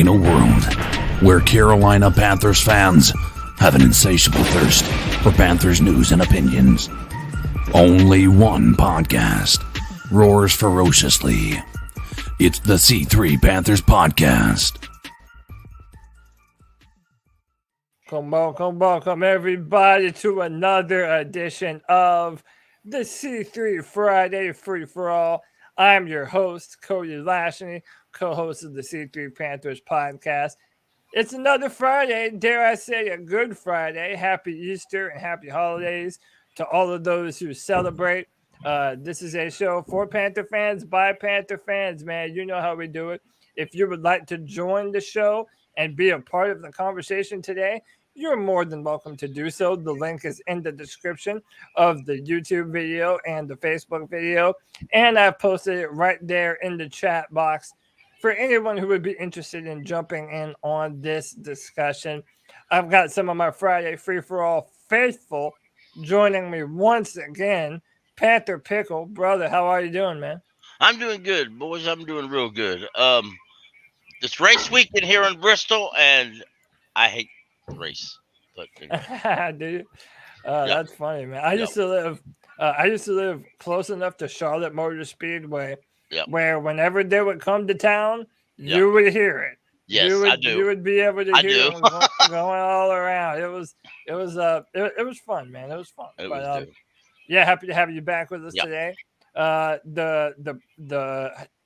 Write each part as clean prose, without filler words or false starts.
In a world where Carolina Panthers fans have an insatiable thirst for Panthers news and opinions, only one podcast roars ferociously. It's the C3 Panthers Podcast. Welcome everybody to another edition of the C3 Friday Free For All. I'm your host, Cody Lashney, co-host of the C3 Panthers Podcast. It's another Friday, dare I say a good Friday. Happy Easter and happy holidays to all of those who celebrate. This is a show for Panther fans by Panther fans, man. You know how we do it. If you would like to join the show and be a part of the conversation today, you're more than welcome to do so. The link is in the description of the YouTube video and the Facebook video. And I've posted it right there in the chat box for anyone who would be interested in jumping in on this discussion. I've got some of my Friday free-for-all faithful joining me once again. Panther Pickle, brother, how are you doing, man? I'm doing good, boys. I'm doing real good. It's race weekend here in Bristol, and I hate race. But dude, that's funny, man. I used to live close enough to Charlotte Motor Speedway, where whenever they would come to town, you would hear it. Yes, I do. You would be able to hear it going all around. It was fun, man. It was fun. Happy to have you back with us today.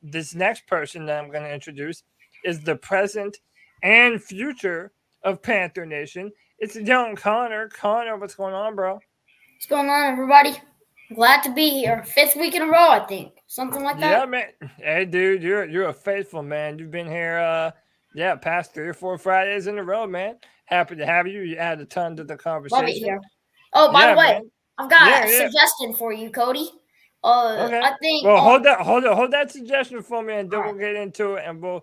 This next person that I'm going to introduce is the present and future of Panther Nation. It's young Connor. Connor, what's going on, bro? What's going on, everybody? Glad to be here. 5th week in a row, I think. Something like that. Yeah, man. Hey, dude, you're a faithful man. You've been here, past 3 or 4 Fridays in a row, man. Happy to have you. You add a ton to the conversation. Love it here. Oh, by the way, man. I've got a suggestion for you, Cody. Okay. I think. Well, hold that suggestion for me, and then we'll get into it, and we'll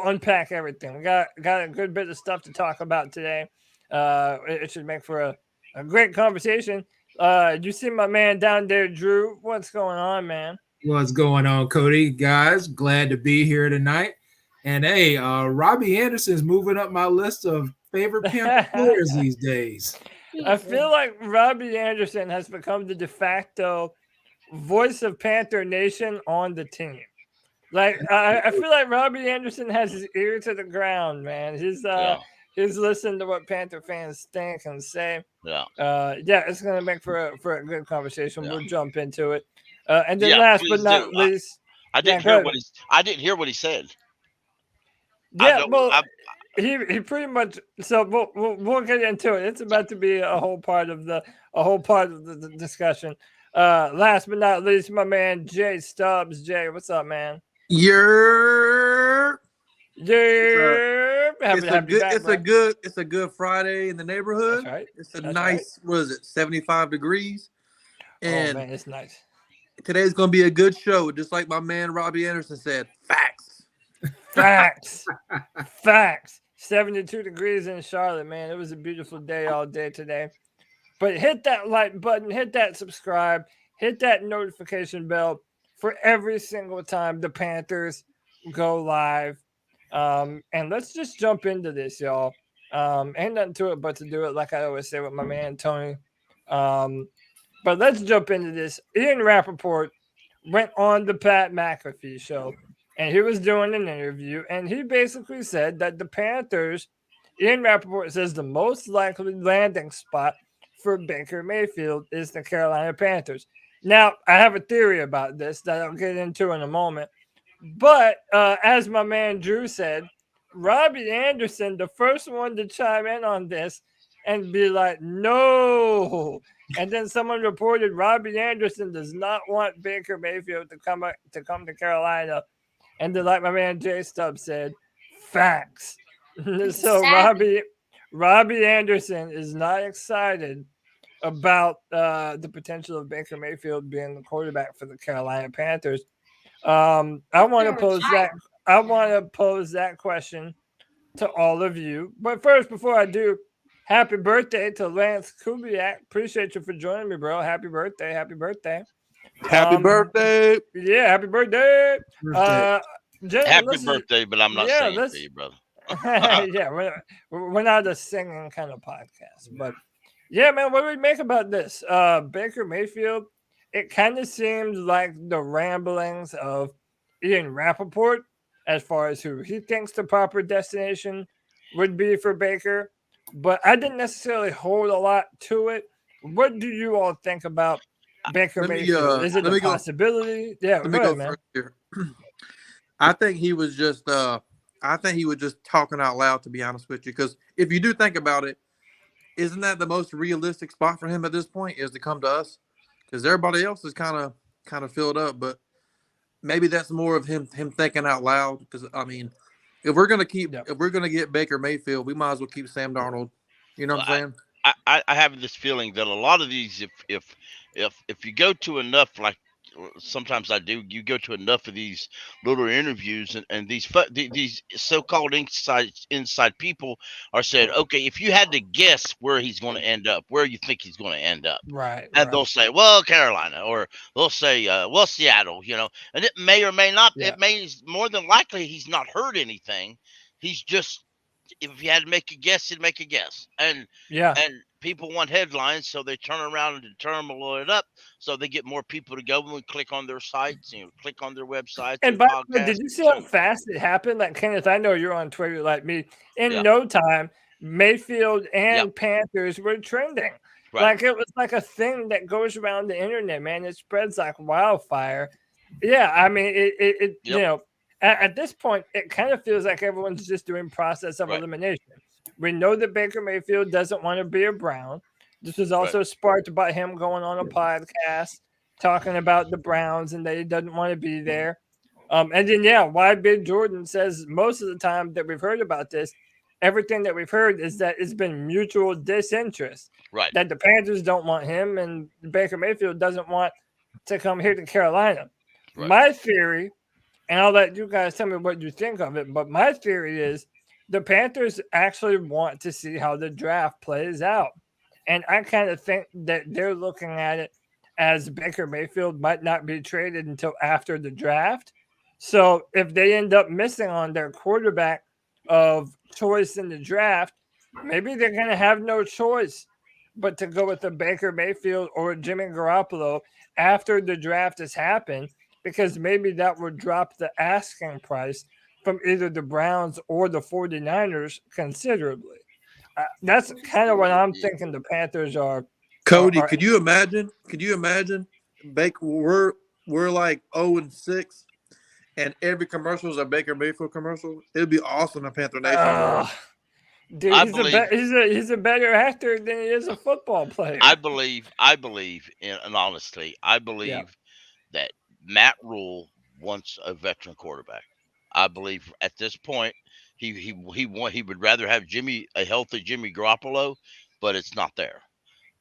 unpack everything. We got a good bit of stuff to talk about today. It should make for a great conversation. You see my man down there, Drew. What's going on, man? What's going on, Cody? Guys, glad to be here tonight. And hey, Robbie Anderson is moving up my list of favorite Panther players these days. I feel like Robbie Anderson has become the de facto voice of Panther Nation on the team. Like I feel like Robbie Anderson has his ear to the ground, man. He's listening to what Panther fans think and say. It's gonna make for a good conversation. We'll jump into it. And then last but not least, I didn't hear what he said. Yeah, he pretty much. So we'll get into it. It's about to be a whole part of the discussion. Last but not least, my man Jay Stubbs. Jay, what's up, man? It's a good Friday in the neighborhood. That's right. It's a nice, what is it, 75 degrees. And man, it's nice. Today's gonna be a good show, just like my man Robbie Anderson said. Facts. 72 degrees in Charlotte, man. It was a beautiful day all day today. But hit that like button, hit that subscribe, hit that notification bell for every single time the Panthers go live. And let's just jump into this, y'all. Ain't nothing to it but to do it, like I always say with my man Tony. But let's jump into this. Ian Rapoport went on the Pat McAfee show, and he was doing an interview, and he basically said that the Panthers, Ian Rapoport says the most likely landing spot for Baker Mayfield is the Carolina Panthers. Now, I have a theory about this that I'll get into in a moment. But as my man Drew said, Robbie Anderson, the first one to chime in on this and be like, no. And then someone reported Robbie Anderson does not want Baker Mayfield to come to Carolina. And then, like my man Jay Stubbs said, facts. So Robbie Anderson is not excited about the potential of Baker Mayfield being the quarterback for the Carolina Panthers. I want to pose that question to all of you. But first, before I do, happy birthday to Lance Kubiak. Appreciate you for joining me, bro. Happy birthday. Happy birthday. Yeah, happy birthday. Happy birthday, but I'm not saying it to you, brother. Yeah, we're not a singing kind of podcast, but yeah, man, what do we make about this? Baker Mayfield, it kind of seems like the ramblings of Ian Rapoport as far as who he thinks the proper destination would be for Baker, but I didn't necessarily hold a lot to it. What do you all think about Baker Let me Mayfield? Is it let a me go. possibility? Yeah, Let go me go ahead, man. first here. I think he was just talking out loud, to be honest with you. Because if you do think about it, isn't that the most realistic spot for him at this point is to come to us? Because everybody else is kind of filled up, but maybe that's more of him thinking out loud. Because I mean, if we're gonna get Baker Mayfield, we might as well keep Sam Darnold. You know what I'm saying? I have this feeling that a lot of these, if you go to enough, like sometimes I do, you go to enough of these little interviews, and these so-called inside people are said, okay, if you had to guess where he's going to end up, where you think he's going to end up, Right. they'll say, well, Carolina, or they'll say, well, Seattle, and it may or may not. Yeah. It may more than likely he's not heard anything. He's just, if you had to make a guess, you'd make a guess. And people want headlines, so they turn around and determine it up, so they get more people to go and click on their sites, click on their websites. And by the way, did you see how fast it happened? Like, Kenneth, I know you're on Twitter like me. In no time, Mayfield and Panthers were trending. Right. Like, it was like a thing that goes around the internet, man. It spreads like wildfire. Yeah, I mean, at this point, it kind of feels like everyone's just doing process of elimination. We know that Baker Mayfield doesn't want to be a Brown. This was also sparked by him going on a podcast talking about the Browns and that he doesn't want to be there. And then, why Big Jordan says most of the time that we've heard about this, everything that we've heard is that it's been mutual disinterest. Right. That the Panthers don't want him and Baker Mayfield doesn't want to come here to Carolina. Right. My theory, and I'll let you guys tell me what you think of it, but my theory is the Panthers actually want to see how the draft plays out. And I kind of think that they're looking at it as Baker Mayfield might not be traded until after the draft. So if they end up missing on their quarterback of choice in the draft, maybe they're going to have no choice but to go with a Baker Mayfield or Jimmy Garoppolo after the draft has happened, because maybe that would drop the asking price from either the Browns or the 49ers considerably. That's kind of what I'm thinking the Panthers are. Cody, could you imagine? Baker, we're like 0-6, and every commercial is a Baker Mayfield commercial. It'd be awesome in Panther Nation. Dude, he's a better actor than he is a football player. I believe, and honestly, I believe that Matt Rhule wants a veteran quarterback. I believe at this point he would rather have a healthy Jimmy Garoppolo, but it's not there.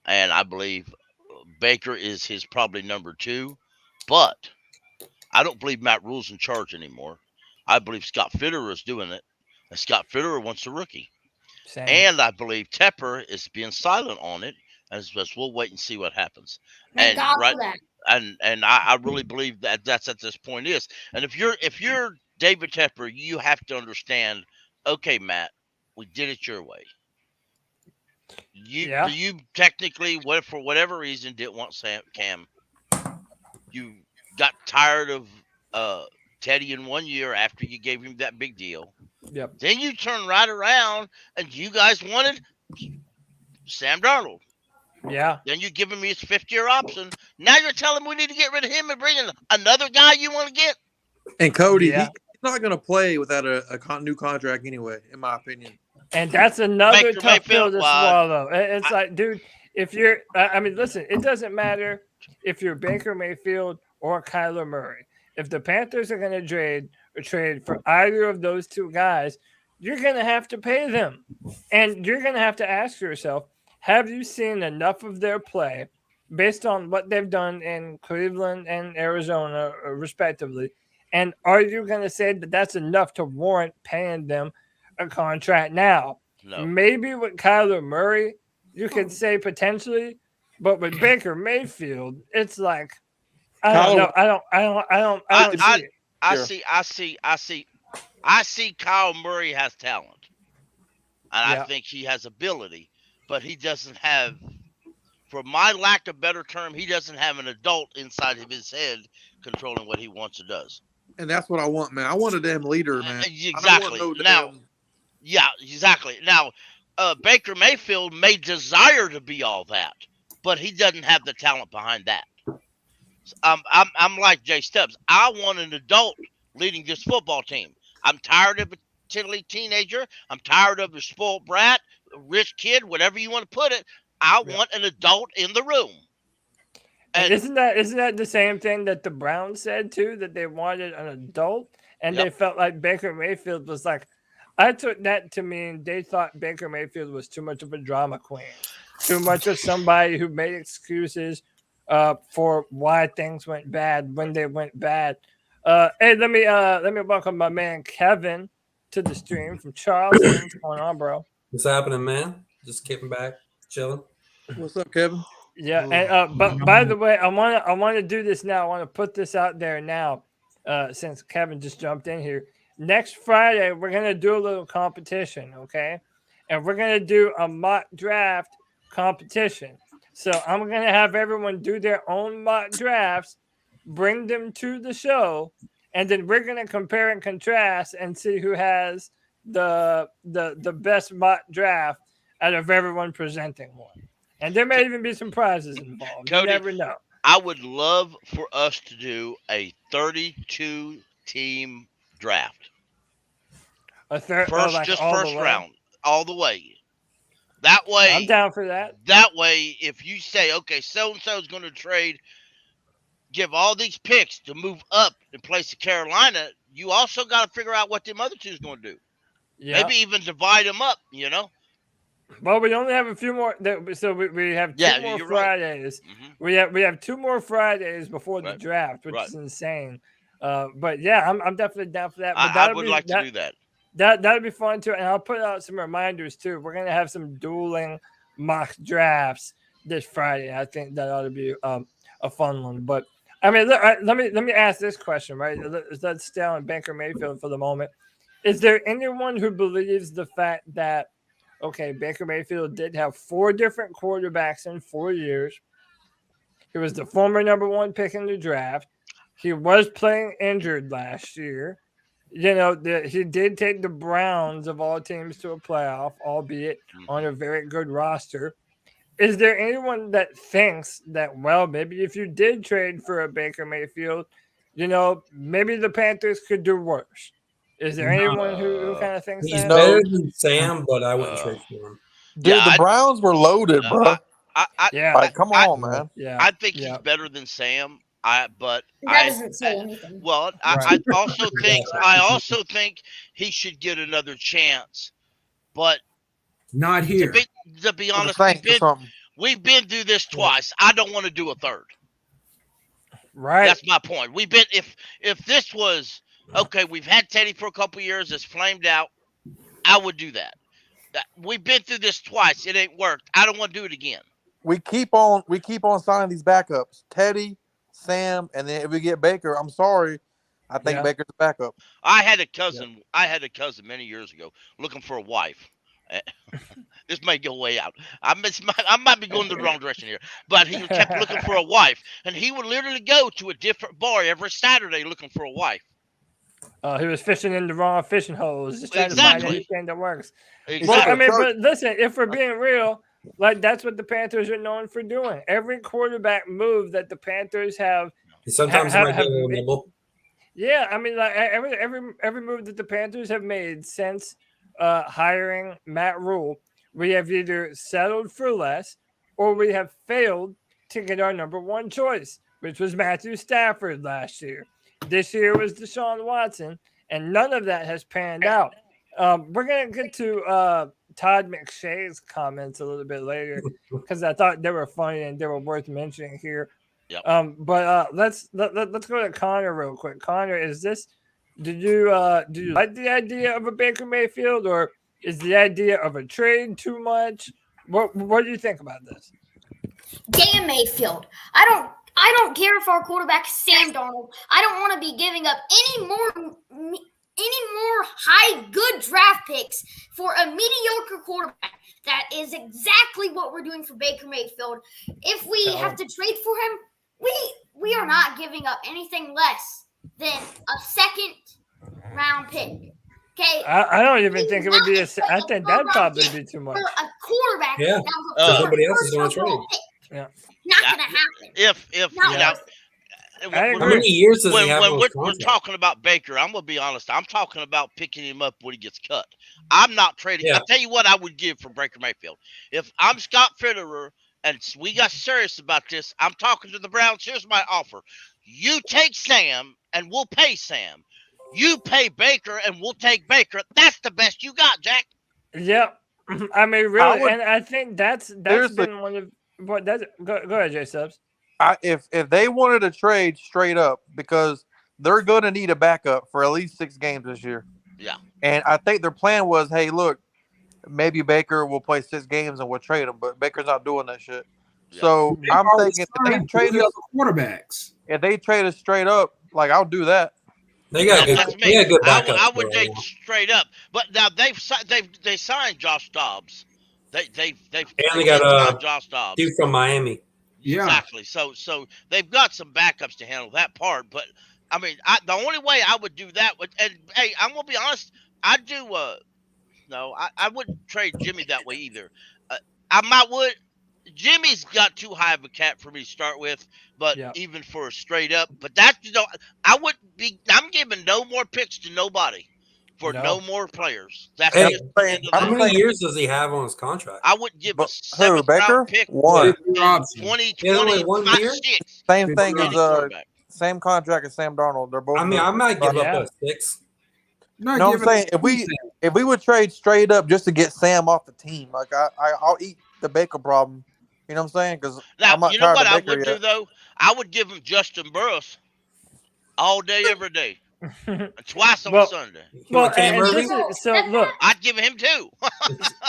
And I believe Baker is his probably number 2, but I don't believe Matt Rhule's in charge anymore. I believe Scott Fitterer is doing it, and Scott Fitterer wants a rookie. Same. And I believe Tepper is being silent on it, and we'll wait and see what happens. And I really believe that's at this point is. And if you're David Tepper, you have to understand, okay, Matt, we did it your way. You technically, for whatever reason, didn't want Cam. You got tired of Teddy in 1 year after you gave him that big deal. Yep. Then you turn right around and you guys wanted Sam Darnold. Yeah. Then you give him his 5th-year option. Now you're telling him we need to get rid of him and bring in another guy you want to get. And Cody, he's not going to play without a new contract anyway, in my opinion. And that's another tough pill to swallow. It's like, dude, if you're – I mean, listen, it doesn't matter if you're Baker Mayfield or Kyler Murray. If the Panthers are going to trade for either of those two guys, you're going to have to pay them. And you're going to have to ask yourself, have you seen enough of their play based on what they've done in Cleveland and Arizona, respectively? And are you going to say that that's enough to warrant paying them a contract now? No. Maybe with Kyler Murray, you could say potentially, but with Baker Mayfield, it's like, I don't know. I don't see it. I see Kyle Murray has talent. and I think he has ability, but he doesn't have, for my lack of better term, he doesn't have an adult inside of his head controlling what he wants or does. And that's what I want, man. I want a damn leader, man. Exactly. I don't want no Now, damn... yeah, exactly. Now, Baker Mayfield may desire to be all that, but he doesn't have the talent behind that. I'm like Jay Stubbs. I want an adult leading this football team. I'm tired of a tiddly teenager. I'm tired of a spoiled brat, rich kid, whatever you want to put it. I want an adult in the room. And isn't that the same thing that the Browns said too? That they wanted an adult, and they felt like Baker Mayfield was like. I took that to mean they thought Baker Mayfield was too much of a drama queen, too much of somebody who made excuses for why things went bad when they went bad. Hey, let me welcome my man Kevin to the stream from Charleston. What's going on, bro? What's happening, man? Just kicking back, chilling. What's up, Kevin? Yeah, and but by the way, I want to do this now. I want to put this out there now, since Kevin just jumped in here. Next Friday, we're going to do a little competition, okay? And we're going to do a mock draft competition. So I'm going to have everyone do their own mock drafts, bring them to the show, and then we're going to compare and contrast and see who has the best mock draft out of everyone presenting one. And there may even be some prizes involved. Cody, you never know. I would love for us to do a 32-team draft. First round, all the way. That way, I'm down for that. That way, if you say, okay, so and so is going to trade, give all these picks to move up in place of Carolina, you also got to figure out what them other two is going to do. Yep. Maybe even divide them up. Well, we only have a few more, so we have two more Fridays. Right. Mm-hmm. We have 2 more Fridays before the draft, which is insane. But yeah, I'm definitely down for that. But I would like to do that. That'd be fun too, and I'll put out some reminders too. We're gonna have some dueling mock drafts this Friday. I think that ought to be a fun one. But I mean, let me ask this question, right? Let's stay on Baker Mayfield for the moment. Is there anyone who believes the fact that Baker Mayfield did have 4 different quarterbacks in 4 years? He was the former number 1 pick in the draft. He was playing injured last year. He did take the Browns of all teams to a playoff, albeit on a very good roster. Is there anyone that thinks that, well, maybe if you did trade for a Baker Mayfield, maybe the Panthers could do worse? Is there anyone who kind of thinks he's that? better than Sam, but I wouldn't trade for him. Dude, the Browns were loaded, bro. Come on, man. Yeah, I think he's better than Sam. But that doesn't say anything. Well, I also think he should get another chance, but not here. To be honest, we've been through this twice. I don't want to do a third. Right. That's my point. We've been if this was okay, we've had Teddy for a couple of years. It's flamed out. I would do that. We've been through this twice. It ain't worked. I don't want to do it again. We keep on signing these backups. Teddy, Sam, and then if we get Baker, I'm sorry, I think Baker's a backup. I had a cousin many years ago looking for a wife. This may go way out. I might be going the wrong direction here, but he kept looking for a wife, and he would literally go to a different bar every Saturday looking for a wife. He was fishing in the wrong fishing holes, just trying to find anything that works. Exactly. Well, I mean, but listen, if we're being real, like that's what the Panthers are known for doing. Every quarterback move that the Panthers have. Sometimes it might be a little nibble. Yeah, I mean, like every move that the Panthers have made since hiring Matt Rhule, we have either settled for less or we have failed to get our number 1 choice, which was Matthew Stafford last year. This year was Deshaun Watson, and none of that has panned out. We're going to get to Todd McShay's comments a little bit later because I thought they were funny and they were worth mentioning here. Yep. But let's go to Connor real quick. Connor, do you like the idea of a Baker Mayfield, or is the idea of a trade too much? What do you think about this? Damn Mayfield. I don't care if our quarterback is Sam Darnold. I don't want to be giving up any more any more good draft picks for a mediocre quarterback. That is exactly what we're doing for Baker Mayfield. If we have to trade for him, we are not giving up anything less than a second round pick. Okay, I don't even think it would be I think that'd probably be too much. For a quarterback, Yeah. that Somebody else is going to trade. Yeah. Not going to happen. If I How agree. many years does he have when on his we're contract? talking about Baker, I'm gonna be honest. I'm talking about picking him up when he gets cut. I'm not trading. Yeah. I'll tell you what I would give for Baker Mayfield. If I'm Scott Fitterer and we got serious about this, I'm talking to the Browns. Here's my offer: you take Sam and we'll pay Sam. You pay Baker and we'll take Baker. That's the best you got, Jack. Yeah. I mean, really, would- and I think that's Seriously. been one of what that's go ahead, J Subs. If they wanted to trade straight up, because they're going to need a backup for at least 6 games this year. Yeah. And I think their plan was, hey, look, maybe Baker will play 6 games and we'll trade him, but Baker's not doing that shit. Yeah. So They've I'm already thinking if they signed trade three us, other quarterbacks. if they trade us straight up, like I'll do that. They got That's good. They got good backup. I would bro. take straight up. But now they signed Josh Dobbs. They And they got signed Josh Dobbs. Dude from Miami. Yeah. Exactly. So they've got some backups to handle that part. But I mean, the only way I would do that would, and hey, I'm gonna be honest, I do. No, I wouldn't trade Jimmy that way either. I would. Jimmy's got too high of a cap for me to start with, but Yeah. even for a straight up, but that I wouldn't be. I'm giving no more picks to nobody for no more players. That's Hey, just the end of How that. many years does he have on his contract? I wouldn't give a But seventh Baker? round pick. 1. Fifth option. 20, He has only 1 year? 6. Same thing Any as quarterback. same contract as Sam Darnold. They're both. I mean, I might give Yeah. up a 6. Not No, I'm giving saying us if we would trade straight up just to get Sam off the team, like I'll eat the Baker problem. You know what I'm saying? Because Now, I'm not you know tired what of I Baker would do yet. though? I would give him Justin Burris all day, every day, and twice on Well- Sunday. You Well, want Cam and Irving? this is, so look, I'd give him 2.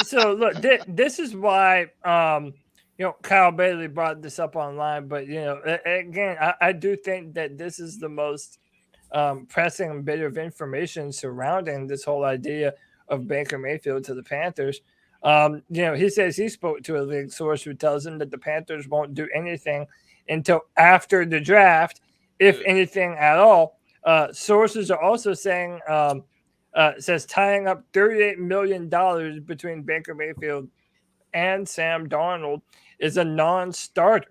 so look, this is why Kyle Bailey brought this up online, but again, I do think that this is the most pressing bit of information surrounding this whole idea of Baker Mayfield to the Panthers. He says he spoke to a league source who tells him that the Panthers won't do anything until after the draft, if anything at all. Sources are also saying, says tying up $38 million between Baker Mayfield and Sam Darnold is a non-starter.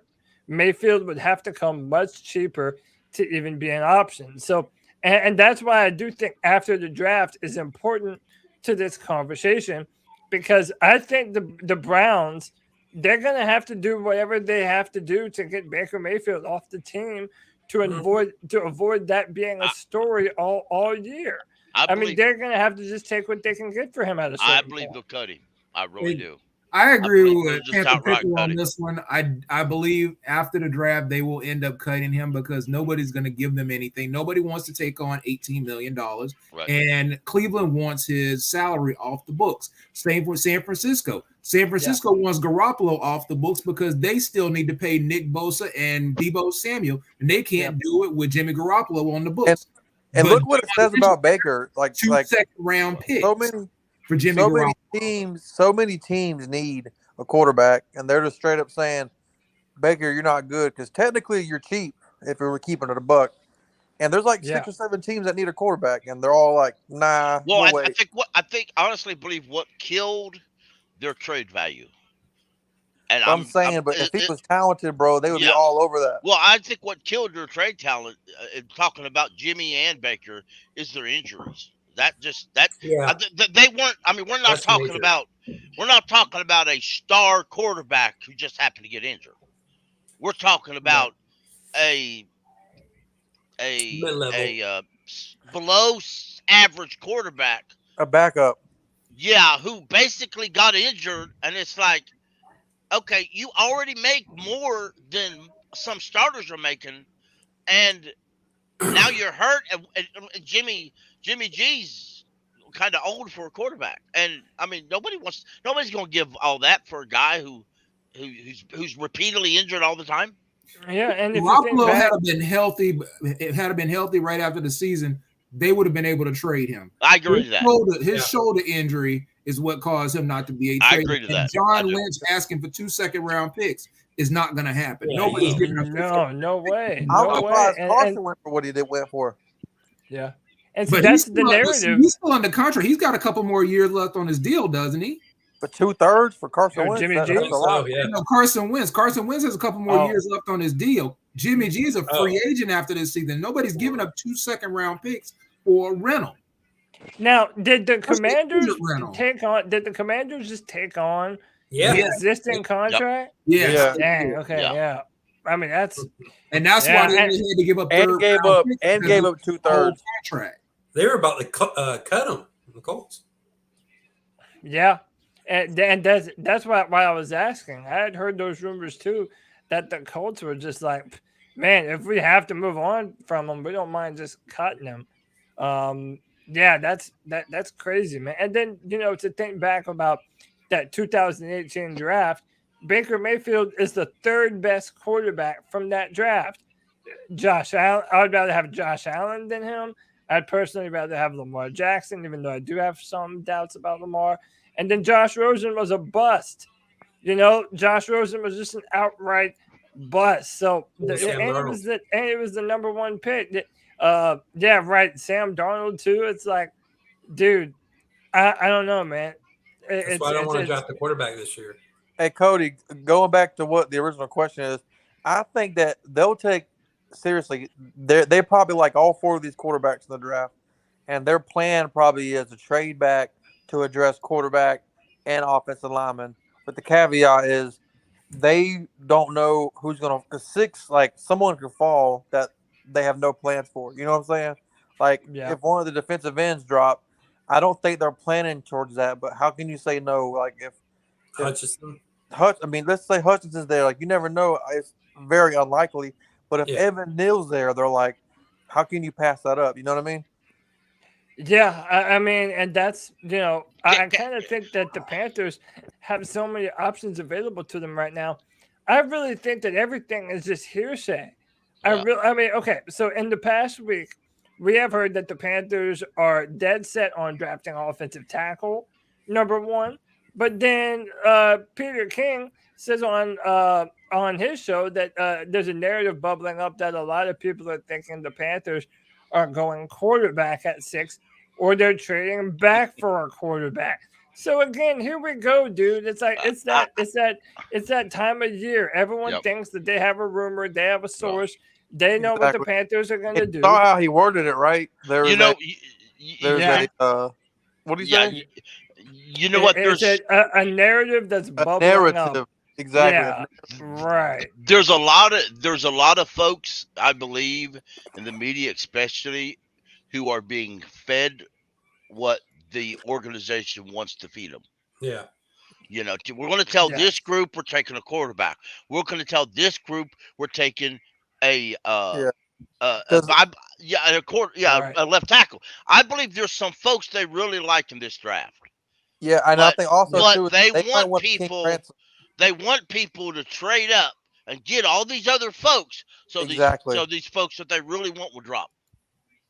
Mayfield would have to come much cheaper to even be an option. So, and that's why I do think after the draft is important to this conversation, because I think the Browns, they're going to have to do whatever they have to do to get Baker Mayfield off the team to avoid that being a story all year. I mean, they're going to have to just take what they can get for him at a certain I believe point. they'll cut him. I really Hey, do. I agree believe with they'll just Panther outright Pickle cut on him. this one. I believe after the draft they will end up cutting him because nobody's going to give them anything. Nobody wants to take on $18 million, Right. and Cleveland wants his salary off the books. Same for San Francisco. San Francisco wants Garoppolo off the books because they still need to pay Nick Bosa and Deebo Samuel, and they can't do it with Jimmy Garoppolo on the books. And But look what it says about Baker. Like two second-round picks so many for Jimmy Garoppolo. so many teams need a quarterback, and they're just straight up saying, Baker, you're not good because technically you're cheap if we were keeping it a buck. And there's like 6 or 7 teams that need a quarterback, and they're all like, nah. Well, we'll I wait. think honestly believe what killed their trade value. And I'm saying, but if he was talented, bro, they would be all over that. Well, I think what killed their trade talent, talking about Jimmy and Baker, is their injuries. Yeah. They weren't. I mean, we're not That's talking major. about a star quarterback who just happened to get injured. We're talking about a Mid-level. below average quarterback. A backup. Yeah, who basically got injured, and it's like, okay, you already make more than some starters are making, and now you're hurt. And Jimmy G's kind of old for a quarterback, and I mean nobody's going to give all that for a guy who's repeatedly injured all the time. Yeah, and if you think Garoppolo back, had been healthy right after the season, they would have been able to trade him. I agree with that. His shoulder injury is what caused him not to be a I trade. agree to And that. John Lynch asking for 2 second-round picks is not going to happen. Yeah, Nobody's giving up. No way. I'm No way. surprised And, Carson went for what he went for. yeah. And But that's the narrative. He's still under contract. He's got a couple more years left on his deal, doesn't he? But 2/3 for Carson Oh, Wentz. Jimmy That's G? a lot. So, yeah. No, Carson Wentz. Carson Wentz has a couple more Oh. years left on his deal. Jimmy G is a free agent after this season. Nobody's giving up 2 second-round picks for a rental. Now, did the That's the Commanders agent rental. take on? Did the Commanders just take on Yeah. the existing contract? Yes. Yeah. Dang. Okay. Yeah. Yeah. I mean, that's And that's Yeah, why they and- had to give up And gave third-round up picks and because gave of up the whole 2/3. contract. They were about to cut him. The Colts. yeah, and that's why I was asking. I had heard those rumors too that the Colts were just like, man, if we have to move on from them, we don't mind just cutting them. Yeah, that's crazy, man. And then to think back about that 2018 draft, Baker Mayfield is the third best quarterback from that draft. Josh Allen, I would rather have Josh Allen than him. I'd personally rather have Lamar Jackson, even though I do have some doubts about Lamar. And then Josh Rosen was a bust. Josh Rosen was just an outright bust. So it was the number one pick. Yeah, right. Sam Darnold too. It's like, dude, I don't know, man. That's why I don't want to draft the quarterback this year. Hey, Cody, going back to what the original question is, I think that they'll take seriously. They probably like all 4 of these quarterbacks in the draft, and their plan probably is to trade back to address quarterback and offensive lineman. But the caveat is they don't know who's going to – 6, like someone could fall that they have no plans for. You know what I'm saying? Like if one of the defensive ends drop, I don't think they're planning towards that. But how can you say no? Like if Hutchinson. let's say Hutchinson's there. Like you never know. It's very unlikely. But if Evan Neal's there, they're like, how can you pass that up? You know what I mean? Yeah, I mean, and that's I kind of think that the Panthers have so many options available to them right now. I really think that everything is just hearsay. Yeah. I mean, okay, so in the past week, we have heard that the Panthers are dead set on drafting offensive tackle, number 1. But then Peter King says on his show that there's a narrative bubbling up that a lot of people are thinking the Panthers are going quarterback at 6, or they're trading back for a quarterback. So again, here we go, dude. It's like it's that time of year. Everyone thinks that they have a rumor, they have a source, they know what the Panthers are going to do. Saw how he worded it, right? There's what do you say? You know what? There's a narrative that's bubbling up. Exactly. Yeah, right. There's a lot of folks, I believe, in the media especially, who are being fed what the organization wants to feed them. Yeah. We're going to tell this group we're taking a quarterback. We're going to tell this group we're taking a left tackle. I believe there's some folks they really like in this draft. Yeah, and I think also too, they want people to trade up and get all these other folks. So these folks that they really want will drop.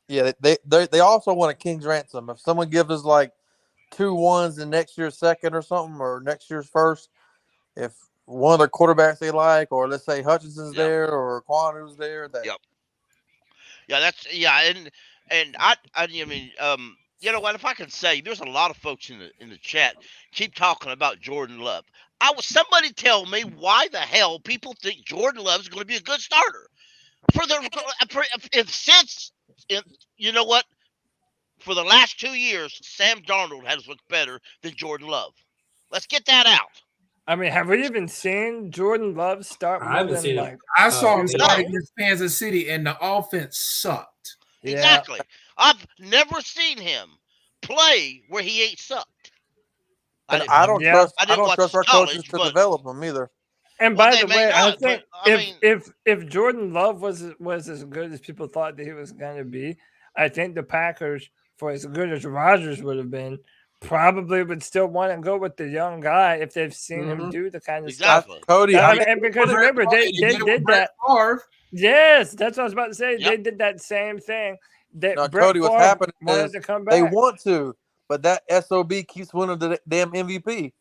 Yeah, they also want a king's ransom. If someone gives us like 2 1s in next year's second or something, or next year's first, if one of their quarterbacks they like, or let's say Hutchinson's there or Kwanu's there, and I mean, you know what? If I can say, there's a lot of folks in the chat keep talking about Jordan Love. Somebody tell me why the hell people think Jordan Love is going to be a good starter you know what? For the last 2 years, Sam Darnold has looked better than Jordan Love. Let's get that out. I mean, have we even seen Jordan Love start? I haven't seen him. I saw him start against Kansas City, and the offense sucked. Exactly. I've never seen him play where he ain't sucked. I don't trust our coaches to develop him either. And by the way, I think if Jordan Love was as good as people thought that he was going to be, I think the Packers, for as good as Rodgers would have been, probably would still want to go with the young guy if they've seen him do the kind of stuff. Cody, and because remember, they did that. Yes, that's what I was about to say. Yep. They did that same thing Brett Cody, what's Favre happening wanted is to come they back. want to, but that SOB keeps winning the damn MVP.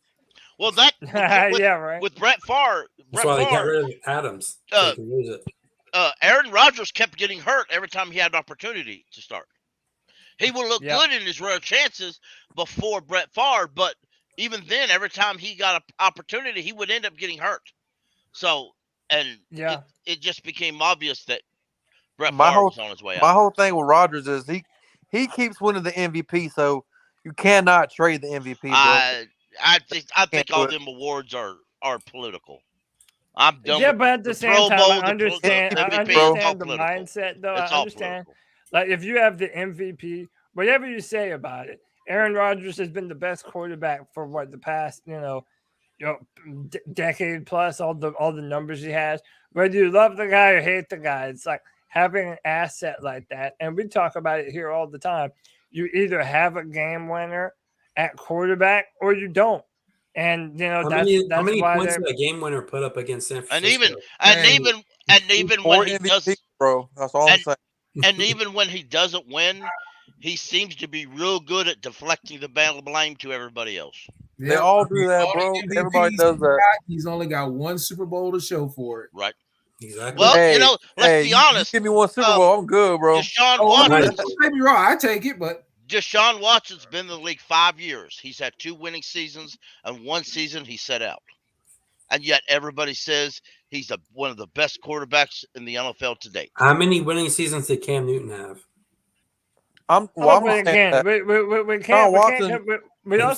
Well, that yeah, right. with Brett Favre. That's why they got rid of Adams. So they can use it. Aaron Rodgers kept getting hurt every time he had an opportunity to start. He would look good in his rare chances before Brett Favre, but even then, every time he got an opportunity, he would end up getting hurt. So, it just became obvious that Brett Favre was on his way out. My whole thing with Rodgers is he keeps winning the MVP, so you cannot trade the MVP. Bro. I think all them awards are political. I'm done. Yeah, but at the same time, I understand the mindset, though. It's I understand. Like, if you have the MVP, whatever you say about it, Aaron Rodgers has been the best quarterback for the past, decade plus. All the numbers he has. Whether you love the guy or hate the guy, it's like having an asset like that. And we talk about it here all the time. You either have a game winner at quarterback or you don't. And how many points did a game winner put up against San Francisco? And even when he does, bro, that's all I'm saying. And even when he doesn't win, he seems to be real good at deflecting the blame to everybody else. They all do that, bro. Everybody does that. He's only got one Super Bowl to show for it. Right. Exactly. Well, let's be honest. Give me one Super Bowl, I'm good, bro. Deshaun Watson. Don't be wrong. I take it, but Deshaun Watson's been in the league 5 years. He's had 2 winning seasons, and 1 season he sat out. And yet everybody says he's one of the best quarterbacks in the NFL to date. How many winning seasons did Cam Newton have? We also can't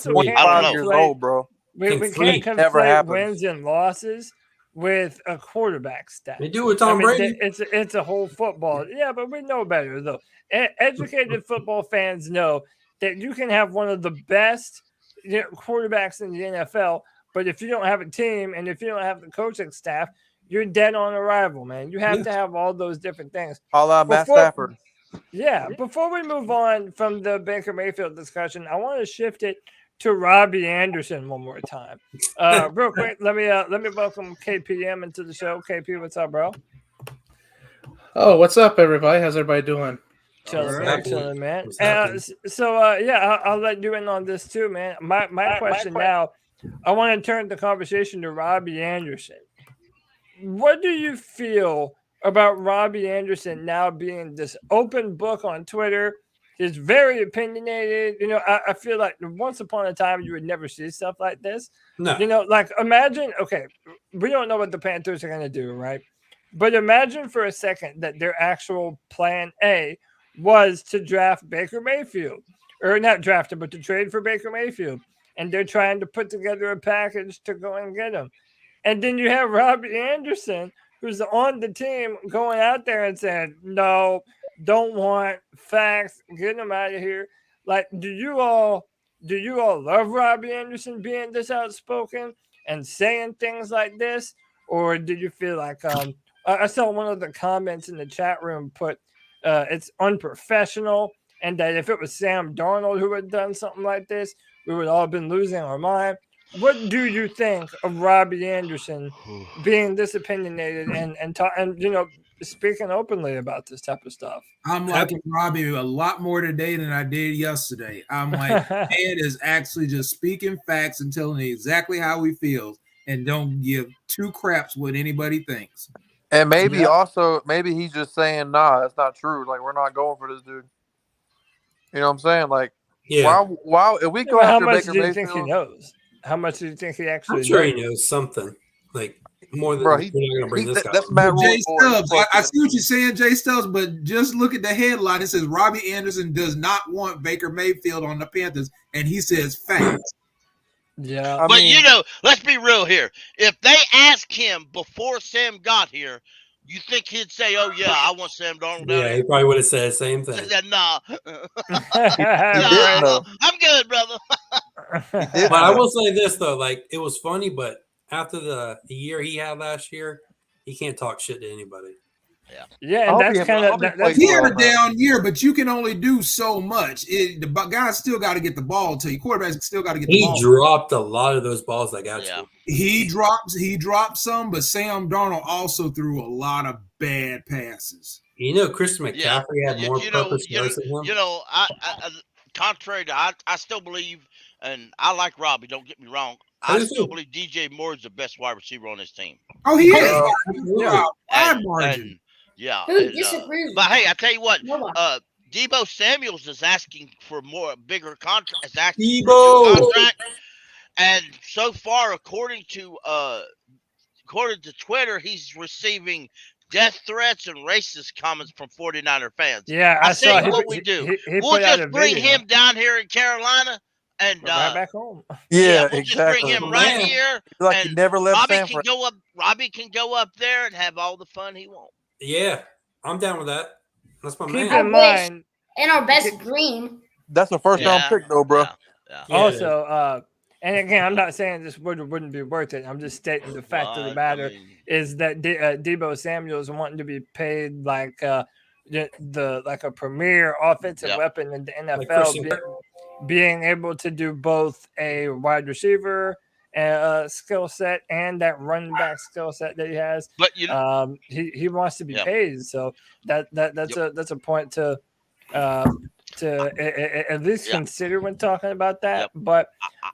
25 years old, bro. We can't conflate wins and losses with a quarterback stat. They do with Tom Brady. It's a whole football. Yeah, but we know better, though. Educated football fans know that you can have one of the best quarterbacks in the NFL, but if you don't have a team and if you don't have the coaching staff, you're dead on arrival, man. You have to have all those different things. Matt Stafford. Yeah, before we move on from the Baker Mayfield discussion, I want to shift it to Robbie Anderson one more time. Real quick, let me welcome KPM into the show. KP, what's up, bro? Oh, what's up, everybody? How's everybody doing? Chilling, man. I'll let you in on this too, man. My question now, I want to turn the conversation to Robbie Anderson. What do you feel about Robbie Anderson now being this open book on Twitter? He's very opinionated. I feel like once upon a time you would never see stuff like this. No. Like imagine, okay, we don't know what the Panthers are going to do, right? But imagine for a second that their actual plan A was to draft Baker Mayfield. Or not draft him, but to trade for Baker Mayfield. And they're trying to put together a package to go and get him. And then you have Robbie Anderson, who's on the team, going out there and saying, no, don't want facts, get him out of here. Like, do you all love Robbie Anderson being this outspoken and saying things like this? Or did you feel like I saw one of the comments in the chat room put it's unprofessional, and that if it was Sam Darnold who had done something like this, we would all have been losing our mind. What do you think of Robbie Anderson being this opinionated and speaking openly about this type of stuff? I'm liking Robbie a lot more today than I did yesterday. I'm like, man is actually just speaking facts and telling me exactly how he feels and don't give 2 craps what anybody thinks. And maybe he's just saying, nah, that's not true. Like, we're not going for this dude. You know what I'm saying? Like, why if we go after Baker Mayfield, do you think he knows? How much do you think he actually knows? I'm sure he knows something. Like, more than we're not going to bring this guy. That's Matt Rhule. Jay Stubbs, I see what you're saying, Jay Stubbs, but just look at the headline. It says Robbie Anderson does not want Baker Mayfield on the Panthers, and he says facts. Yeah. But let's be real here. If they asked him before Sam got here, you think he'd say, "Oh yeah, I want Sam Darnold"? Yeah, he probably would have said the same thing. He said, "Nah, no. I'm good, brother." But I will say this though, like it was funny, but after the year he had last year, he can't talk shit to anybody. Yeah, and that's kind of that's he had a down year, but you can only do so much. The guys still got to get the ball to you. Quarterbacks still got to get the ball. He dropped a lot of those balls that got you. He dropped some, but Sam Darnold also threw a lot of bad passes. You know, Christian McCaffrey had more purpose than him. You know, I contrary to I still believe, and I like Robbie. Don't get me wrong. I still believe DJ Moore is the best wide receiver on his team. Oh, he is. Who disagrees? But hey, I tell you what, Deebo Samuels is asking for bigger contract. And so far, according to Twitter, he's receiving death threats and racist comments from 49er fans. Yeah, I saw what we do. We'll just bring him down here in Carolina and right back home. Yeah, we'll just bring him right here. Like he never left Robbie Robbie can go up there and have all the fun he wants. Yeah, I'm down with that. That's my man. Keep in mind, and our best green. That's a first round pick, though, bro. Also, and again, I'm not saying this wouldn't be worth it. I'm just stating the fact of the matter is that Deebo Samuel's wanting to be paid like a premier offensive weapon in the NFL, being able to do both a wide receiver skill set and that running back skill set that he has. But he wants to be paid, so that's a point to at least consider when talking about that. But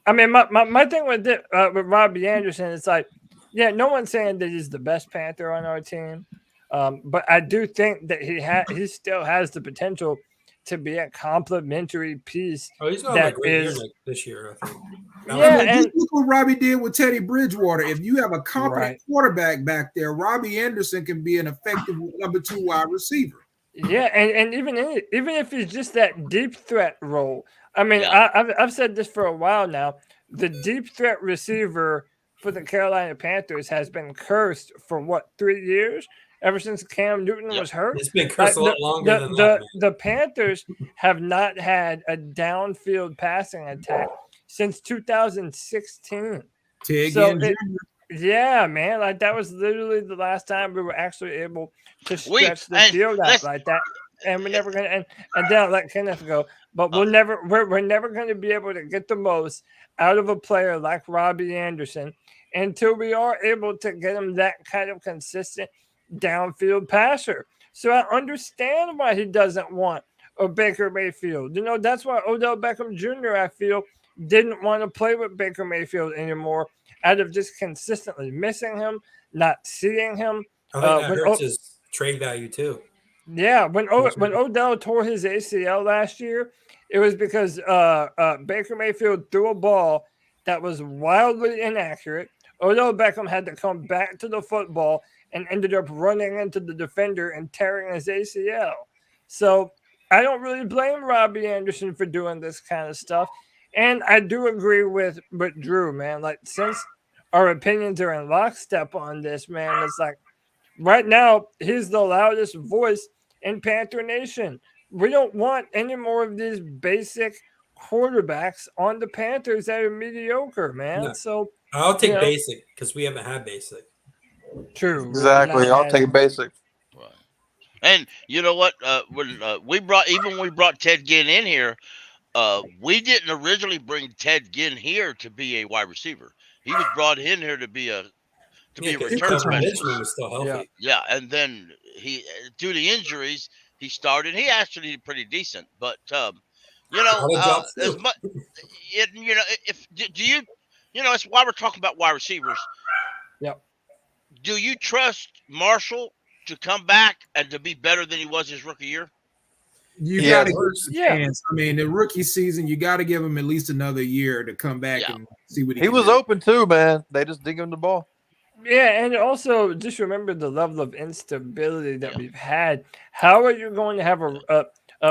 I mean, my thing with Robbie Anderson is like, no one's saying that he's the best Panther on our team, but I do think that he still has the potential to be a complementary piece. Oh, he's going to have a great year this year, I think. And look what Robbie did with Teddy Bridgewater. If you have a competent quarterback back there, Robbie Anderson can be an effective number 2 wide receiver. Yeah, and even if he's just that deep threat role. I mean, I've said this for a while now. The deep threat receiver for the Carolina Panthers has been cursed for 3 years? Ever since Cam Newton was hurt. It's been cursed a lot longer than that. The Panthers have not had a downfield passing attack since 2016. Yeah, man. Like that was literally the last time we were actually able to stretch the field out like that. And we're never gonna and then I'll let Kenneth go. But we're never gonna be able to get the most out of a player like Robbie Anderson until we are able to get him that kind of consistent downfield passer. So I understand why he doesn't want a Baker Mayfield. You know, that's why Odell Beckham Jr., I feel, didn't want to play with Baker Mayfield anymore out of just consistently missing him, not seeing him. I think that hurts his trade value too. Yeah, when Odell tore his ACL last year, it was because Baker Mayfield threw a ball that was wildly inaccurate. Odell Beckham had to come back to the football and ended up running into the defender and tearing his ACL. So I don't really blame Robbie Anderson for doing this kind of stuff. And I do agree with Drew, man. Like, since our opinions are in lockstep on this, man, it's like right now he's the loudest voice in Panther Nation. We don't want any more of these basic quarterbacks on the Panthers that are mediocre, man. No. So I'll take basic because we haven't had basic. True. Exactly. I'll take basic. Right. And you know what? When we brought Ted Ginn in here, we didn't originally bring Ted Ginn here to be a wide receiver. He was brought in here to be a return specialist. Was still healthy. Yeah, and then he, due to injuries, he started. He actually did pretty decent, but as much, that's why we're talking about wide receivers. Yep. Do you trust Marshall to come back and to be better than he was his rookie year? You got to give him a chance. I mean, the rookie season, you got to give him at least another year to come back and see what he was open too, man. They just didn't give him the ball. Yeah, and also just remember the level of instability that we've had. How are you going to have a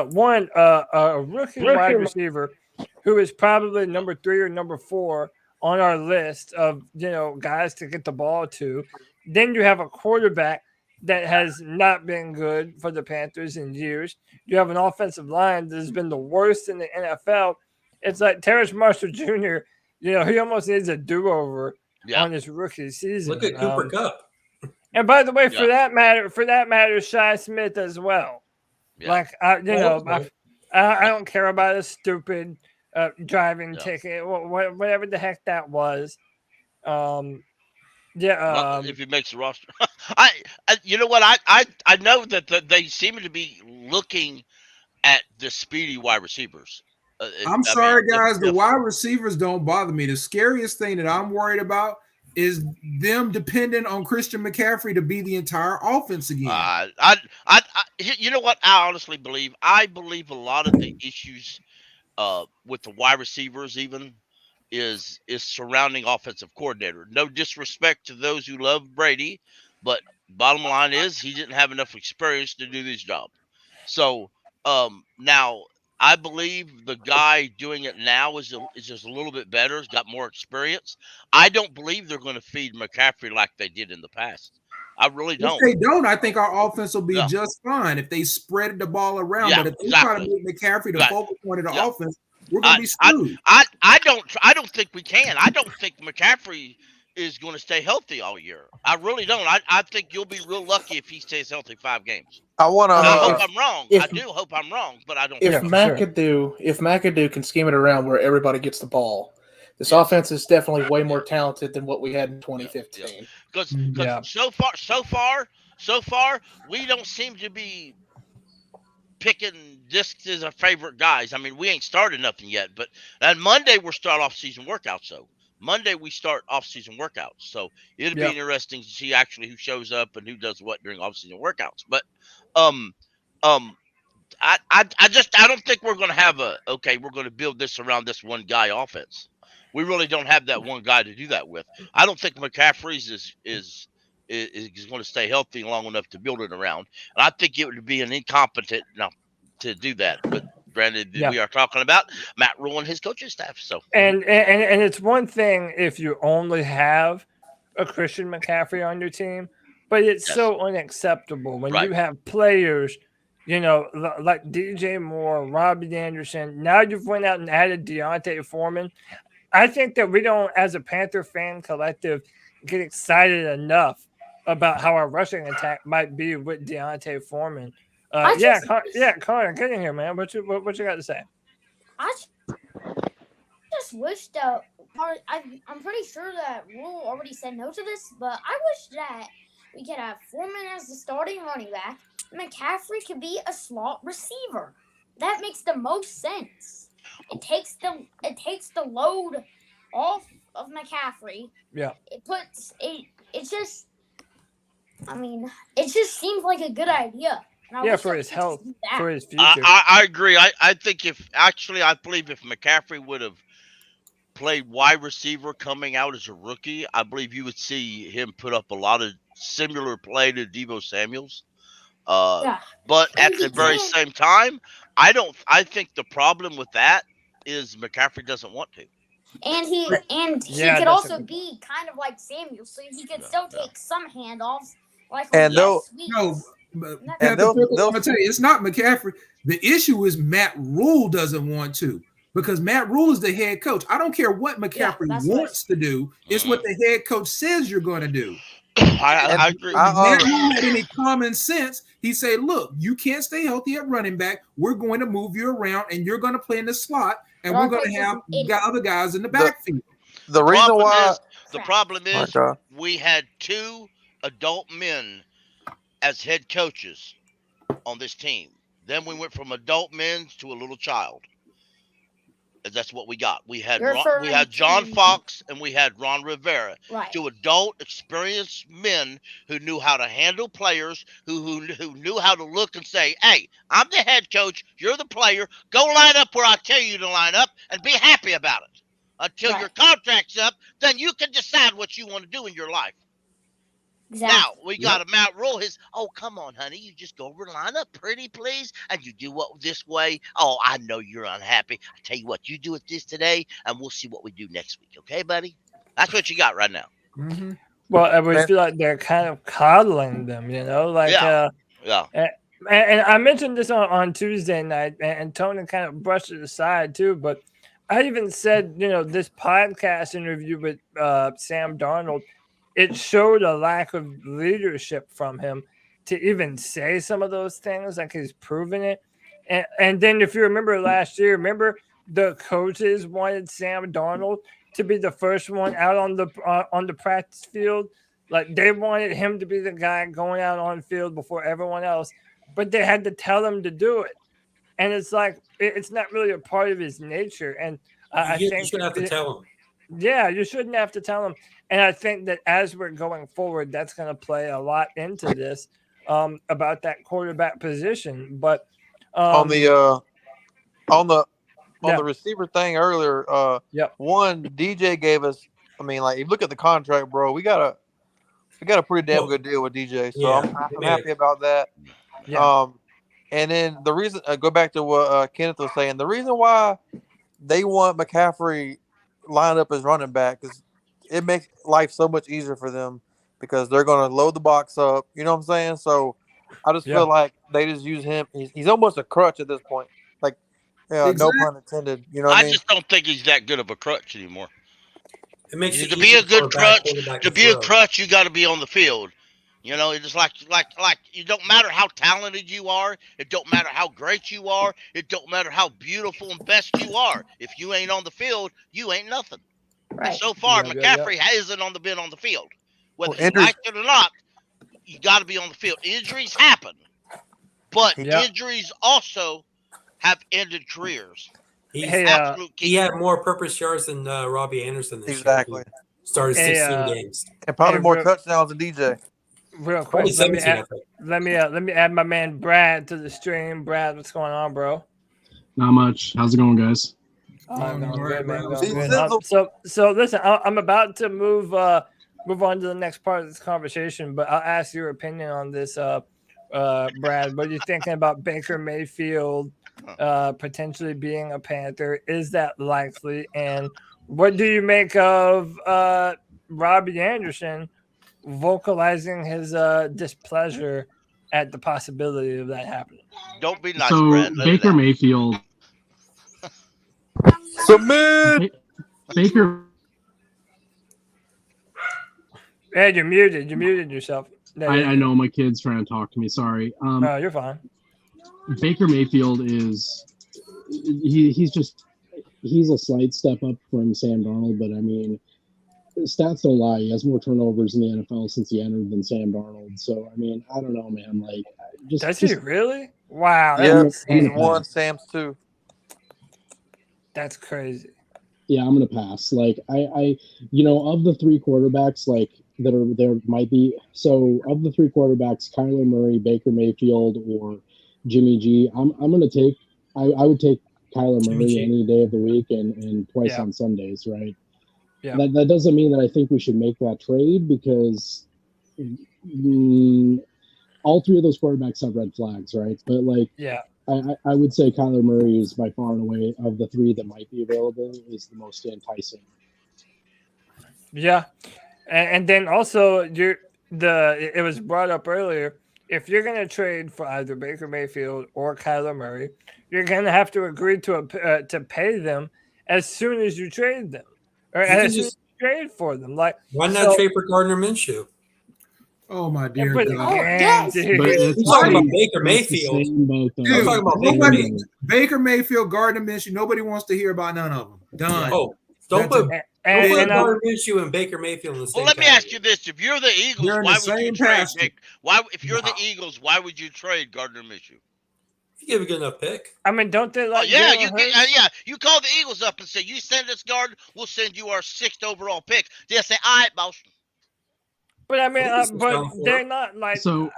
rookie wide receiver who is probably number 3 or number 4 on our list of guys to get the ball to? Then you have a quarterback that has not been good for the Panthers in years. You have an offensive line that has been the worst in the NFL. It's like Terrace Marshall Jr., he almost needs a do-over on his rookie season. Look at Cooper Kupp. And by the way, for that matter, Shi Smith as well. Yeah. Like I don't care about a stupid driving ticket, whatever the heck that was. If he makes the roster, you know what? I know that they seem to be looking at the speedy wide receivers. I'm sorry, guys. The wide receivers don't bother me. The scariest thing that I'm worried about is them depending on Christian McCaffrey to be the entire offense again. You know what? I honestly believe. I believe a lot of the issues with the wide receivers even is surrounding offensive coordinator. No disrespect to those who love Brady, but bottom line is he didn't have enough experience to do this job. So now I believe the guy doing it now is just a little bit better. He's got more experience. I don't believe they're going to feed McCaffrey like they did in the past. I really don't. If they don't, I think our offense will be just fine if they spread the ball around. But if they try to make McCaffrey the focal point of the offense, we're going to be screwed. I don't think we can. I don't think McCaffrey is going to stay healthy all year. I really don't. I think you'll be real lucky if he stays healthy 5 games. I hope I'm wrong. I do hope I'm wrong, but I don't. If McAdoo can scheme it around where everybody gets the ball, this offense is definitely way more talented than what we had in 2015. Because so far, we don't seem to be picking this as our favorite guys. I mean, we ain't started nothing yet, but on Monday we're start off season workouts. So Monday we start off season workouts. So it'll be interesting to see actually who shows up and who does what during off season workouts. But I don't think we're going to have we're going to build this around this one guy offense. We really don't have that one guy to do that with. I don't think McCaffrey's is going to stay healthy long enough to build it around. And I think it would be an incompetent to do that. But granted, we are talking about Matt Rhule and his coaching staff. So and it's one thing if you only have a Christian McCaffrey on your team, but it's so unacceptable when you have players, like DJ Moore, Robbie Anderson. Now you've went out and added Deontay Foreman. I think that we don't, as a Panther fan collective, get excited enough about how our rushing attack might be with Deontay Foreman. Connor, get in here, man. What you got to say? I just wish that I'm pretty sure that Rhule already said no to this, but I wish that we could have Foreman as the starting running back. McCaffrey could be a slot receiver. That makes the most sense. It takes the load off of McCaffrey. Yeah. It just seems like a good idea. For his health, for his future. I agree. I believe if McCaffrey would have played wide receiver coming out as a rookie, I believe you would see him put up a lot of similar play to Deebo Samuel's. But at the very same time, I think the problem with that is McCaffrey doesn't want to. And he could also be kind of like Samuel, so he could still take some handoffs. I'm gonna tell you, it's not McCaffrey. The issue is Matt Rhule doesn't want to, because Matt Rhule is the head coach. I don't care what McCaffrey wants to do. It's what the head coach says you're going to do. I agree. Matt Rhule had any common sense, he said, look, you can't stay healthy at running back. We're going to move you around, and you're going to play in the slot, and we're going to have other guys in the backfield. The problem is we had 2 adult men as head coaches on this team. Then we went from adult men to a little child. That's what we got. We had John Fox and we had Ron Rivera, 2 adult, experienced men who knew how to handle players, who knew how to look and say, "Hey, I'm the head coach. You're the player. Go line up where I tell you to line up, and be happy about it. Until your contract's up, then you can decide what you want to do in your life." Exactly. Now we got a Matt Rhule. Come on, honey, you just go over and line up pretty, please, and you do what this way. Oh, I know you're unhappy. I tell you what, you do it this today, and we'll see what we do next week. Okay, buddy? That's what you got right now. Mm-hmm. Well, I would feel like they're kind of coddling them, And I mentioned this on Tuesday night, and Tony kind of brushed it aside too. But I even said, this podcast interview with Sam Darnold. it showed a lack of leadership from him to even say some of those things. Like he's proven it. And then if you remember last year, remember the coaches wanted Sam Darnold to be the first one out on the practice field. Like they wanted him to be the guy going out on field before everyone else, but they had to tell him to do it. And it's like it's not really a part of his nature. And I think you shouldn't have to tell him. Yeah, you shouldn't have to tell him. And I think that as we're going forward, that's going to play a lot into this about that quarterback position. But on the receiver thing earlier, one DJ gave us. I mean, like, if you look at the contract, bro, we got a pretty damn good deal with DJ, so I'm happy about that. Yeah. And then the reason, go back to what Kenneth was saying, the reason why they want McCaffrey lined up as running back is it makes life so much easier for them because they're going to load the box up. You know what I'm saying? So I just feel like they just use him. He's almost a crutch at this point. Like, no pun intended. You know what I mean? just don't think he's that good of a crutch anymore. It makes it to be a good crutch. To be a throw. crutch, you got to be on the field. You know, it's like it don't matter how talented you are. It don't matter how great you are. It don't matter how beautiful and best you are. If you ain't on the field, you ain't nothing. Right. And so far, McCaffrey hasn't been on the field. Whether you like it or not, you got to be on the field. Injuries happen, but injuries also have ended careers. He had more purpose yards than Robbie Anderson this year. Exactly. Started 16 games. And probably more touchdowns than DJ. Real quick, let me add my man Brad to the stream. Brad, what's going on, bro? Not much. How's it going, guys? So listen, I'm about to move on to the next part of this conversation, but I'll ask your opinion on this, Brad. What are you thinking about Baker Mayfield potentially being a Panther? Is that likely? And what do you make of Robbie Anderson vocalizing his displeasure at the possibility of that happening? Don't be nice, so Brad. Baker Mayfield. Submit. Baker. Hey, you're muted. You muted yourself. I know my kid's trying to talk to me. Sorry. You're fine. Baker Mayfield is he's a slight step up from Sam Darnold, but I mean, stats don't lie. He has more turnovers in the NFL since he entered than Sam Darnold. So I mean, I don't know, man. Like, does he really? Wow. Yeah, he's one. Sam's two. That's crazy. Yeah, I'm gonna pass. Like, I of the three quarterbacks, like that are there might be. So of the three quarterbacks, Kyler Murray, Baker Mayfield, or Jimmy G, I'm gonna take. I would take Kyler Murray any day of the week and twice on Sundays, right? Yeah. That doesn't mean that I think we should make that trade because all three of those quarterbacks have red flags, right? But like, I would say Kyler Murray is by far and away of the three that might be available is the most enticing. Yeah, and then also it was brought up earlier. If you're going to trade for either Baker Mayfield or Kyler Murray, you're going to have to agree to pay them as soon as you trade them, or as soon as you trade for them. Like, why not trade for Gardner Minshew? Oh my dear God! We're talking about Baker Mayfield. We're talking about Baker Mayfield, Gardner Minshew. Nobody wants to hear about none of them. Done. Oh, don't put Gardner Minshew and Baker Mayfield in the same. Well, let me ask you this: if you're the Eagles, why would you trade? If you're the Eagles, why would you trade Gardner Minshew? You give a good enough pick. I mean, don't they like? You call the Eagles up and say, "You send us Gardner, we'll send you our 6th overall pick." They'll say, "All right, boss." But I mean, but they're not like. So,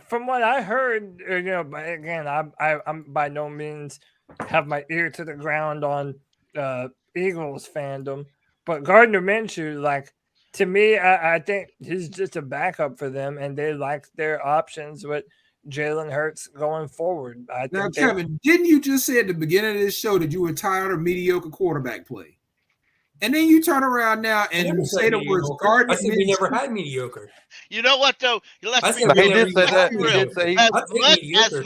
from what I heard, but again, I'm by no means have my ear to the ground on Eagles fandom. But Gardner Minshew, like, to me, I think he's just a backup for them, and they like their options with Jalen Hurts going forward. Now, Kevin, didn't you just say at the beginning of this show that you were tired of mediocre quarterback play? And then you turn around now and say the words Gardner. I said we never had mediocre. You know what, though? As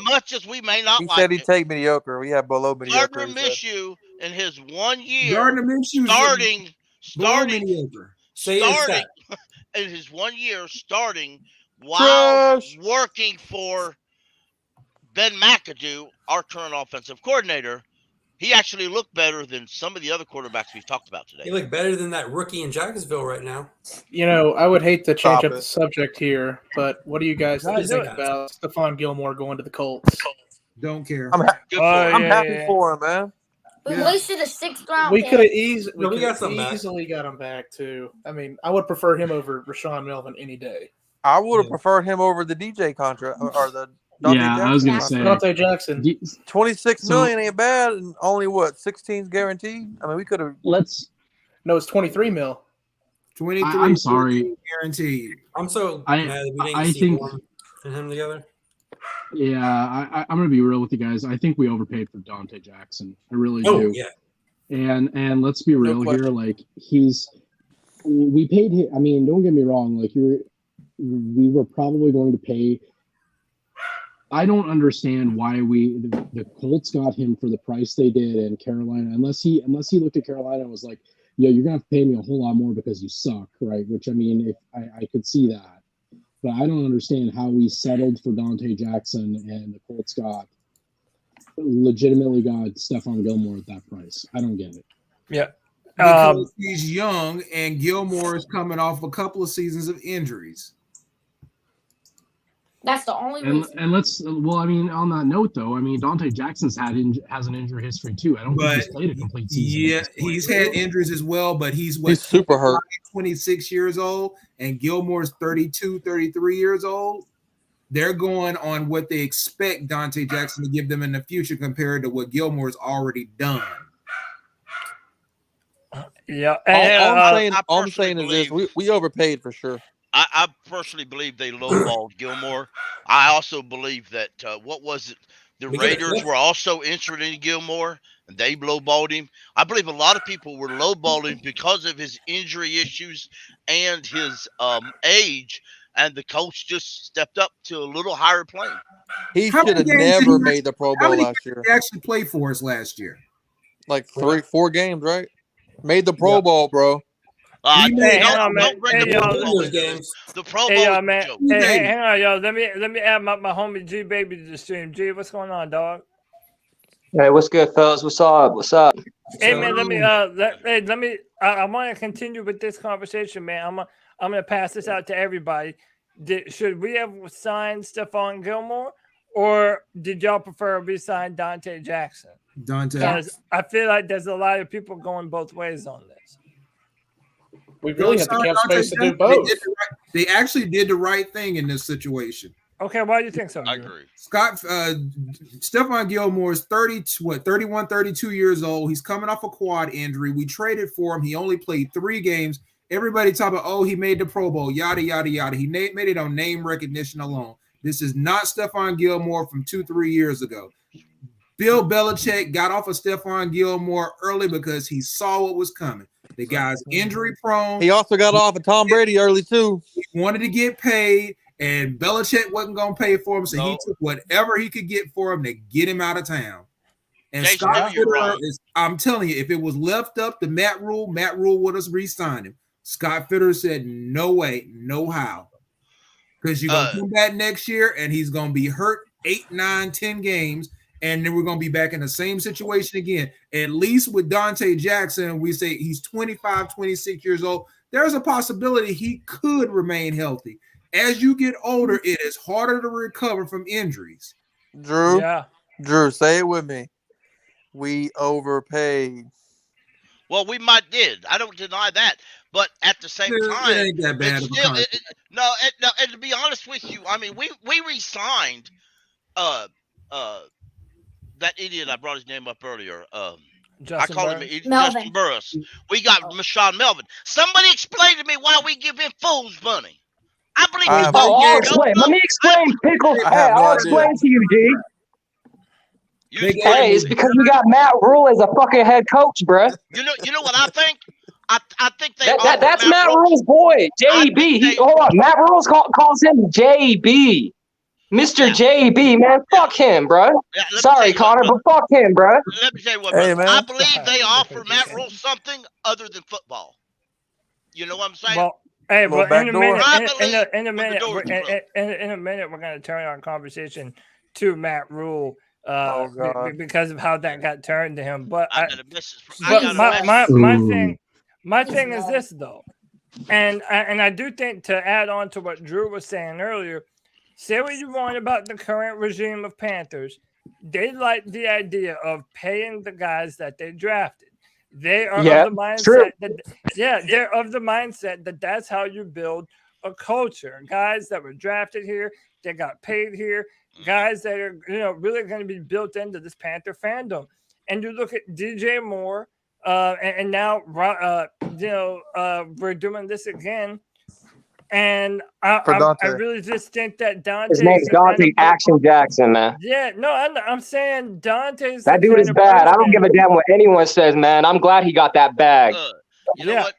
much as we may not he like said he'd take mediocre. We have below mediocre. Gardner Minshew in his 1 year Gardner Minshew starting mediocre. in his 1 year starting while working for Ben McAdoo, our current offensive coordinator, he actually looked better than some of the other quarterbacks we've talked about today. He looked better than that rookie in Jacksonville right now. You know, I would hate to change up the subject here, but what do you guys think about Stephon Gilmore going to the Colts? Don't care. I'm happy for him, man. We wasted a 6th round. We could have easily got him back too. I mean, I would prefer him over Rashawn Melvin any day. I would have preferred him over the DJ contract or the Dante Jackson. I was going to say Dante Jackson. $26 million ain't bad, and only 16's guaranteed. I mean, we could have. No, it's $23 million. 23. I'm sorry. Guaranteed. I'm so mad that we didn't see him and him together. Yeah, I'm going to be real with you guys. I think we overpaid for Dante Jackson. I really do. Yeah. And let's be real here. Like we paid him. I mean, don't get me wrong. Like we were probably going to pay. I don't understand why the Colts got him for the price they did in Carolina, unless he looked at Carolina and was like, "Yo, you're gonna have to pay me a whole lot more because you suck," right? Which I mean, if I could see that, but I don't understand how we settled for Dante Jackson and the Colts legitimately got Stephon Gilmore at that price. I don't get it. Yeah. Because he's young and Gilmore is coming off a couple of seasons of injuries. That's the only reason. And I mean, on that note, though, I mean, Dante Jackson's has an injury history, too. I don't think he's played a complete season. Yeah, he's had injuries as well, but he's super hurt. 26 years old, and Gilmore's 32, 33 years old. They're going on what they expect Dante Jackson to give them in the future compared to what Gilmore's already done. Yeah. All I'm saying is this: we overpaid for sure. I personally believe they lowballed Gilmore. I also believe that the Raiders were also interested in Gilmore, and they lowballed him. I believe a lot of people were lowballing because of his injury issues and his age, and the coach just stepped up to a little higher plane. He should have never made the Pro Bowl last year. He actually played for us last year. Like 4 games, right? Made the Pro Bowl, bro. Don't bring the games. The Pro Bowl, man. Hey, hang on, y'all. Let me add my homie G Baby to the stream. G, what's going on, dog? Hey, what's good, fellas? What's up? What's up? Hey, man. Let me. I want to continue with this conversation, man. I'm gonna pass this out to everybody. Should we have signed Stephon Gilmore, or did y'all prefer we sign Dante Jackson? Because I feel like there's a lot of people going both ways on this. We really have the cap space to do both. They actually did the right thing in this situation. Okay, why do you think so? I agree. Stephon Gilmore is 31, 32 years old. He's coming off a quad injury. We traded for him. He only played 3 games. Everybody talking about, he made the Pro Bowl, yada, yada, yada. He made it on name recognition alone. This is not Stephon Gilmore from 2-3 years ago. Bill Belichick got off of Stephon Gilmore early because he saw what was coming. The guy's injury prone. He also got off of Tom Brady early too. He wanted to get paid, and Belichick wasn't going to pay for him, so he took whatever he could get for him to get him out of town. And Scott Fitter I'm telling you, if it was left up to Matt Rhule would have re-signed him. Scott Fitter said, no way, no how. Because you're going to come back next year, and he's going to be hurt 8, 9, 10 games, and then we're going to be back in the same situation again. At least with Dante Jackson, we say he's 25, 26 years old. There's a possibility he could remain healthy. As you get older, it is harder to recover from injuries. Drew, say it with me. We overpaid. Well, we did. I don't deny that. But at the same time, it ain't that bad and to be honest with you, I mean, we re-signed that idiot. I brought his name up earlier. I call him Justin Burris. We got Rashawn Melvin. Somebody explain to me why we give him fool's money. I believe I'll explain. Let me explain, Pickles. I'll explain to you, D. Hey, it's because we got Matt Rhule as a fucking head coach, bro. You know what I think? I think that's Matt Rhule's boy, JB. Hold on, Matt Rhule calls him JB. Mr. JB, man, fuck him, bro. Sorry, Connor, but fuck him, bro. Let me tell you what, brother. I believe they offer Matt Rhule something other than football. You know what I'm saying? Hey, well, in a minute, we're going to turn our conversation to Matt Rhule because of how that got turned to him. But my thing is this though, and I do think, to add on to what Drew was saying earlier, say what you want about the current regime of Panthers, they like the idea of paying the guys that they drafted. They are of the mindset they're of the mindset that that's how you build a culture. Guys that were drafted here, they got paid here, guys that are really going to be built into this Panther fandom. And you look at DJ Moore, and now we're doing this again. And I really just think that Dante. His name's Dante Action Jackson, man. Yeah, no, I'm saying Dante's. That dude is bad. I don't give a damn what anyone says, man. I'm glad he got that bag.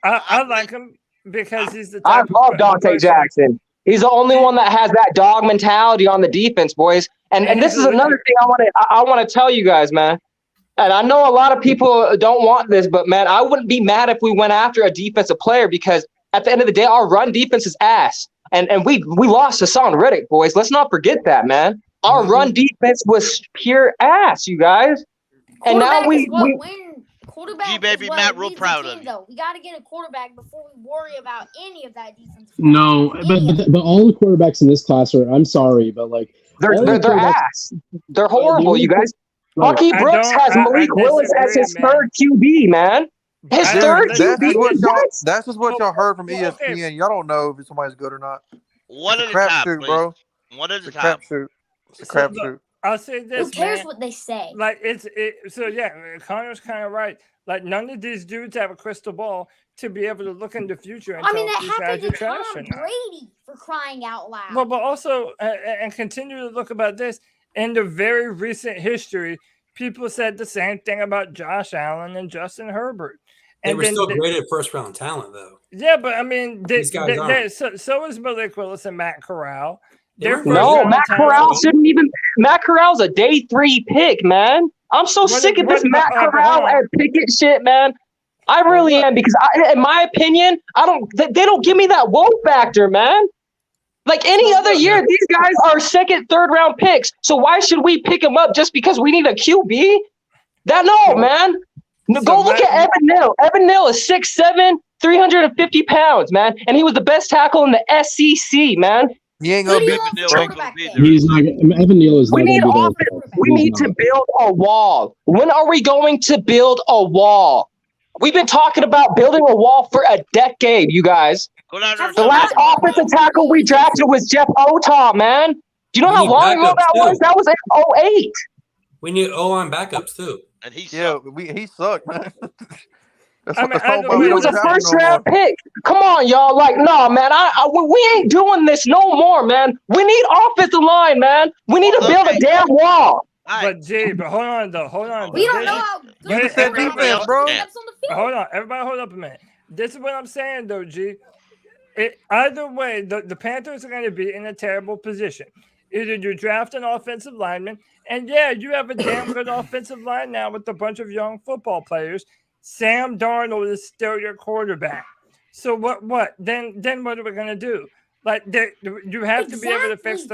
I like him because he's the. I love Dante Jackson. He's the only one that has that dog mentality on the defense, boys. And this is another thing I want to tell you guys, man. And I know a lot of people don't want this, but man, I wouldn't be mad if we went after a defensive player, because at the end of the day, our run defense is ass. And we lost Hassan Reddick, boys. Let's not forget that, man. Our run defense was pure ass, you guys. And now quarterback baby, Matt Rhule proud of you. We got to get a quarterback before we worry about any of that defense. No, but all the quarterbacks in this class are, I'm sorry, but like they're ass. They're horrible, you guys. Bucky Brooks has Malik Willis as his third QB, man. His third QB. That's just what y'all heard from ESPN. Y'all don't know if somebody's good or not. One at a time, bro. One at a time. It's a crapshoot. I'll say this. Who cares man. what they say? Like so Connor's kind of right. Like none of these dudes have a crystal ball to be able to look in the future. And that happened to Tom Brady, for crying out loud. Well, but also and continue to look about this in the very recent history. People said the same thing about Josh Allen and Justin Herbert. They were still great at first-round talent, though. Yeah, but I mean, these guys aren't. So is Malik Willis and Matt Corral. Matt Corral shouldn't even. Matt Corral's a day 3 pick, man. I'm so sick of this Matt Corral and Pickett shit, man. I really am, because in my opinion, they don't give me that woke factor, man. Like any other year, these guys are second, third round picks. So why should we pick them up just because we need a QB? Man. Go look at Evan Neal. Evan Neal is 6'7", 350 pounds, man. And he was the best tackle in the SEC, man. He ain't gonna be He's not. Evan Neal is not. We need offense. We need to build a wall. When are we going to build a wall? We've been talking about building a wall for a decade, you guys. The last offensive tackle we drafted was Jeff Otah, man. Do you know how long ago that was? That was in 2008. We need O-line backups too. And he sucked, man. He was a first-round pick. Come on, y'all. Like, no, man. We ain't doing this no more, man. We need offensive line, man. We need to build a damn wall. But hold on, though. Hold on. We don't know how good you said defense, bro. Hold on. Everybody hold up a minute. This is what I'm saying, though, G. Either way, the Panthers are going to be in a terrible position. Either you draft an offensive lineman, and you have a damn good offensive line now with a bunch of young football players. Sam Darnold is still your quarterback. So what? Then what are we going to do? Like, you have to be able to fix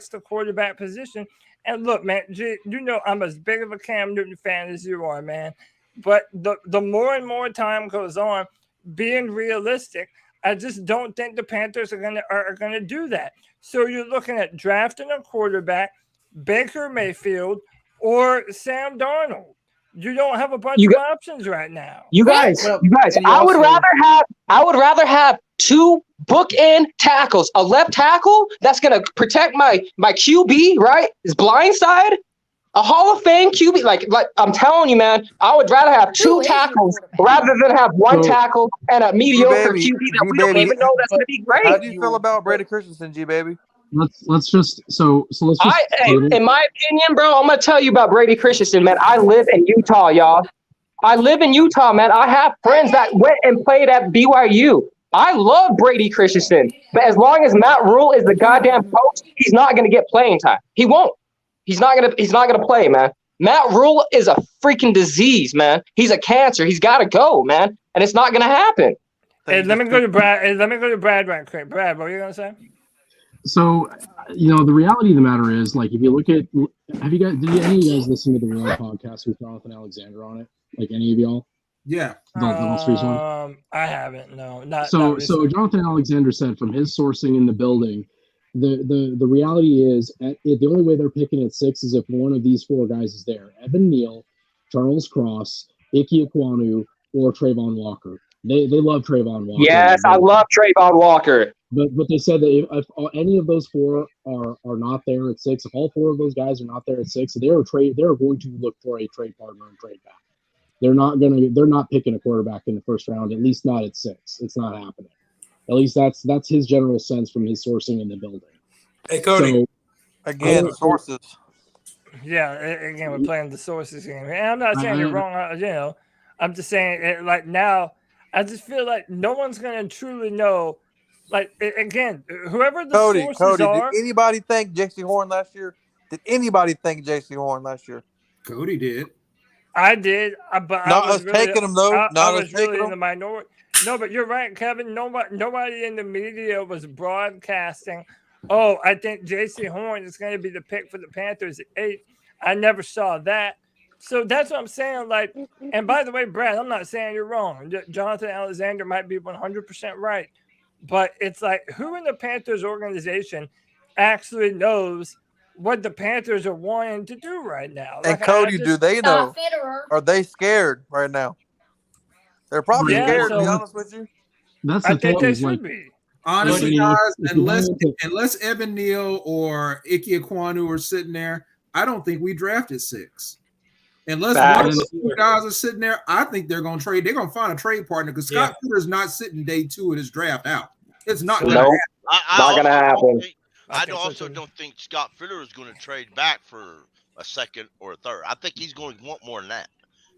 the quarterback position. And look, man, you know I'm as big of a Cam Newton fan as you are, man. But the more and more time goes on, being realistic, I just don't think the Panthers are gonna do that. So you're looking at drafting a quarterback, Baker Mayfield, or Sam Darnold. You don't have a bunch of options right now. You guys, I would rather have 2 bookend tackles. A left tackle that's gonna protect my QB, right? His blind side. A Hall of Fame QB, like I'm telling you, man, I would rather have 2 tackles rather than have 1 tackle and a mediocre QB that we don't even know that's gonna be great. How do you feel about Brady Christensen, G baby? Let's just in my opinion, bro, I'm gonna tell you about Brady Christensen, man. I live in Utah, y'all. I live in Utah, man. I have friends that went and played at BYU. I love Brady Christensen, but as long as Matt Rhule is the goddamn coach, he's not gonna get playing time. He won't. He's not gonna play, man. Matt Rhule is a freaking disease, man. He's a cancer. He's got to go, man, and it's not gonna happen. Hey, let me go to Brad. Hey, let me go to Brad right quick. Brad, what were you gonna say? So, the reality of the matter is, like, if you look at, did any of you guys listen to the Royal podcast with Jonathan Alexander on it? Like, any of y'all? Yeah. The most recent one? I haven't. No, not. So Jonathan Alexander said from his sourcing in the building, the reality is the only way they're picking at 6 is if one of these 4 guys is there: Evan Neal, Charles Cross, Ike Ekwonu, or Trayvon Walker. They love Trayvon Walker. Yes, I love Trayvon Walker. But they said that if any of those 4 are not there at 6, if all 4 of those guys are not there at 6, they're going to look for a trade partner and trade back. They're not picking a quarterback in the first round, at least not at 6. It's not happening. At least that's his general sense from his sourcing in the building. Hey, Cody. So, sources. Yeah, again, we're playing the sources game. And I'm not saying you're wrong. I'm just saying, like, now, I just feel like no one's going to truly know. Like, again, whoever the sources are. Did anybody think J.C. Horn last year? Cody did. I did, but not us taking him though. I was really in the minority. No, but you're right, Kevin. Nobody in the media was broadcasting. Oh, I think J.C. Horn is going to be the pick for the Panthers at 8. I never saw that. So that's what I'm saying. Like, and by the way, Brad, I'm not saying you're wrong. Jonathan Alexander might be 100% right, but it's like, who in the Panthers organization actually knows what the Panthers are wanting to do right now? And Cody, do they know? Are they scared right now? They're probably scared, to be honest with you. That's the thing. They should be. Honestly, guys, unless Evan Neal or Ike Ekwonu are sitting there, I don't think we drafted 6. Unless one of the guys are sitting there, I think they're going to trade. They're going to find a trade partner because Scott Fitter's not sitting day 2 of his draft out. It's not going to happen. Not going to happen. I also don't think Scott Fitter is going to trade back for a second or a third. I think he's going to want more than that.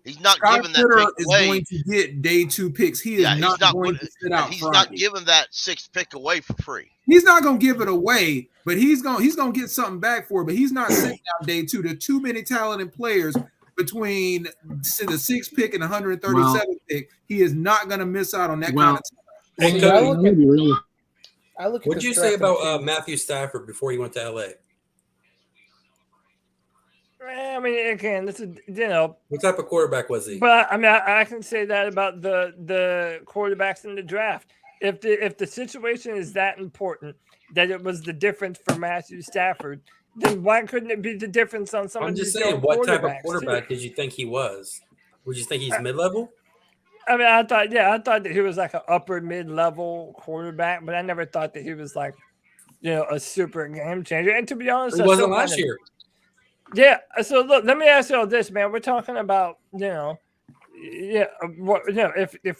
He's not giving that pick away. Is going to get day 2 picks. He is not going to sit out. He's not giving that 6th pick away for free. He's not going to give it away, but he's going to get something back for it. But he's not sitting out day 2. There are too many talented players between the 6th pick and 137th pick. He is not going to miss out on that kind of time. Hey, Cody, what'd you say about Matthew Stafford before he went to LA? I mean, again, this is, what type of quarterback was he? But I mean, I can say that about the quarterbacks in the draft. If the situation is that important that it was the difference for Matthew Stafford, then why couldn't it be the difference on some of these I'm just saying, what type of quarterback did you think he was? Would you think he's mid-level? I mean, I thought that he was like an upper mid-level quarterback, but I never thought that he was like, a super game changer. And to be honest, he wasn't last year. Yeah. So look, let me ask you all this, man. We're talking about, if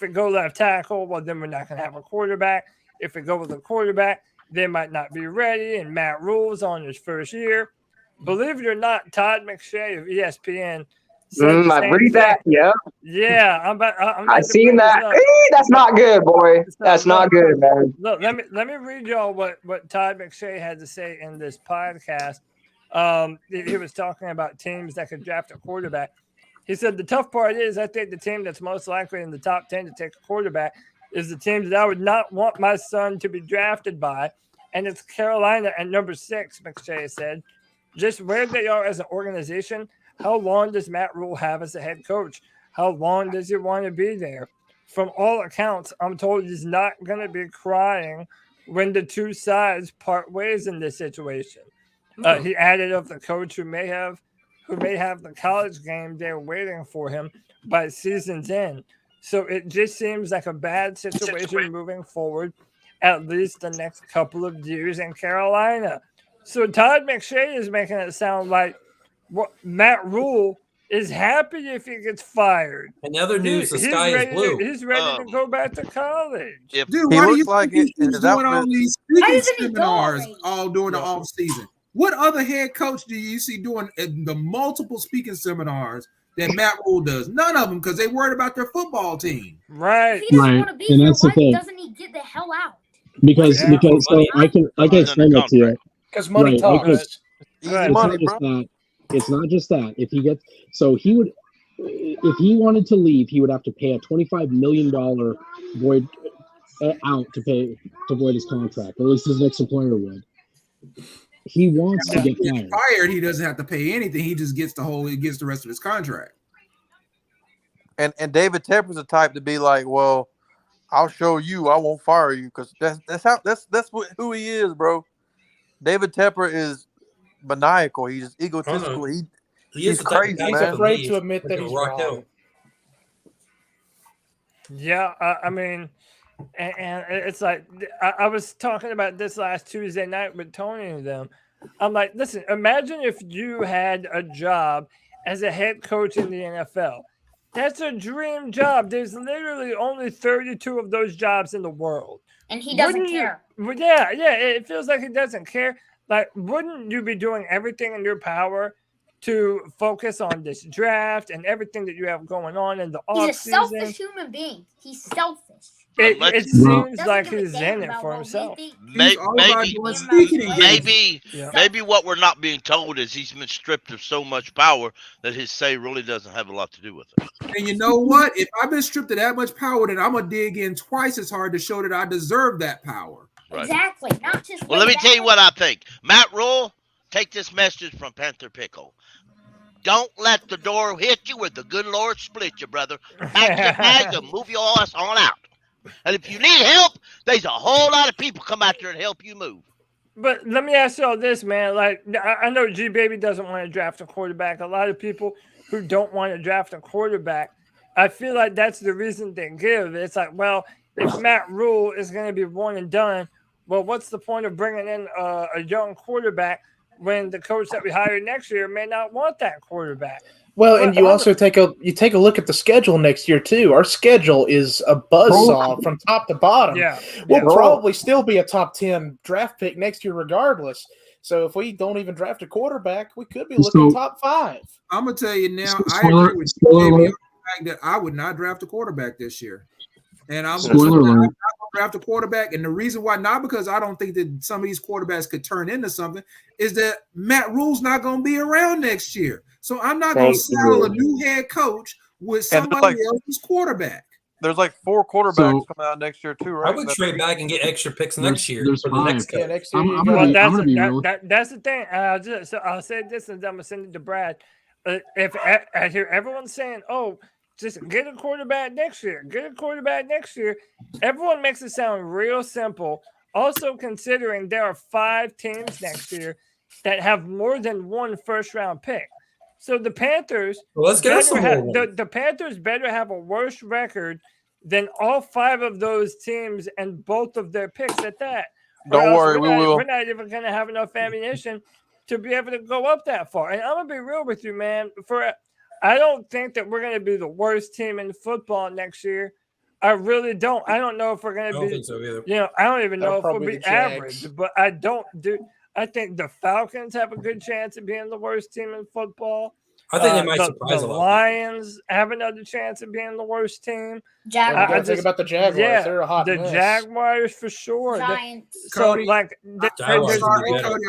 it go left tackle, well, then we're not going to have a quarterback. If it go with a quarterback, they might not be ready. And Matt Rhule's on his first year. Believe it or not, Todd McShay of ESPN. I read that. Yeah. Yeah. I seen that. That's not good, boy. That's not good, man. Look, let me read y'all what Todd McShay had to say in this podcast. He was talking about teams that could draft a quarterback. He said, the tough part is I think the team that's most likely in the top 10 to take a quarterback is the teams that I would not want my son to be drafted by. And it's Carolina at number 6, McShay said. Just where they are as an organization, how long does Matt Rhule have as a head coach? How long does he want to be there? From all accounts, I'm told he's not going to be crying when the two sides part ways in this situation. He added of the coach who may have the college game day waiting for him by season's end. So it just seems like a bad situation moving forward, at least the next couple of years in Carolina. So Todd McShay is making it sound like Matt Rhule is happy if he gets fired. In other news, the sky is blue. He's ready to go back to college. Dude, why do you think he's doing all these speaking seminars all during the off season? What other head coach do you see doing the multiple speaking seminars that Matt Rhule does? None of them, because they worried about their football team. Right. If he doesn't want to be here, why doesn't he get the hell out? Because so I can explain that to you. Because money talks. It's not just that. If he wanted to leave, he would have to pay a $25 million void out to void his contract, or at least his next employer would. He wants to get fired. He doesn't have to pay anything. He just gets the rest of his contract. And David Tepper's the type to be like, well, I'll show you. I won't fire you because that's who he is, bro. David Tepper is maniacal. He's egotistical. He's crazy. He's afraid to admit that he's wrong. Yeah, I mean, and it's like I was talking about this last Tuesday night with Tony and them. I'm like, listen, imagine if you had a job as a head coach in the NFL. That's a dream job. There's literally only 32 of those jobs in the world. And he doesn't care. Yeah, it feels like he doesn't care. Like, wouldn't you be doing everything in your power to focus on this draft and everything that you have going on in the offseason? He's a selfish human being. He's selfish. It seems like he's in it for himself. Maybe what we're not being told is he's been stripped of so much power that his say really doesn't have a lot to do with it. And you know what? If I've been stripped of that much power, then I'm gonna dig in twice as hard to show that I deserve that power. Right. Exactly. Not just. Well, let me tell you what I think. Matt Rhule, take this message from Panther Pickle. Don't let the door hit you where the good Lord split you, brother. Pack your bags and move your ass on out. And if you need help, there's a whole lot of people come out there and help you move. But let me ask you all this, man. Like, I know G Baby doesn't want to draft a quarterback. A lot of people who don't want to draft a quarterback, I feel like that's the reason they give. It's like, well, if Matt Rhule is going to be one and done, well, what's the point of bringing in a young quarterback when the coach that we hire next year may not want that quarterback? Well, and you also take a look at the schedule next year too. Our schedule is a buzzsaw from top to bottom. Yeah, we'll probably still be a top 10 draft pick next year regardless. So if we don't even draft a quarterback, we could be looking top 5. I'm gonna tell you now, I agree with you on the fact that I would not draft a quarterback this year. And I'm not gonna draft a quarterback. And the reason why, not because I don't think that some of these quarterbacks could turn into something, is that Matt Rhule's not going to be around next year. So I'm not going to saddle a new head coach with somebody else's quarterback. There's like 4 quarterbacks coming out next year too, right? I would trade back and get extra picks next year for the next coach. That's the thing. I'll say this, and I'm going to send it to Brad. If I hear everyone saying, "Oh, just get a quarterback next year. Get a quarterback next year." Everyone makes it sound real simple. Also, considering there are 5 teams next year that have more than 1 first-round pick. So the Panthers, the Panthers better have a worse record than all 5 of those teams and both of their picks at that. Don't worry, we will. We're not even going to have enough ammunition to be able to go up that far. And I'm going to be real with you, man. I don't think that we're going to be the worst team in football next year. I really don't. I don't know if we're going to be. I don't think so either. I don't even know if we'll be average. But I think the Falcons have a good chance of being the worst team in football. I think they might surprise a lot. The Lions have another chance of being the worst team. Jaguars. I think about the Jaguars. Yeah, they're a hot mess. Jaguars for sure. Giants. Cody, I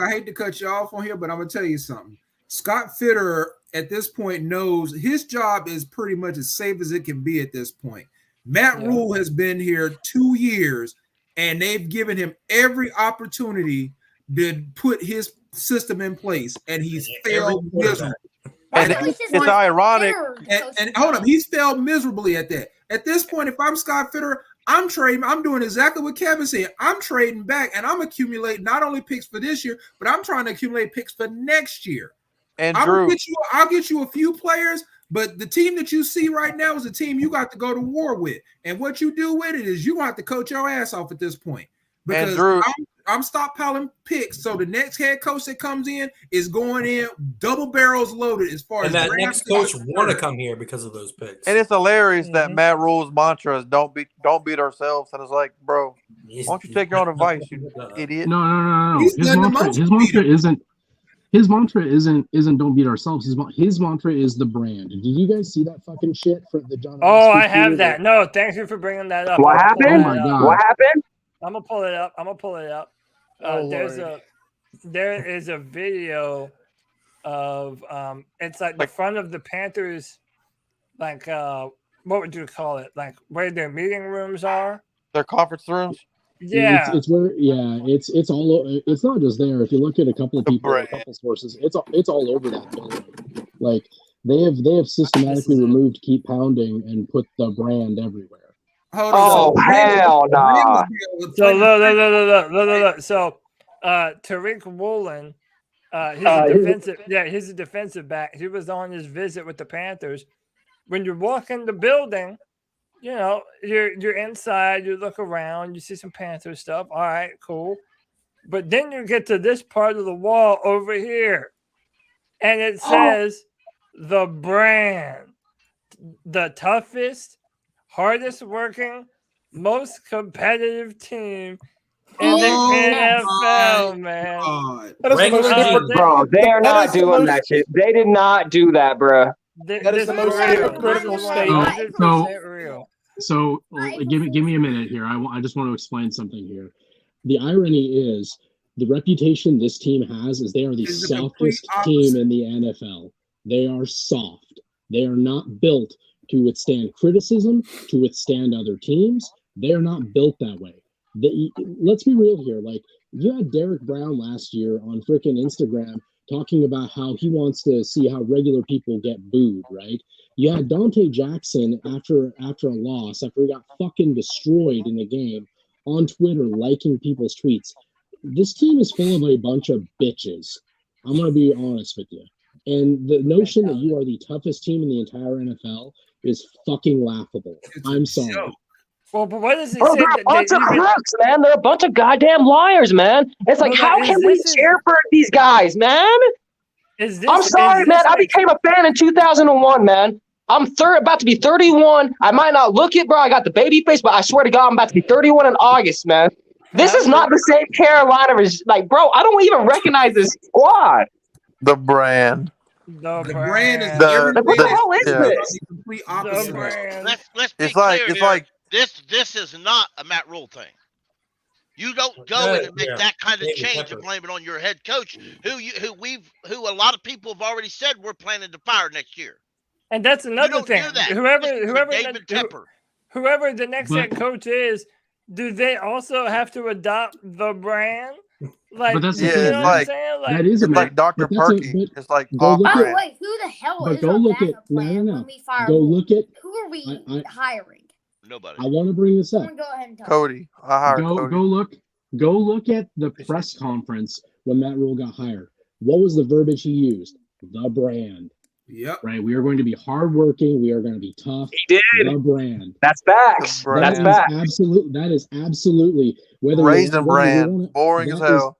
hate to cut you off on here, but I'm going to tell you something. Scott Fitterer at this point knows his job is pretty much as safe as it can be at this point. Matt Rhule has been here 2 years, and they've given him every opportunity to put his system in place, and he's failed miserably. And it's ironic. And hold up, he's failed miserably at that. At this point, if I'm Scott Fitterer, I'm trading. I'm doing exactly what Kevin said. I'm trading back, and I'm accumulating not only picks for this year, but I'm trying to accumulate picks for next year. And I'll get you a few players, but the team that you see right now is a team you got to go to war with. And what you do with it is you have to coach your ass off at this point. Because I'm stockpiling picks, so the next head coach that comes in is going in double barrels loaded as far as that next coach want to come here because of those picks. And it's hilarious that Matt Rhule's mantra is don't beat ourselves. And it's like, bro, why don't you take your own advice, you idiot? No. His mantra isn't don't beat ourselves. His mantra is the brand. Did you guys see that fucking shit for the John? Oh, I have that. No, thank you for bringing that up. What happened? Oh my God. What happened? I'm gonna pull it up. There is a video of it's like the front of the Panthers, like what would you call it? Like where their meeting rooms are. Their conference rooms. Yeah, it's where it's all. It's not just there. If you look at a couple of people, a couple sources, it's all over that building. Like they have systematically removed "Keep Pounding" and put the brand everywhere. Oh hell nah! So look. So Tariq Woolen, he's a defensive. Yeah, he's a defensive back. He was on his visit with the Panthers. When you walk in the building, you know you're inside. You look around. You see some Panther stuff. All right, cool. But then you get to this part of the wall over here, and it says the brand, the toughest, hardest working, most competitive team in the NFL, man. That is the most different, bro. They are not doing that shit. They did not do that, bro. That is the most hypocritical statement. So give me a minute here. I just want to explain something here. The irony is the reputation this team has is they are the softest team in the NFL. They are soft. They are not built to withstand criticism, to withstand other teams. They are not built that way. Let's be real here. Like, you had Derek Brown last year on freaking Instagram talking about how he wants to see how regular people get booed, right? You had Dante Jackson after a loss, after he got fucking destroyed in the game, on Twitter liking people's tweets. This team is full of a bunch of bitches. I'm going to be honest with you. And the notion that you are the toughest team in the entire NFL is fucking laughable. I'm sorry. Well, but what does he Bro, say? they're a bunch of crooks, man. They're a bunch of goddamn liars, man. It's like, how can we cheer for these guys, man? I'm sorry, man. I became a fan in 2001, man. I'm about to be 31. I might not look it, bro. I got the baby face, but I swear to God, I'm about to be 31 in August, man. This is not the same Carolina. Like, bro, I don't even recognize this squad. The brand. The brand is what the hell is this? The complete opposite. Let's be It's clear like here. This is not a Matt Rhule thing. You don't go in and make that kind of change and blame it on your head coach, who a lot of people have already said we're planning to fire next year. And that's another thing. Whoever the next head coach is, do they also have to adopt the brand? Like, but that's you know what I'm saying? That is like Dr. Perky. It's like wait, who the hell is go on look that at plan when we fire? Go look at who are we hiring? Nobody. I want to bring this up. Go ahead and talk. Cody. I hired Cody. Go look at the press conference when Matt Rhule got hired. What was the verbiage he used? The brand. Yep. Right. We are going to be hardworking. We are going to be tough. He did. The brand. That's facts. That's facts. That is absolutely Raisin brand. Boring as hell.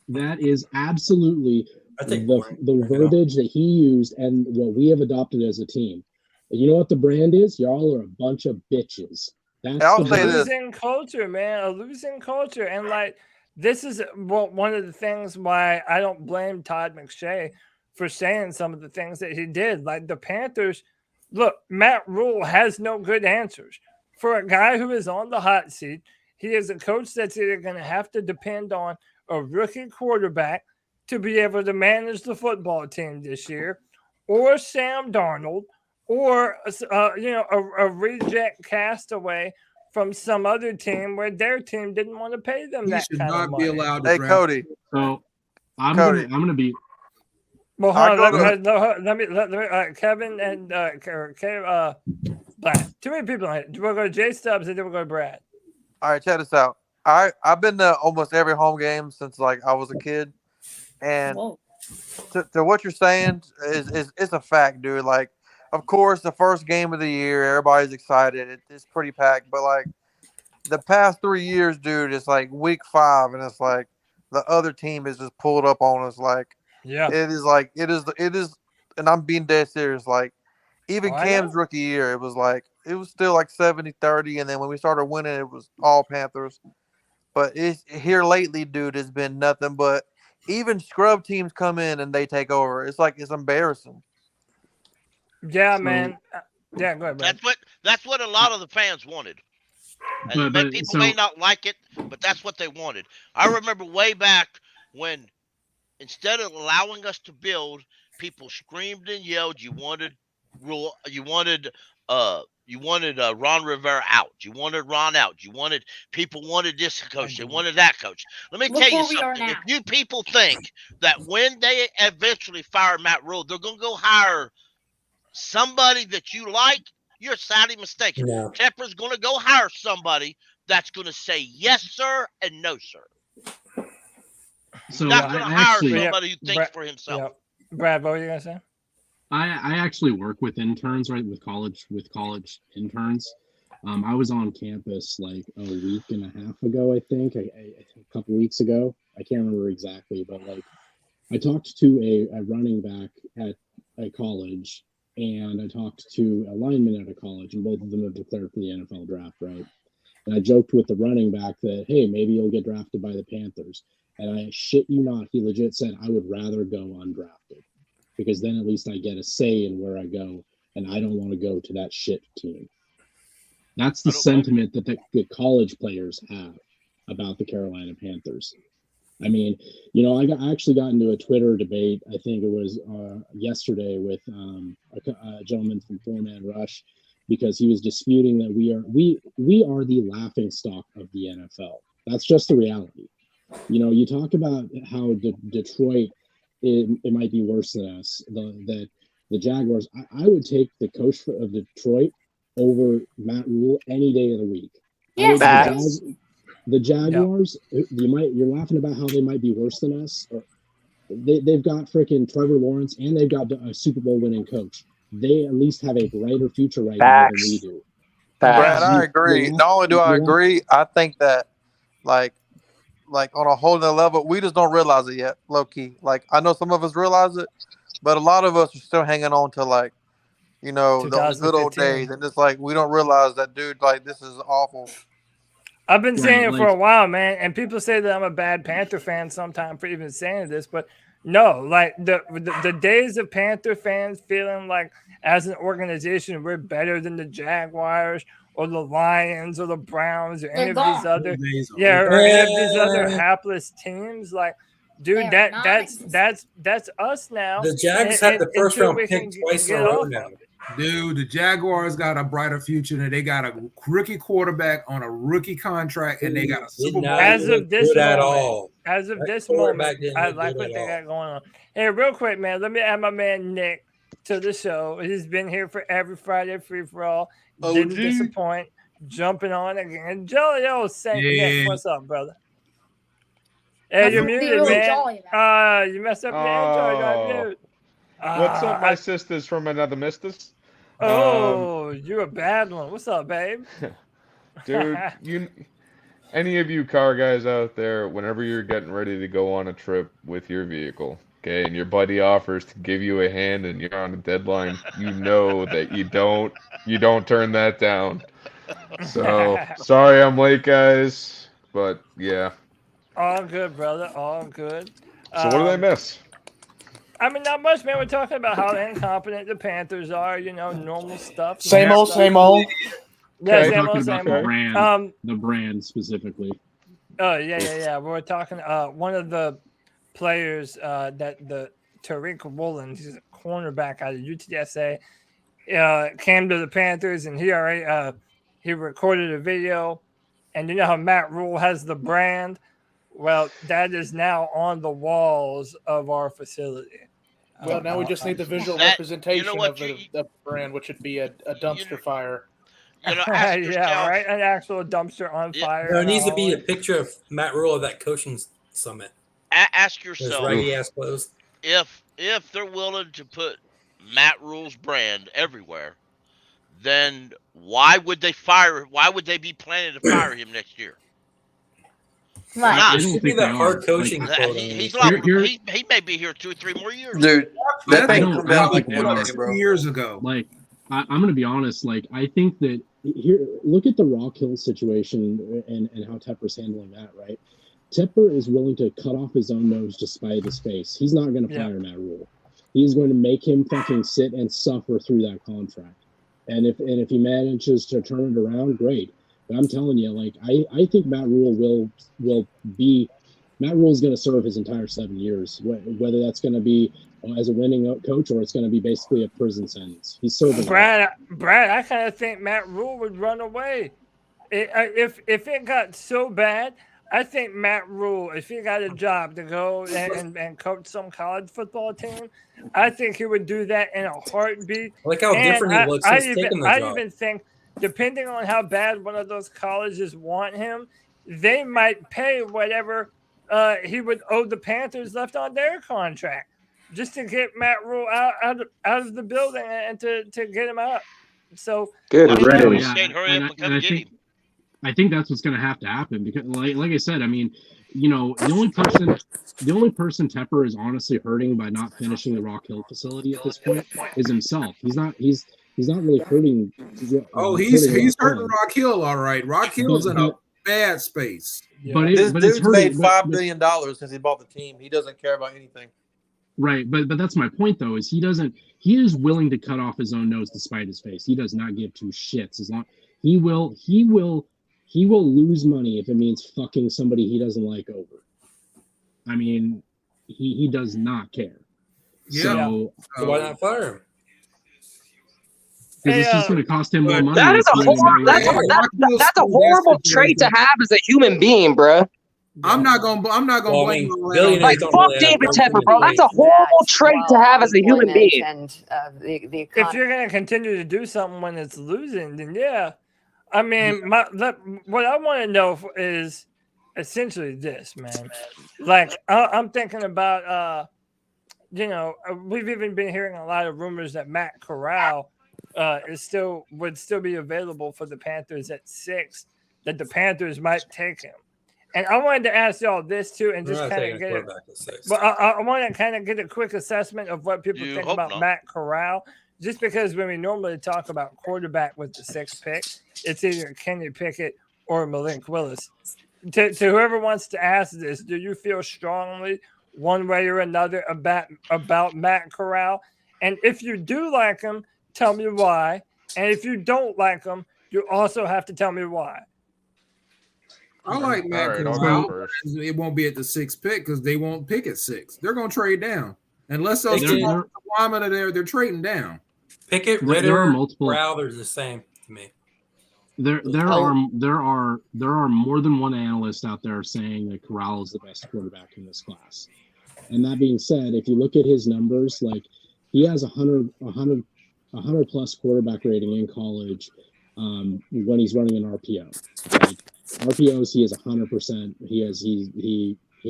That is absolutely the verbiage that he used and what we have adopted as a team. And you know what the brand is? Y'all are a bunch of bitches. That's a losing culture, man. A losing culture. And like, this is one of the things why I don't blame Todd McShay for saying some of the things that he did. Like the Panthers, look, Matt Rhule has no good answers. For a guy who is on the hot seat, he is a coach that's either going to have to depend on a rookie quarterback to be able to manage the football team this year, or Sam Darnold, or a reject castaway from some other team where their team didn't want to pay them that kind of money. Be allowed to hey, Cody. So I'm gonna be. Well, let me Kevin and Brad. Too many people on here. Do we go to Jay Stubbs and then we'll go to Brad? All right, check this out. I've been to almost every home game since like I was a kid, and to what you're saying is it's a fact, dude. Like, of course, the first game of the year, everybody's excited. It's pretty packed, but like the past 3 years, dude, it's like week 5, and it's like the other team is just pulled up on us. Like, yeah, it is, and I'm being dead serious. Like, even Cam's rookie year, it was still like 70-30, and then when we started winning, it was all Panthers. But it's here lately, dude, it's been nothing but even scrub teams come in and they take over. It's like it's embarrassing. Yeah, man. Yeah, go ahead, Brad. That's what a lot of the fans wanted. And people may not like it, but that's what they wanted. I remember way back when instead of allowing us to build, people screamed and yelled. You wanted Rhule. You wanted Ron Rivera out. You wanted Ron out. People wanted this coach. They wanted that coach. Let me tell you something. If you people think that when they eventually fire Matt Rhule, they're going to go hire somebody that you like, you're sadly mistaken. No. Tepper's going to go hire somebody that's going to say yes, sir, and no, sir. So He's not going to hire somebody who thinks for himself. Yep. Brad, what were you going to say? I actually work with interns, right? With college interns. I was on campus like a week and a half ago, I think, a couple weeks ago. I can't remember exactly, but like I talked to a running back at a college, and I talked to a lineman at a college, and both of them have declared for the NFL draft, right? And I joked with the running back that, hey, maybe you'll get drafted by the Panthers. And I shit you not, he legit said, I would rather go undrafted, because then at least I get a say in where I go, and I don't want to go to that shit team. That's the sentiment that the college players have about the Carolina Panthers. I mean, you know, I actually got into a Twitter debate, I think it was yesterday, with a gentleman from Four Man Rush, because he was disputing that we are the laughing stock of the NFL. That's just the reality. You know, you talk about how Detroit, it might be worse than us. The Jaguars, I would take the coach of Detroit over Matt Rhule any day of the week. Yes, the Jaguars, you're laughing about how they might be worse than us. Or they've got freaking Trevor Lawrence, and they've got a Super Bowl winning coach. They at least have a brighter future right now than we do. Brad, I agree. Not only do I agree, I think that like on a whole nother level, we just don't realize it yet, low key. Like I know some of us realize it, but a lot of us are still hanging on to like, you know, those good old days, and it's like we don't realize that, dude. Like this is awful. I've been saying it for a while, man, and people say that I'm a bad Panther fan sometimes for even saying this, but no, like the days of Panther fans feeling like as an organization we're better than the Jaguars or the Lions or the Browns or any of these other any of these other hapless teams, like, dude, that's us now. The Jags had the first round pick twice in a row now. Dude, the Jaguars got a brighter future, and they got a rookie quarterback on a rookie contract, and they got a Super Bowl. As of this moment, I like what they got going on. Hey, real quick, man, let me add my man Nick to the show. He's been here for every Friday free for all. Didn't disappoint. Jumping on again. Jolly old Saint Nick, what's up, brother? Hey, you're muted, man. You messed up your Android. What's up, my sisters from another mistus? Oh, you're a bad one. What's up, babe? Dude, any of you car guys out there, whenever you're getting ready to go on a trip with your vehicle, okay, and your buddy offers to give you a hand and you're on a deadline, you know that you don't turn that down. So, sorry I'm late, guys, but yeah. All good, brother. All good. So what did I miss? I mean, not much, man. We're talking about how incompetent the Panthers are, you know, normal stuff. Same old. Yeah, talking about the brand specifically. Oh, yeah. We're talking one of the players that the Tariq Woolen, he's a cornerback out of UTSA, came to the Panthers, and he recorded a video. And you know how Matt Rhule has the brand? Well, that is now on the walls of our facility. Well, now we just need the visual representation of the brand, which would be a dumpster fire. Yeah, right. An actual dumpster on fire. There needs to be a picture of Matt Rhule at that coaching summit. Ask yourself, raggedy ass clothes. If they're willing to put Matt Rhule's brand everywhere, then why would they be planning to fire him next year? Right. It should be that hard coaching. He may be here 2 or 3 more years. Dude, that thing came out like 2 years ago. Like, I'm going to be honest. Like, I think that here, look at the Rock Hill situation and how Tepper's handling that, right? Tepper is willing to cut off his own nose to spite his face. He's not going to fire Matt Rhule. He's going to make him fucking sit and suffer through that contract. And if he manages to turn it around, great. But I'm telling you, like, I think Matt Rhule will be Matt Rhule is going to serve his entire 7 years, whether that's going to be as a winning coach or it's going to be basically a prison sentence. He's serving. Brad, I kind of think Matt Rhule would run away. If it got so bad, I think Matt Rhule, if he got a job to go and coach some college football team, I think he would do that in a heartbeat. Look how different he looks since taking the job. I even think, depending on how bad one of those colleges want him, they might pay whatever he would owe the Panthers left on their contract just to get Matt Rhule out of the building and to get him out. So good. I think that's what's going to have to happen because, like I said, I mean, you know, the only person Tepper is honestly hurting by not finishing the Rock Hill facility at this point is himself. He's not really hurting. He's hurting Rock Hill, all right. Rock Hill's in a bad space. But this dude's made $5 million since he bought the team. He doesn't care about anything. Right, but that's my point though. He is willing to cut off his own nose to spite his face. He does not give two shits. As long he will lose money if it means fucking somebody he doesn't like over. I mean, he does not care. Yeah. So why not fire him? Because it's just going to cost him more money. That is that's a horrible trait to have as a human being, bro. I'm not gonna blame like fuck David Tepper, bro. That's a horrible trait to have as a human being. And if you're gonna continue to do something when it's losing, then yeah. I mean, what I want to know is essentially this, man. Like I'm thinking about, we've even been hearing a lot of rumors that Matt Corral would still be available for the Panthers at 6. That the Panthers might take him. And I wanted to ask y'all this too, and just kind of get it. But I want to kind of get a quick assessment of what people think about Matt Corral, just because when we normally talk about quarterback with the 6th pick, it's either Kenny Pickett or Malik Willis. To whoever wants to ask this, do you feel strongly one way or another about Matt Corral? And if you do like him, tell me why. And if you don't like him, you also have to tell me why. I like Matt Corral. It won't be at the 6th pick because they won't pick at 6. They're going to trade down. Unless those two linemen are there, they're trading down. Pickett, Ritter, Corral, they're the same to me. There are more than one analyst out there saying that Corral is the best quarterback in this class. And that being said, if you look at his numbers, like he has 100 plus quarterback rating in college when he's running an RPO. Like, RPOs, he is 100%. He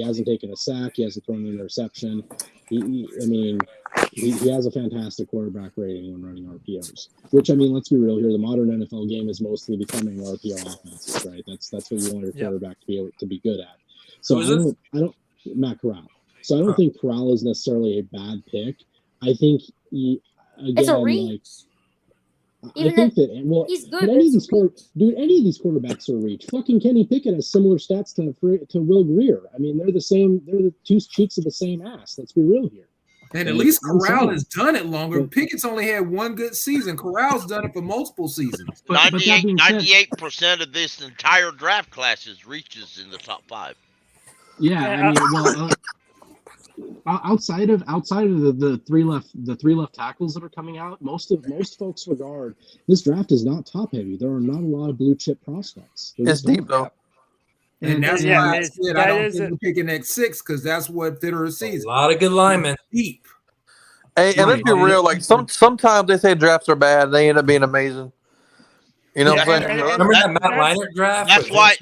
hasn't taken a sack. He hasn't thrown an interception. He has a fantastic quarterback rating when running RPOs. Which, I mean, let's be real here. The modern NFL game is mostly becoming RPO offenses, right? That's what you want your quarterback to be able to be good at. So I don't Matt Corral. So I don't think Corral is necessarily a bad pick. I think it's a reach. I think that he's good. Any of these quarterbacks are a reach. Fucking Kenny Pickett has similar stats to Will Greer. I mean, they're the same. They're the two cheeks of the same ass. Let's be real here. And at least Corral has done it longer. Pickett's only had one good season. Corral's done it for multiple seasons. 98% of this entire draft class reaches in the top 5. Yeah, I mean, outside of the three left tackles that are coming out, most folks regard this draft is not top heavy. There are not a lot of blue chip prospects. It's deep though. And that's why I said I don't think we're picking at 6 because that's what Fitterer sees. A lot of good linemen. Deep. Hey, and let's be real. Like sometimes they say drafts are bad, they end up being amazing. You know what I'm saying? Remember that Matt Leinart draft? That's why.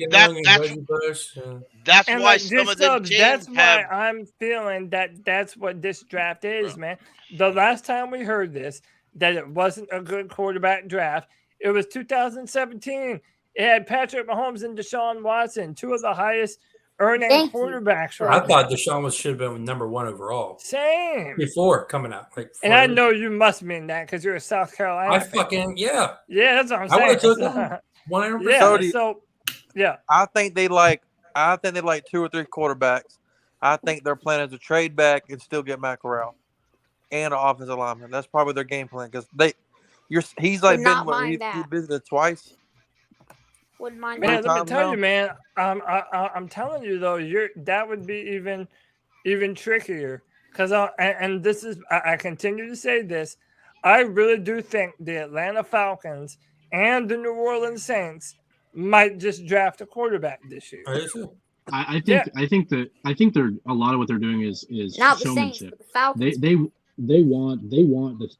That's and why like some of them teams that's why I'm feeling that's what this draft is, man. The last time we heard this, that it wasn't a good quarterback draft, it was 2017. It had Patrick Mahomes and Deshaun Watson, 2 of the highest earning quarterbacks. Right I thought Deshaun should have been number 1 overall. Same. Before coming out. And I know you must mean that because you're a South Carolina. I fucking, yeah. Yeah, that's what I'm saying. I would have took him 100%. Yeah, Cody, so, yeah. I think they like 2 or 3 quarterbacks. I think their plan is to trade back and still get Matt Corral and an offensive lineman. That's probably their game plan because he's like been too busy twice. Wouldn't mind. Man, let me tell you, man. I'm telling you though, that would be even trickier because and this is I continue to say this. I really do think the Atlanta Falcons and the New Orleans Saints might just draft a quarterback this year. I think they're a lot of what they're doing is Not the showmanship. Saints, but the Falcons.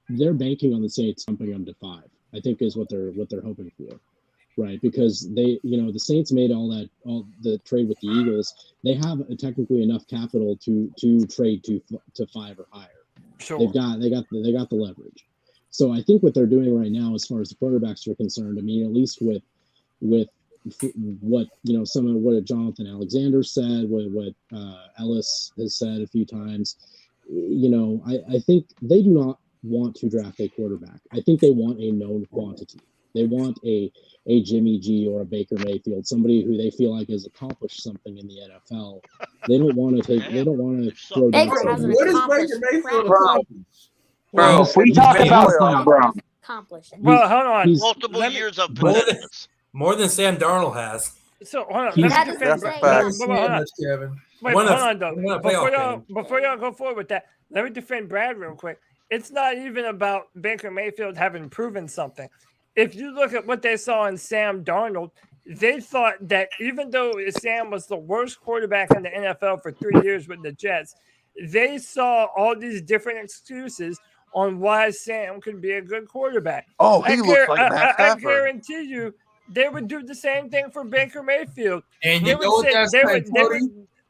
They're banking on the Saints jumping them to 5. I think is what they're hoping for, right? Because the Saints made all the trade with the Eagles. They have technically enough capital to trade to 5 or higher. Sure. They got the leverage. So I think what they're doing right now, as far as the quarterbacks are concerned, I mean, at least with what some of what Jonathan Alexander said, what Ellis has said a few times, I think they do not want to draft a quarterback. I think they want a known quantity. They want a Jimmy G or a Baker Mayfield, somebody who they feel like has accomplished something in the NFL. They don't want to take. They don't want to throw down. What is Baker Mayfield? Bro, if we talk about bro. Well, hold on. Multiple years of more than Sam Darnold has. So hold on. He's- Let me defend That's a Brad. fact. Hold on. Kevin. Wait, One hold of- on, though. one of playoff Before y'all go forward with that, let me defend Brad real quick. It's not even about Baker Mayfield having proven something. If you look at what they saw in Sam Darnold, they thought that even though Sam was the worst quarterback in the NFL for 3 years with the Jets, they saw all these different excuses on why Sam could be a good quarterback. Oh, he looks like Matt I Stafford. guarantee you they would do the same thing for Baker Mayfield. And They you would know what say- that's they like, would- they Cody?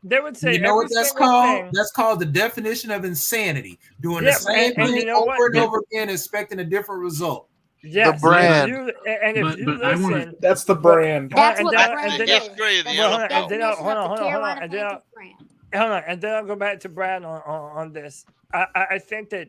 They would say You know what every that's single called? thing. That's called the definition of insanity. Doing Yeah, the same and thing you know over what? and over again, expecting a different result. Yes, brand. if you But I wanna- listen, That's the brand. That's and what then- the and brand then- is. history of the That's Well, NFL. hold on, and then definition hold of on, the Carolina and then Panthers brand. hold on, and then I'll go back to Brad on this. I think that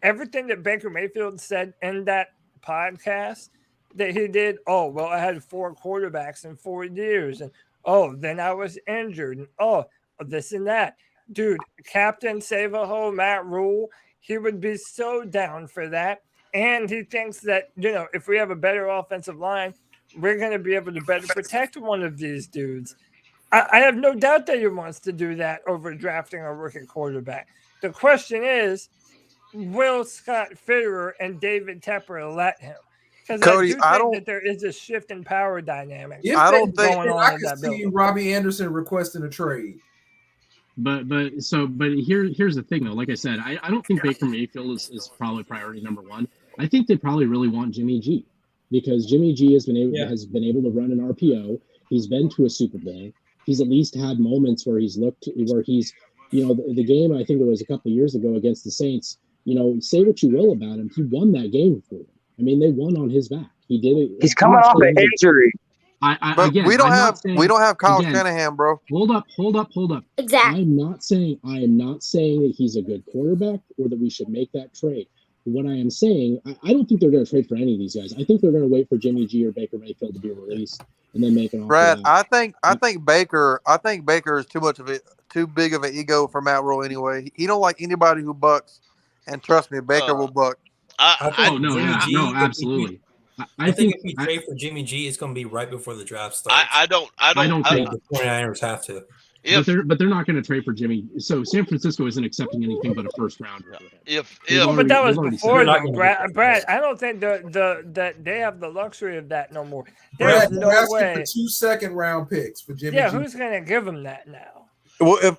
everything that Baker Mayfield said in that podcast that he did, oh, well, I had 4 quarterbacks in 4 years, and oh, then I was injured, and oh, this and that. Dude, Captain Save-A-Ho, Matt Rhule, he would be so down for that. And he thinks that, if we have a better offensive line, we're going to be able to better protect one of these dudes. I have no doubt that he wants to do that over drafting a rookie quarterback. The question is, will Scott Fitterer and David Tepper let him? Because Cody, I do think that there is a shift in power dynamic. I don't think- going on I in can that see building. Robbie Anderson requesting a trade. But here's the thing though. Like I said, I don't think Baker Mayfield is probably priority number 1. I think they probably really want Jimmy G, because Jimmy G has been able to run an RPO. He's been to a Super Bowl. He's at least had moments where he's the game. I think it was a couple of years ago against the Saints. Say what you will about him, he won that game for them. I mean, they won on his back. He did it. He's coming off an injury. But Again, we don't I'm have not saying- we don't have Kyle again, Shanahan, bro. Hold up. Exactly. I am not saying that he's a good quarterback or that we should make that trade. What I am saying, I don't think they're going to trade for any of these guys. I think they're going to wait for Jimmy G or Baker Mayfield to be released and then make an offer. Brad, I think Baker is too big of an ego for Matt Rhule anyway. He don't like anybody who bucks, and trust me, Baker will buck. No, absolutely. I think if we trade for Jimmy G, it's going to be right before the draft starts. I don't think the 49ers have to. But they're not going to trade for Jimmy. So San Francisco isn't accepting anything but a first rounder. But that was before though, Brad. I don't think that they have the luxury of that no more. There's Brad, no you're asking way. for 2 second-round picks for Jimmy Yeah, G. who's going to give him that now? Well, if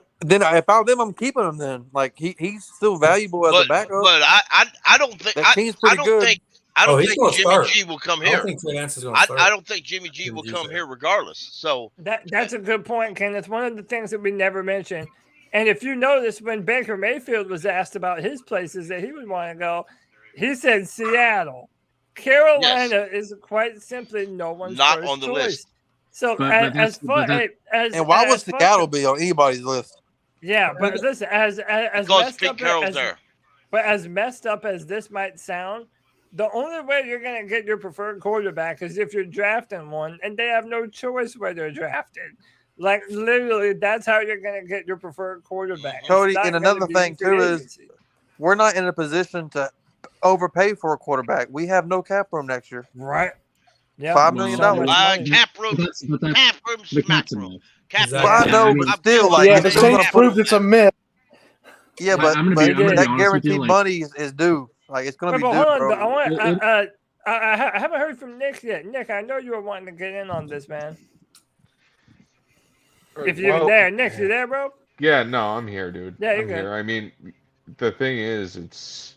I them, I'm keeping him. Then he's still valuable as a backup. But I don't think that team's pretty good. I don't he's think gonna Jimmy start. G will come I here. don't think Trey Lance is gonna start. I don't think Jimmy G will come here regardless. So That's a good point, Ken. It's one of the things that we never mentioned. And if you notice, when Baker Mayfield was asked about his places that he would want to go, he said Seattle. Carolina is quite simply no one's not first on the choice. list. So and why would Seattle be on anybody's list? Yeah, but listen, as because messed Pete up Carroll's there. But as messed up as this might sound, the only way you're going to get your preferred quarterback is if you're drafting one, and they have no choice where they're drafted. Like, literally, that's how you're going to get your preferred quarterback. Cody, and another thing, too, is we're not in a position to overpay for a quarterback. We have no cap room next year. Right. Yeah, $5 million. Cap room, cap room, smack room. Cap room. I know, but still, like, yeah, the Saints proved it's a myth. Yeah, but that guaranteed money is due. Like, it's going to be due, bro. I haven't heard from Nick yet. Nick, I know you were wanting to get in on this, man. If you're there, Nick, you there, bro? Yeah, no, I'm here, dude. Yeah, you're I'm good. here. I mean, the thing is,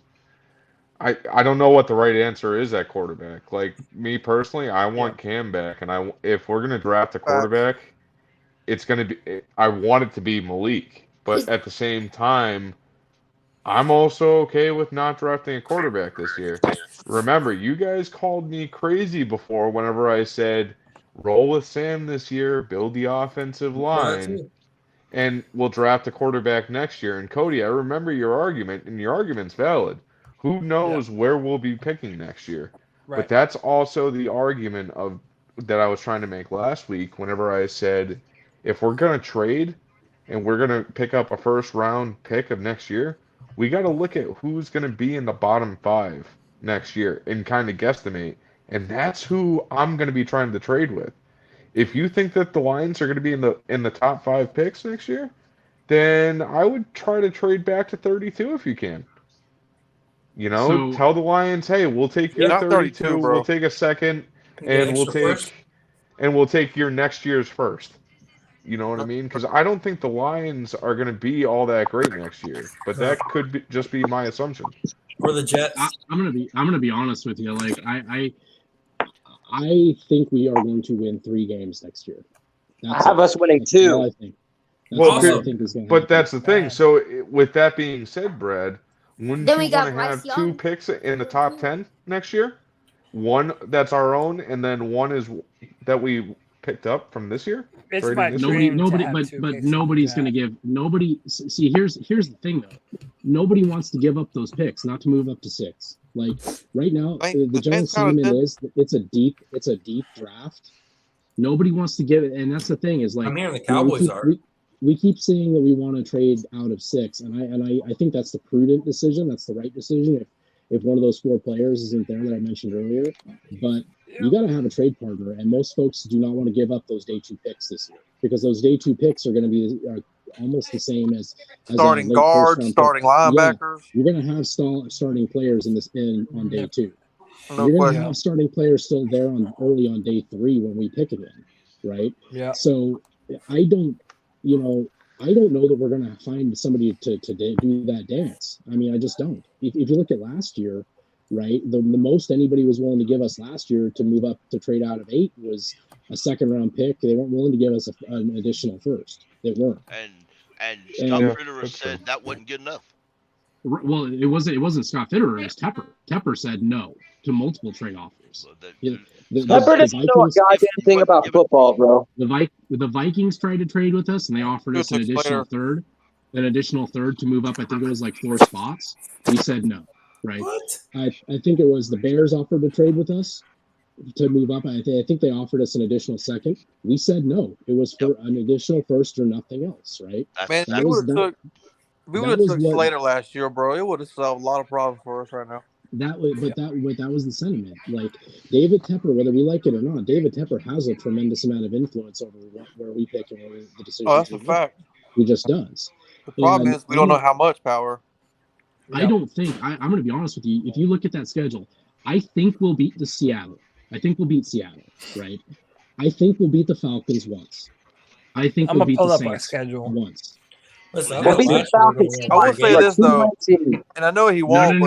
I don't know what the right answer is at quarterback. Like, me personally, I want Cam back, and if we're gonna draft a quarterback, it's gonna be. I want it to be Malik, but at the same time, I'm also okay with not drafting a quarterback this year. Remember, you guys called me crazy before whenever I said roll with Sam this year, build the offensive line, and we'll draft a quarterback next year. And Cody, I remember your argument, and your argument's valid. Who knows where we'll be picking next year? Right. But that's also the argument that I was trying to make last week whenever I said, if we're going to trade and we're going to pick up a first-round pick of next year, we got to look at who's going to be in the bottom 5 next year and kind of guesstimate. And that's who I'm going to be trying to trade with. If you think that the Lions are going to be in the top 5 picks next year, then I would try to trade back to 32 if you can. You know, tell the Lions, hey, we'll take your 32, we'll take a second, and we'll take your next year's first. You know what I mean? Because I don't think the Lions are going to be all that great next year, but that could just be my assumption. Or the Jets. I'm gonna be honest with you. Like I think we are going to win 3 games next year. I have us winning 2. I think. But that's the thing. So with that being said, Brad, wouldn't you want to have 2 picks in the top 10 next year? One that's our own, and then one is that we picked up from this year. It's my dream but nobody's going to give nobody. See, here's the thing though. Nobody wants to give up those picks, not to move up to 6. Like right now, the general sentiment is that it's a deep draft. Nobody wants to give it, and that's the thing is like. I'm hearing the Cowboys we keep saying that we want to trade out of 6, and I think that's the prudent decision. That's the right decision if one of those 4 players isn't there that I mentioned earlier. But you got to have a trade partner, and most folks do not want to give up those day 2 picks this year because those day 2 picks are going to be almost the same as starting guards, starting linebackers. Yeah, you're going to have starting players on day 2. No you're going question. to have starting players still there early on day 3 when we pick again, right? Yeah. So I don't know that we're going to find somebody to do that dance. I mean, I just don't. If you look at last year, right, the most anybody was willing to give us last year to move up to trade out of 8 was a 2nd-round pick. They weren't willing to give us an additional first. They weren't. And Scott Fitterer said that wasn't good enough. Well, it wasn't Scott Fitterer. It was Tepper. Tepper said no to multiple trade offers. Tepper doesn't know a goddamn thing about football, bro. The Vikings tried to trade with us, and they offered us an additional third to move up. I think it was like 4 spots. We said no. Right. What? I think it was the Bears offered to trade with us to move up. I think they offered us an additional 2nd. We said no. It was for an additional 1st or nothing else, right? Man, we would have took Slater last year, bro. It would have solved a lot of problems for us right now. That was the sentiment. Like David Tepper, whether we like it or not, David Tepper has a tremendous amount of influence over where we pick and where the decisions. Oh, that's a fact. He just does. The problem is we don't know how much power. I don't think I'm going to be honest with you. If you look at that schedule, I think we'll beat Seattle. Right? I think we'll beat the Falcons once. I think we'll beat the Saints once. We'll beat the Falcons. I will say this though, and I know he won't.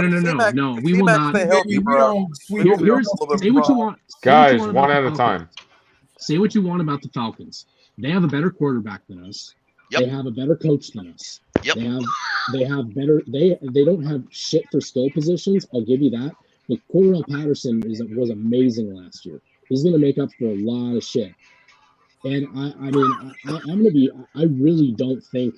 No, we will not. Stay healthy, bro. Say what you want, guys. One at a time. Say what you want about the Falcons. They have a better quarterback than us. Yep. They have a better coach than us. Yep. They have better. They don't have shit for skill positions. I'll give you that. But Corral Patterson was amazing last year. He's going to make up for a lot of shit. And I'm going to be. I really don't think.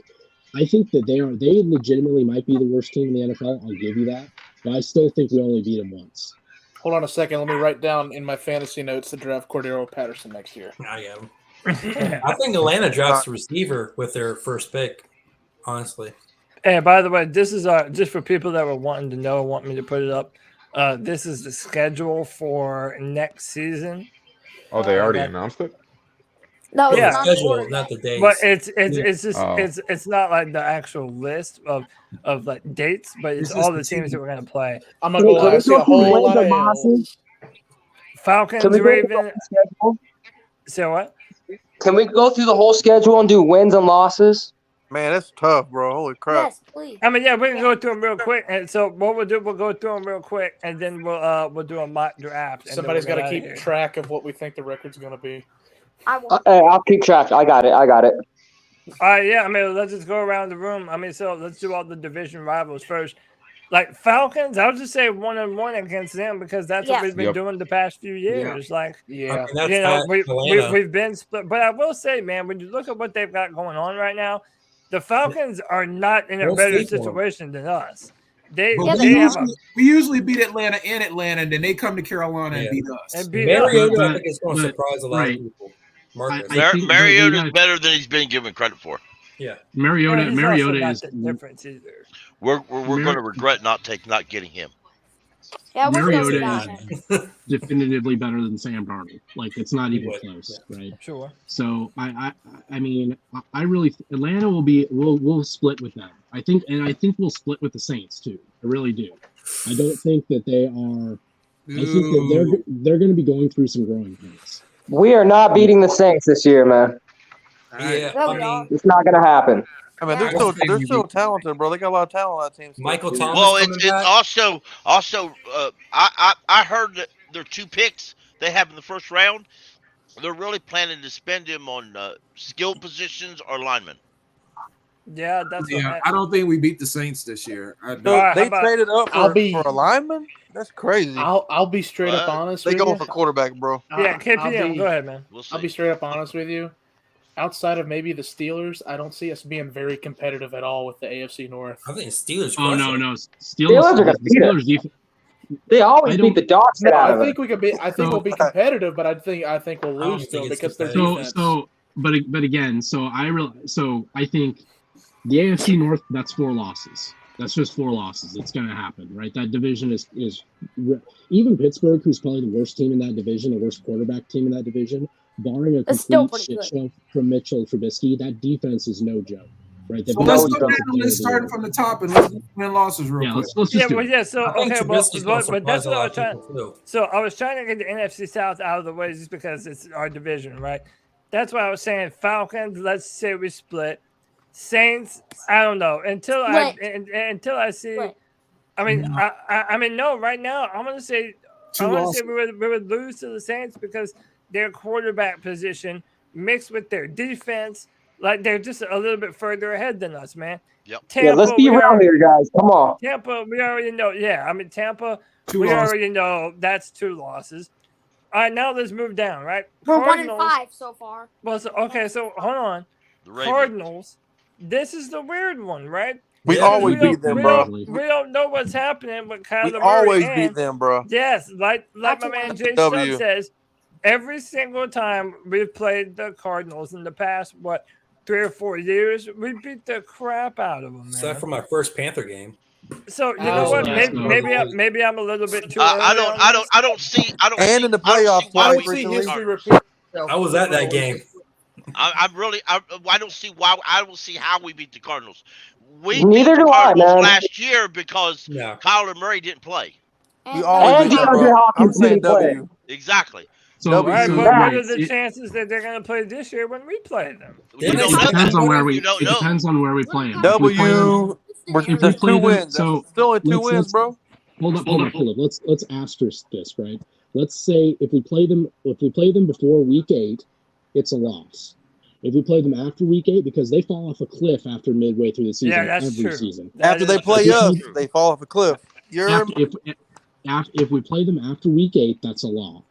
I think that they legitimately might be the worst team in the NFL. I'll give you that. But I still think we only beat them once. Hold on a second. Let me write down in my fantasy notes to draft Cordero Patterson next year. I am. I think Atlanta drafts a receiver with their first pick, honestly. And by the way, this is just for people that were wanting to know, want me to put it up. This is the schedule for next season. Oh, they already announced it? No, Yeah, it's not schedule, not the days. But it's just Oh. it's not like the actual list of like dates, but it's It's all just the the teams that we're gonna play. I'm gonna go lie. I see a whole lot of L's. Falcons, Can we go through the Ravens. whole schedule? Say what? Can we go through the whole schedule and do wins and losses? Man, that's tough, bro. Holy crap. Yes, please. I mean, yeah, we can go through them real quick. And so what we'll do, we'll go through them real quick, and then we'll do a mock draft. Somebody's got to keep track of what we think the record's going to be. I'll keep track. I got it. All right, yeah. I mean, let's just go around the room. I mean, so let's do all the division rivals first. Like Falcons, I would just say 1-1 against them because that's what we've been doing the past few years. Like, yeah, I mean, we've been split. But I will say, man, when you look at what they've got going on right now, the Falcons are not in a better situation than us. We usually beat Atlanta in Atlanta, and then they come to Carolina and beat us. Mariota, I think, is going to surprise a lot of people. Mariota is better than he's been given credit for. Yeah, Mariota is the difference either. We're going to regret not getting him. Yeah, Mariota is definitively better than Sam Darnold. Like, it's not even close, right? Sure. So I mean, I really Atlanta we'll split with them. I think we'll split with the Saints too. I really do. I don't think that they are. I think that they're going to be going through some growing pains. We are not beating the Saints this year, man. Yeah, I mean, it's not going to happen. I mean, they're still talented, bro. They got a lot of talent on that team. Michael Thomas. Well, it's also I heard that their 2 picks they have in the first round, they're really planning to spend them on skill positions or linemen. Yeah, that's I don't think we beat the Saints this year. They traded up for a lineman? That's crazy. I'll be straight up honest they with you. going for quarterback, bro. Yeah, KPM, go ahead, man. I'll be straight up honest with you. Outside of maybe the Steelers, I don't see us being very competitive at all with the AFC North. I think Steelers. Oh no, Steelers are going to beat us. They always beat the dogs out of it. I think we could be. I think we'll be competitive, but I think we'll lose still because their defense. But again, I think the AFC North, that's 4 losses. That's just 4 losses. It's going to happen, right? That division is even Pittsburgh, who's probably the worst team in that division, the worst quarterback team in that division, barring a complete shit show from Mitchell Trubisky, that defense is no joke, right? So let's go down the list starting from the top and let's win losses real quick. Let's just do it. So okay, but that's what I was trying. So I was trying to get the NFC South out of the way just because it's our division, right? That's why I was saying Falcons. Let's say we split. Saints, I don't know until I see. I mean, no. Right now, I'm gonna say we would lose to the Saints because their quarterback position mixed with their defense, like they're just a little bit further ahead than us, man. Yep. Tampa, yeah, let's be real here, guys. Come on. Tampa, we already know. Yeah, I mean Tampa, already know that's 2 losses. All right, now let's move down. Right, we're 1-5 so far. Well, so hold on. Cardinals. This is the weird one, right? We always beat them, bro. We don't know what's happening with Kyler Murray. We always beat them, bro. Yes, like my man Jay Stubb says, every single time we've played the Cardinals in the past, 3 or 4 years, we beat the crap out of them, man. Except for my first Panther game. So you know what? Maybe I'm a little bit too. I don't see. And in the playoffs, I see history repeat. I was at that game. I don't see why. I don't see how we beat the Cardinals. We Neither beat the do Cardinals I, man. last year because Kyler Murray didn't play. We always beat them, bro. I'm saying W. Exactly. So, what are the chances that they're going to play this year when we play them? It depends on where we. It depends on where we play them. W. There's 2 wins. So still at 2 wins, bro. Hold up. Let's asterisk this, right? Let's say if we play them before week 8, it's a loss. If we play them after week 8, because they fall off a cliff after midway through the season, every season. After they play us, they fall off a cliff. If we play them after week 8, that's a loss.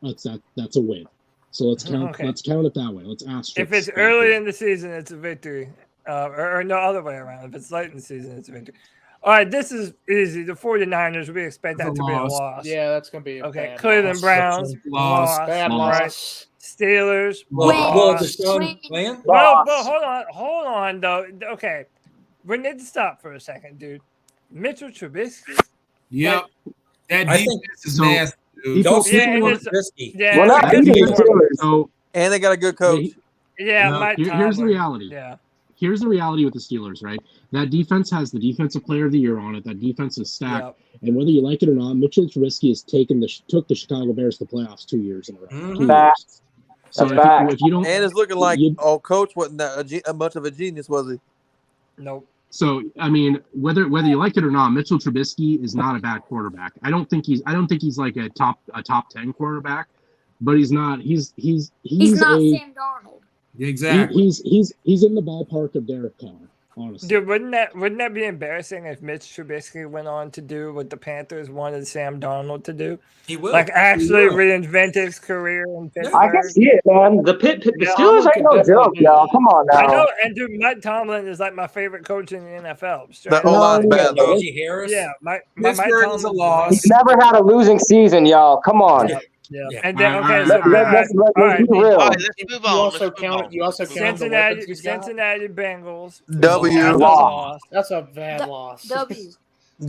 That's a win. So let's count. Okay. Let's count it that way. Let's asterisk. If it's early in the season, it's a victory. Or no other way around. If it's late in the season, it's a victory. All right, this is easy. The 49ers, we expect that to be a loss. Yeah, that's going to be okay. Cleveland Browns, loss. Bad loss. Steelers, Well, hold on, though. Okay, we need to stop for a second, dude. Mitchell Trubisky. Yep. That defense is nasty. And they got a good coach. Here's the reality. Yeah. Here's the reality with the Steelers, right? That defense has the Defensive Player of the Year on it. That defense is stacked. Yep. And whether you like it or not, Mitchell Trubisky has took the Chicago Bears to the playoffs 2 years in a row. Mm-hmm. 2 years. So if you don't, and it's looking like coach wasn't that much of a genius, was he? Nope. So I mean, whether you like it or not, Mitchell Trubisky is not a bad quarterback. I don't think he's like a top 10 quarterback, but he's not. He's not Sam Darnold. Exactly. He's in the ballpark of Derek Carr, honestly. Dude, wouldn't that be embarrassing if Mitch Trubisky went on to do what the Panthers wanted Sam Darnold to do? He will. Like actually reinvent his career in Pittsburgh. I can see it, man. The Steelers ain't no joke, y'all. Come on now. I know, and dude, Mike Tomlin is like my favorite coach in the NFL. The O-line's bad though. Harris. Yeah, Mike Pittsburgh is a loss. He's never had a losing season, y'all. Come on. Yeah. And then let's move on. You also count Cincinnati Bengals. W. That's a bad loss.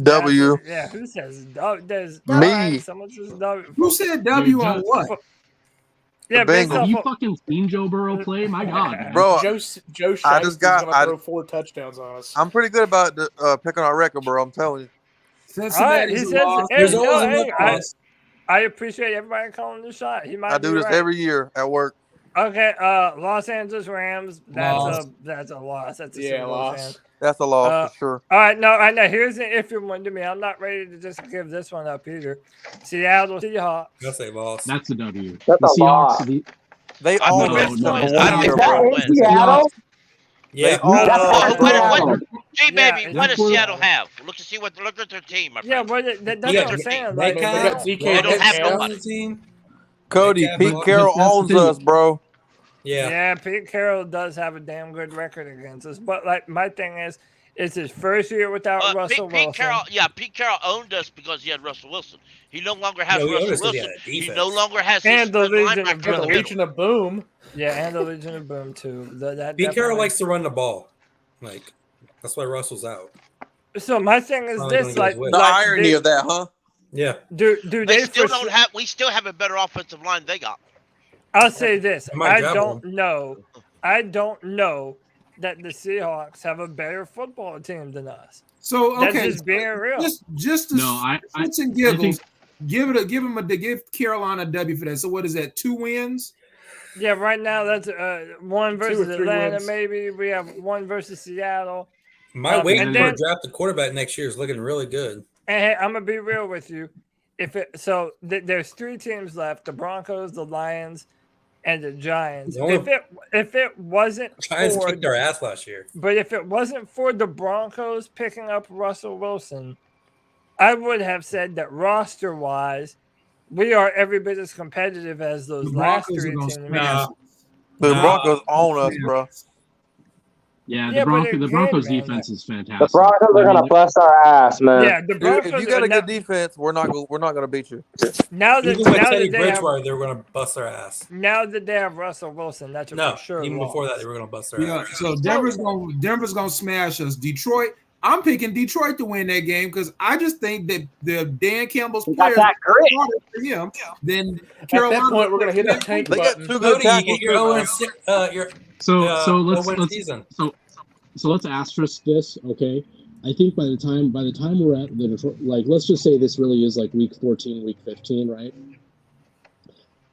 W. Yeah, who says W? There's me. Someone says W. Who said W on what? Yeah, have you fucking seen Joe Burrow play? My God, man. Bro, Joe Shiesty gonna throw 4 touchdowns on us. I'm pretty good about picking our record, bro. I'm telling you. Cincinnati's a loss. I appreciate everybody calling the shot. He might. I do this every year at work. Okay, Los Angeles Rams. That's a loss. That's a loss. That's a loss for sure. All right, no. Here's the iffy one to me. I'm not ready to just give this one up either. Seattle Seahawks. That's a loss. That's a W. That's the a loss. They all Seattle. Yeah. Baby, what does Seattle have? Look at their team, my friend. Yeah, but that's what I'm saying. Like, they don't have nobody. Cody, Pete Carroll owns us, bro. Yeah, Pete Carroll does have a damn good record against us. But like my thing is, it's his first year without Russell Wilson. Pete Carroll owned us because he had Russell Wilson. He no longer has Russell Wilson. He no longer has his Legion of Boom. Yeah, and the Legion of Boom too. Pete Carroll likes to run the ball. Like that's why Russell's out. So my thing is this: like the irony of that, huh? Yeah. Do they still don't have? We still have a better offensive line they got. I'll say this: I don't know that the Seahawks have a better football team than us. So okay, that's just being real. Just to shits and giggles, give Carolina a W for that. So what is that? 2 wins? Yeah, right now that's 1 versus Atlanta. Maybe we have 1 versus Seattle. My waiting for a drafted quarterback next year is looking really good. And hey, I'm gonna be real with you. There's 3 teams left: the Broncos, the Lions, and the Giants. If it wasn't Giants kicked our ass last year, but if it wasn't for the Broncos picking up Russell Wilson, I would have said that roster-wise, we are every bit as competitive as those last 3 teams. The Broncos own us, bro. Yeah, the Broncos defense is fantastic. The Broncos are gonna bust our ass, man. Yeah, the Broncos. If you got a good defense, we're not gonna beat you. Now that Teddy Bridgewater, they're gonna bust our ass. Now that they have Russell Wilson, that's for sure. Even before that, they were gonna bust our ass. So Denver's gonna smash us. Detroit. I'm picking Detroit to win that game because I just think that the Dan Campbell's players are harder for him than Carolina. At that point, we're gonna hit that tank button. They got 2 good tackles. So let's asterisk this, okay? I think by the time we're at the Detroit, like let's just say this really is like week 14, week 15, right?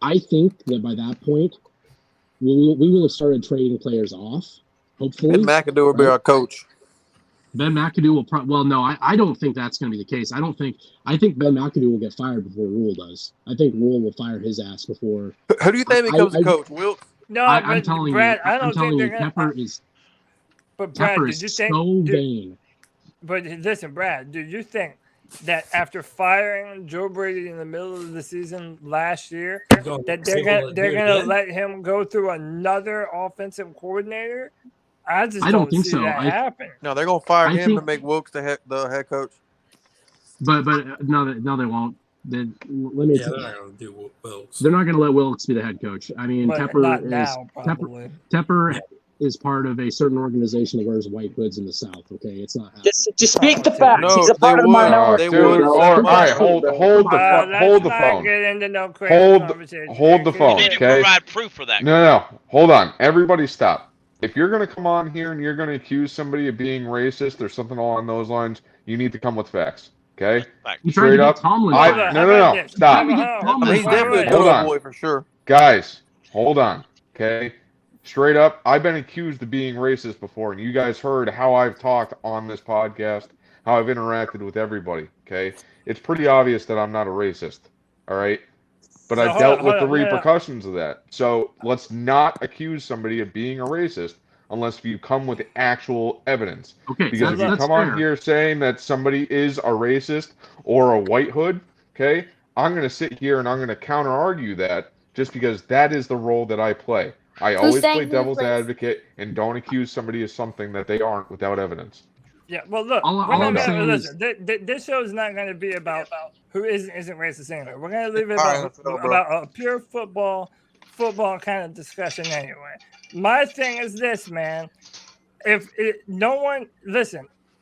I think that by that point we will have started trading players off. Hopefully, Ben McAdoo will be our coach. Ben McAdoo will I don't think that's going to be the case. I think Ben McAdoo will get fired before Rhule does. I think Rhule will fire his ass before. Who do you think becomes the coach? Wilkes? No, I'm telling Brad, you. I don't think they're going to. But Brad, Tepper did you is think? So vain. But listen, Brad, do you think that after firing Joe Brady in the middle of the season last year, that they're gonna let him go through another offensive coordinator? I don't think see so. that happen. No, they're gonna fire him to make Wilkes the head coach. But no, they won't. They're not gonna do Wilkes. They're not gonna let Wilkes be the head coach. I mean, Tepper is part of a certain organization that wears white hoods in the South. Okay, it's not happening. Just speak the facts. No, He's a part of the minority. Dude, all right, hold the phone. Get into no Hold the phone, You need to okay? provide proof for that. No, hold on. Everybody stop. If you're going to come on here and you're going to accuse somebody of being racist or something along those lines, you need to come with facts, okay? Straight up. No. Stop. He's definitely a good boy for sure. Guys, hold on, okay? Straight up, I've been accused of being racist before, and you guys heard how I've talked on this podcast, how I've interacted with everybody, okay? It's pretty obvious that I'm not a racist, all right? But I've dealt with the repercussions of that. So let's not accuse somebody of being a racist unless you come with actual evidence. Okay, because if you come on here saying that somebody is a racist or a white hood, okay, I'm going to sit here and I'm going to counter-argue that just because that is the role that I play. I always play devil's advocate and don't accuse somebody of something that they aren't without evidence. Yeah, well, look, listen, this show is not going to be about who isn't racist anyway. We're going to leave it about a pure football kind of discussion anyway. My thing is this, man.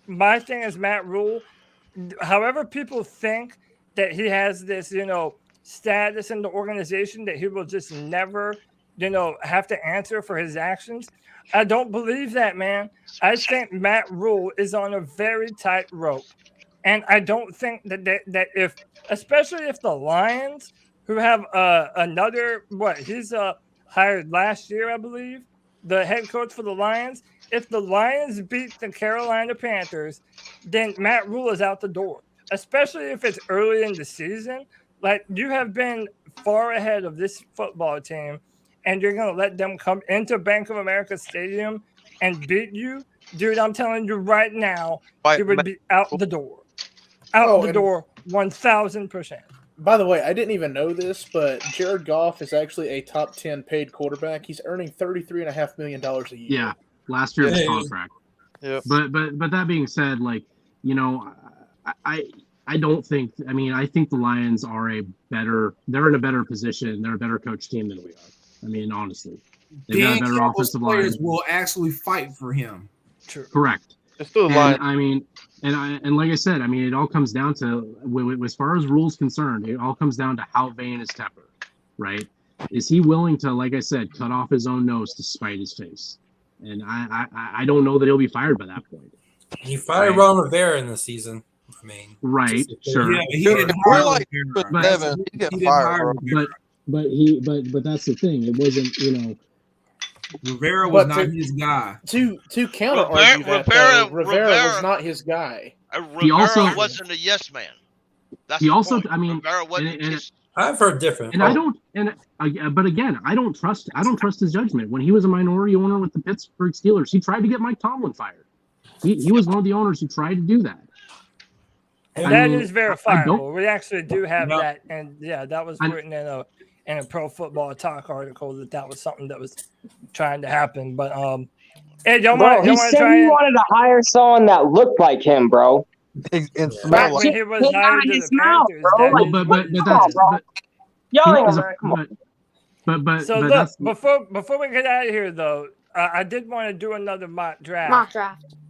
My thing is Matt Rhule. However, people think that he has this, status in the organization that he will just never, have to answer for his actions. I don't believe that, man. I think Matt Rhule is on a very tight rope. And I don't think that especially if the Lions, who have he's hired last year, I believe, the head coach for the Lions. If the Lions beat the Carolina Panthers, then Matt Rhule is out the door, especially if it's early in the season. Like, you have been far ahead of this football team, and you're going to let them come into Bank of America Stadium and beat you? Dude, I'm telling you right now, you would be out the door. Out the door, 1,000%. By the way, I didn't even know this, but Jared Goff is actually a top 10 paid quarterback. He's earning $33.5 million a year. Yeah, last year's contract. Yep. But that being said, I don't think. I mean, I think the Lions are they're in a better position. They're a better coach team than we are. I mean, honestly, they've got a better offensive line. Players will actually fight for him. True. Correct. It's still a line. I mean, and like I said, I mean, it all comes down to, as far as Rhule's concerned, it all comes down to how vain is Tepper, right? Is he willing to, like I said, cut off his own nose to spite his face? And I don't know that he'll be fired by that point. He fired Ron Rivera in the season. I mean, right? Sure. Yeah, he didn't hire but that's the thing. It wasn't, Rivera was not his guy. To counter argue that Rivera was not his guy. Rivera wasn't a yes man. That's I mean, Rivera wasn't I've heard different. And but again, I don't trust his judgment. When he was a minority owner with the Pittsburgh Steelers, he tried to get Mike Tomlin fired. He was one of the owners who tried to do that. And that is verifiable. We actually do have that, and that was written in a Pro Football Talk article that was something that was trying to happen. But hey, he said he wanted to hire someone that looked like him, bro. He was hired to the Panthers. So look, before we get out of here, though, I did want to do another mock draft.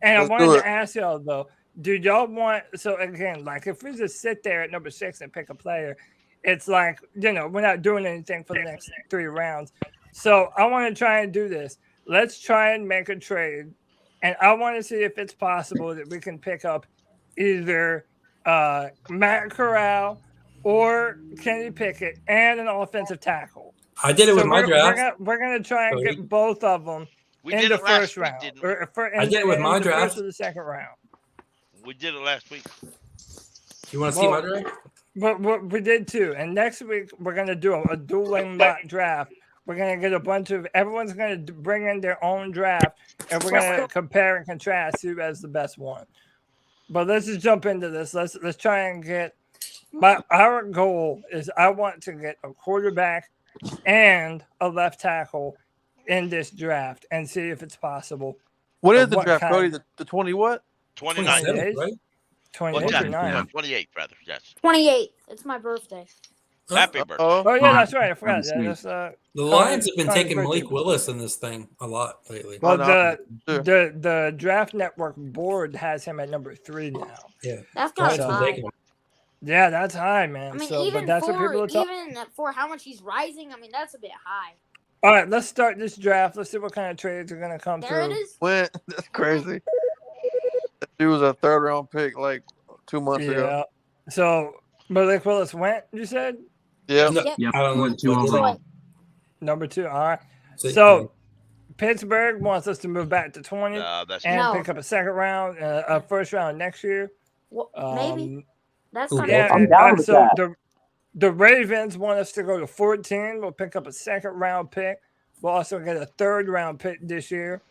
And I wanted to ask y'all, though, do y'all want, so again, like if we just sit there at number 6 and pick a player, it's like, we're not doing anything for the next 3 rounds. So I want to try and do this. Let's try and make a trade. And I want to see if it's possible that we can pick up either Matt Corral or Kenny Pickett and an offensive tackle. I did it with my draft. We're going to try and get both of them in the first round. I did it with my draft. First or the second round. We did it last week. You want to see my draft? But we did too. And next week, we're going to do a dueling mock draft. We're going to get everyone's going to bring in their own draft, and we're going to compare and contrast who has the best one. But let's just jump into this. Let's try and get our goal is I want to get a quarterback and a left tackle in this draft and see if it's possible. What is the draft, Cody? The 20 what? 29, right? 28, rather. Yes. 28. It's my birthday. Happy birthday. Oh yeah, that's right. I forgot. Sweet. That's, The Lions have been Connor's taking birthday. Malik Willis in this thing a lot lately. Well, the Draft Network board has him at number 3 now. Yeah, That's not high. Yeah, that's high, man. I mean, so, even but that's what people are talking. even for how much he's rising, I mean, that's a bit high. All right, let's start this draft. Let's see what kind of trades are going to come There through. it is. That's crazy. That dude was a 3rd round pick like 2 months ago. So Malik Willis went, you said? Yeah. Yep. I don't know. 2 overall. Number 2. All right. So, So Pittsburgh wants us to move back to 20 That's and pick up a 2nd round, a 1st round next year. Well, maybe. That's not Yeah, I'm down with so that. the Ravens want us to go to 14. We'll pick up a 2nd round pick. We'll also get a 3rd round pick this year.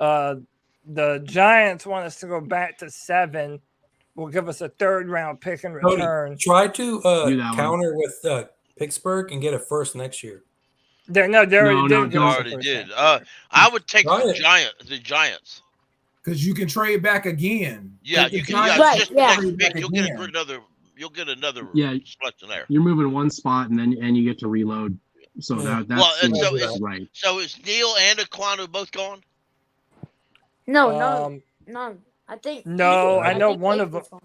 The Giants want us to go back to 7. Will give us a 3rd round pick in Cody, return. try to Do that counter with Pittsburgh and get a 1st next year. They already They already did. I would take the Giants. Because you can trade back again. Yeah, The you can. Giants Yeah, trade just back pick. You'll again. get another. You'll get another Yeah. selection there. You're moving one spot and you get to reload. So that seems right. So is Neal and Aquanu both gone? No. I think. No, I know think one of them. Mayfield's gone.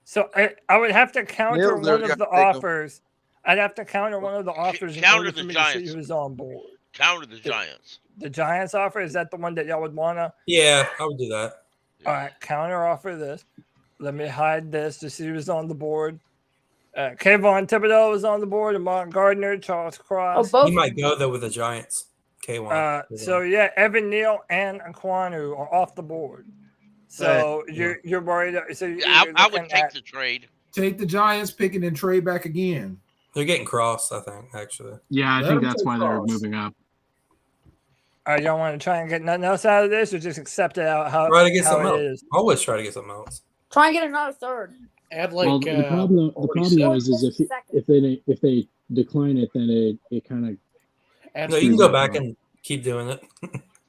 So I would have to counter Neal's there, one of gotta the take 'em. offers. I'd have to counter one of the offers in Counter order the for me Giants. to see who's on board. Counter the Giants. The Giants offer, is that the one that y'all would wanna? Yeah, I would do that. All right, counter offer this. Let me hide this to see who's on the board. Kayvon Thibodeau is on the board. Amon Gardner, Charles Cross. both. He might go though with the Giants. K1. So yeah, Evan Neal and Aquanu are off the board. So you're worried. So I would take the trade. Take the Giants, pick it, and trade back again. They're getting crossed, I think, actually. Yeah, I Let think them that's take why they're Cross. moving up. All right, y'all want to try and get nothing else out of this, or just accept it out how, Try to get how something it else. is? Always try to get something else. Try and get another 3rd. Add like Well, the problem though is if they decline it, then it kind of. No, you can go back and keep doing it.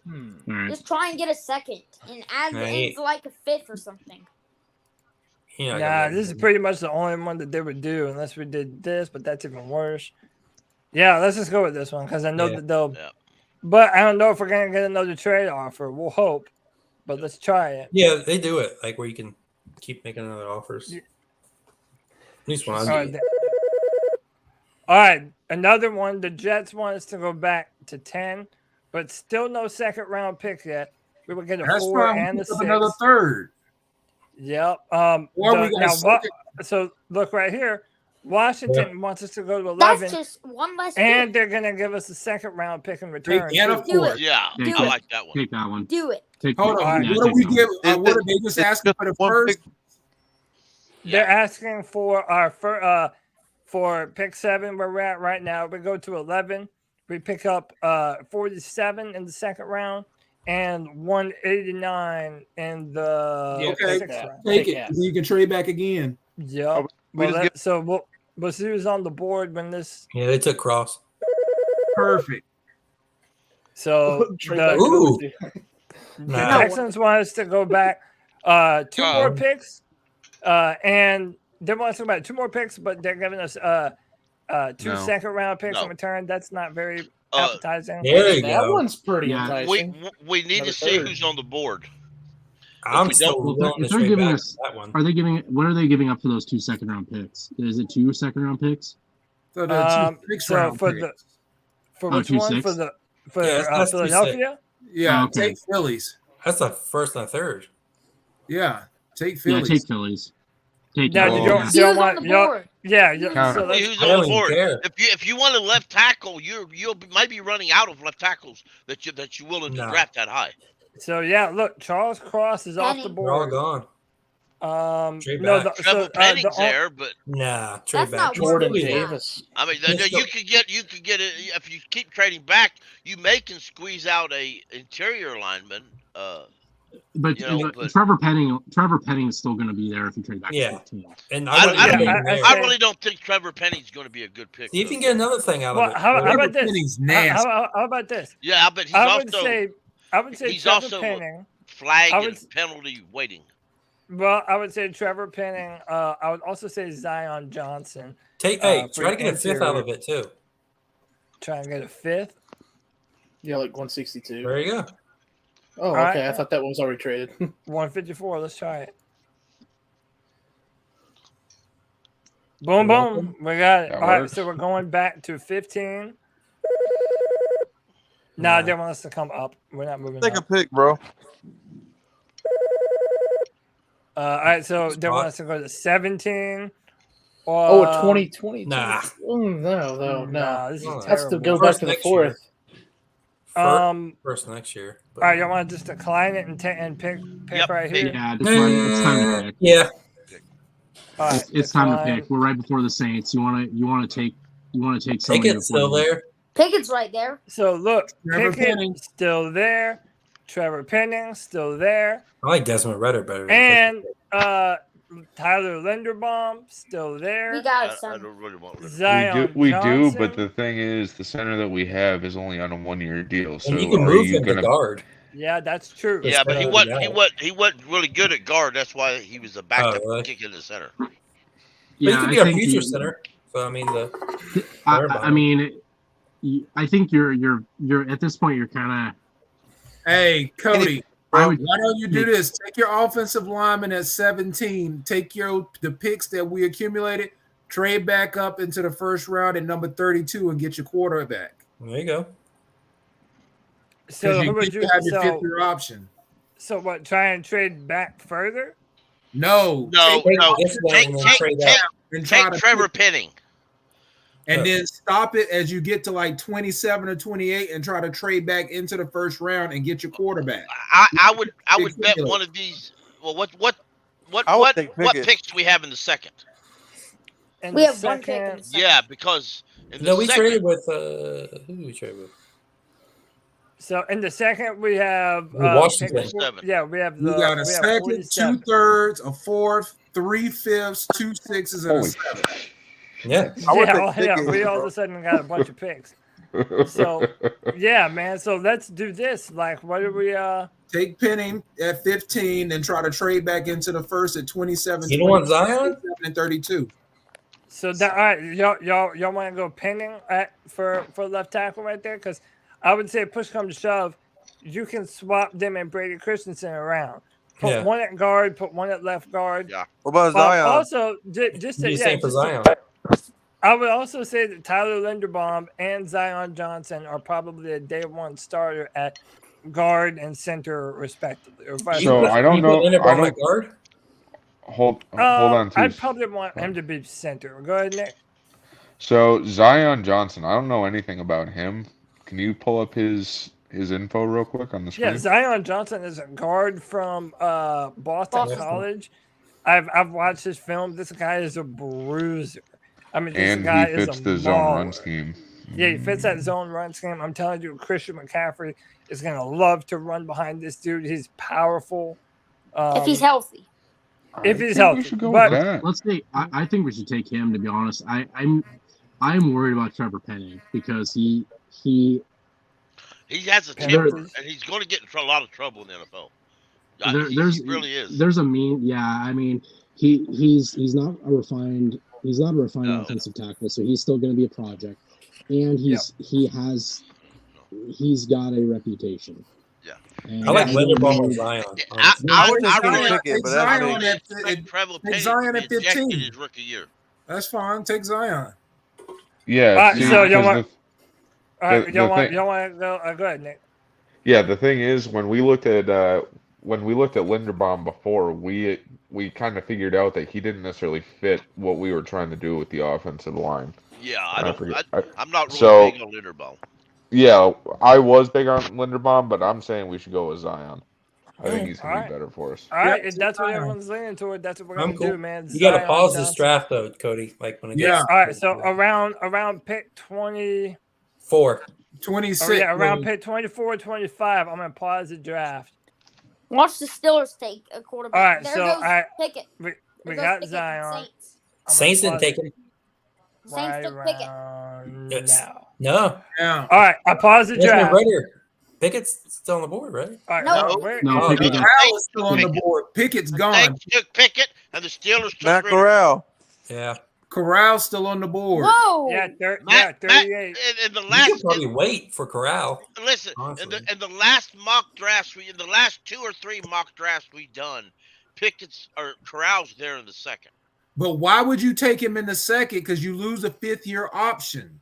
All right. Just try and get a 2nd and add Right. in like a 5th or something. Yeah. Nah, this is pretty much the only one that they would do unless we did this, but that's even worse. Yeah, let's just go with this one because I know that they'll. Yeah. But I don't know if we're gonna get another trade offer. We'll hope, but let's try it. Yeah, they do it like where you can keep making other offers. At least one. All right, all right, another one. The Jets want us to go back to 10, but still no 2nd round pick yet. We would get a That's 4 fine. and We a pick up 6. another 3rd. Yep. Or we got a Now, second. so look right here. Washington wants us to go to 11. That's just one less. And pick. they're going to give us a 2nd round pick in return. And a too. 4th. Yeah, Take I it. like that one. Take that one. Do it. Hold on. Yeah, What do take we that give? What are they just asking for the one 1st? pick. They're asking for our for pick 7 where we're at right now. We go to 11. We pick up 47 in the 2nd round and 189 in the Okay, 6th round. take it. You can trade back again. Yep. So we'll see who's on the board when this. Yeah, they took cross. Perfect. So Trade the Nah. Texans want us to go back 2 more picks, and they want us to go back 2 more picks, but they're giving us 2 No. 2nd round picks in No. return. That's not very appetizing. There you That go. one's pretty Yeah. enticing. We need Another to see 3rd. who's on the board. I'm we still don't- willing to If they're trade giving back us, that one. are they giving? What are they giving up for those 2 2nd round picks? Is it 2 2nd round picks? So the 6th So round for pick. for Oh, which 2 one? 6? For Yeah, that's 2 Philadelphia? Yeah, Oh, okay. take Phillies. That's a 1st and a 3rd. Yeah, take Yeah, Phillies. take Phillies. Take Now, Phillies. you don't, See you who's don't on want the you don't- board. yeah. Counter. So let's, Who's I on don't the even board? care. If you want a left tackle, you'll might be running out of left tackles that you're willing to No. draft that high. so yeah, look, Charles Cross is off the Penny. They're all board. gone. Trade No, back. Trevor Penning's there, but Nah, trade That's back. not Jordan worth it. Davis. I mean, Let's you go. could get it if you keep trading back. You may can squeeze out a interior lineman. But, You know, but but- Trevor Penning is still going to be there if you trade back to Yeah. 15. And I I really don't think Trevor Penning's going to be a good pick. See if though. you can get another thing out Well, of it. how about this? Penning's How, nasty. how about this? Yeah, but he's I would also say he's Trevor also Penning. flag I and would- penalty waiting. Well, I would say Trevor Penning. I would also say Zion Johnson. Try to get a fifth out of it too. Try and get a fifth. Yeah, like 162. There you go. Oh, okay. Right. I thought that one was already traded. 154. Let's try it. Boom, boom. We got it. All right, so we're going back to 15. No, they want us to come up. We're not moving. Take a pick, bro. All right, so they want us to go to 17. Or 2020. Nah. No. This is That's to go back to the fourth. First next year. All right, you want to just decline it and pick right here? Yeah, decline. It's time to pick. Yeah. All right, it's time to pick. We're right before the Saints. You want to take Pickett's still there. Pickett's right there. So look, Pickett's still there. Trevor Penning still there. I like Desmond Ritter better. And Tyler Linderbaum still there. We got it, son. I don't really want Zion we Johnson. do, but the thing is, the center that we have is only on a 1-year deal. So and you can move him to guard. Yeah, that's true. Yeah, but he wasn't really good at guard. That's why he was a backup kick in the center. Yeah, but he could be a future center. So I mean, I think you're at this point. You're kind of. Hey, Cody. Why don't you do this? Take your offensive lineman at 17. Take the picks that we accumulated, trade back up into the first round at number 32, and get your quarterback. There you go. So you have your fifth-year option. So what? Try and trade back further? No. Take Trevor Penning. And then stop it as you get to like 27 or 28 and try to trade back into the first round and get your quarterback. I would bet one of these. Well, what picks do we have in the second? We have one pick. Yeah, because we traded with who did we trade with? So in the second we have Washington. We have we got a second, 2/3, a fourth, 3/5, 2 6s, and a 7. We all of a sudden got a bunch of picks. So, yeah, man. So let's do this. Like, what do we take Penning at 15 and try to trade back into the first at 27. You don't want Zion? And 32. So that all right, y'all want to go Penning for left tackle right there? Because I would say push come to shove, you can swap them and Brady Christensen around. Put one at guard, put one at left guard. Yeah. What about Zion? Also, just for Zion. I would also say that Tyler Linderbaum and Zion Johnson are probably a day one starter at guard and center, respectively. So I don't know. Linderbaum at guard? Hold on. I'd probably want him to be center. Go ahead, Nick. So Zion Johnson, I don't know anything about him. Can you pull up his info real quick on the screen? Yeah, Zion Johnson is a guard from Boston College. I've watched his film. This guy is a bruiser. I mean, this guy he fits is the zone run scheme. Yeah, he fits that zone run scheme. I'm telling you, Christian McCaffrey is going to love to run behind this dude. He's powerful. If he's healthy. If he's healthy. We should go with that. Let's say I think we should take him, to be honest. I'm worried about Trevor Penning because he has a temper, and he's going to get in a lot of trouble in the NFL. He really is. There's a I mean, he's not a refined offensive tackle, so he's still going to be a project, and he's got a reputation. Yeah, I like Linderbaum or Zion. I really take Zion at 15. His rookie year. That's fine. Take Zion. Yeah. So you want? You want to go? Go ahead, Nick. Yeah, the thing is, when we looked at Linderbaum before, we kind of figured out that he didn't necessarily fit what we were trying to do with the offensive line. Yeah, I'm not really big on Linderbaum. Yeah, I was big on Linderbaum, but I'm saying we should go with Zion. I think he's going to be better for us. All right, if that's what everyone's leaning toward, that's what we're going to do, man. You got to pause this draft, though, Cody. Like when it gets all right, so around pick 24. 26. Around pick 24, 25, I'm going to pause the draft. Watch the Steelers take a quarterback. All right, Pickett. We got Zion. Saints didn't take him. Saints took Pickett. No. Yeah. All right, I paused the draft. Pickett's still on the board, right? All right, no, Pickett is still on the board. Pickett's gone. Saints took Pickett, and the Steelers took Matt Corral. Yeah. Corral's still on the board. Whoa! Yeah, Matt, 38. in the You last, could probably wait for Corral. listen, honestly. in the last mock drafts, in the last 2 or 3 mock drafts we done, Pickett's or Corral's there in the second. But why would you take him in the second? Because you lose a 5th-year option.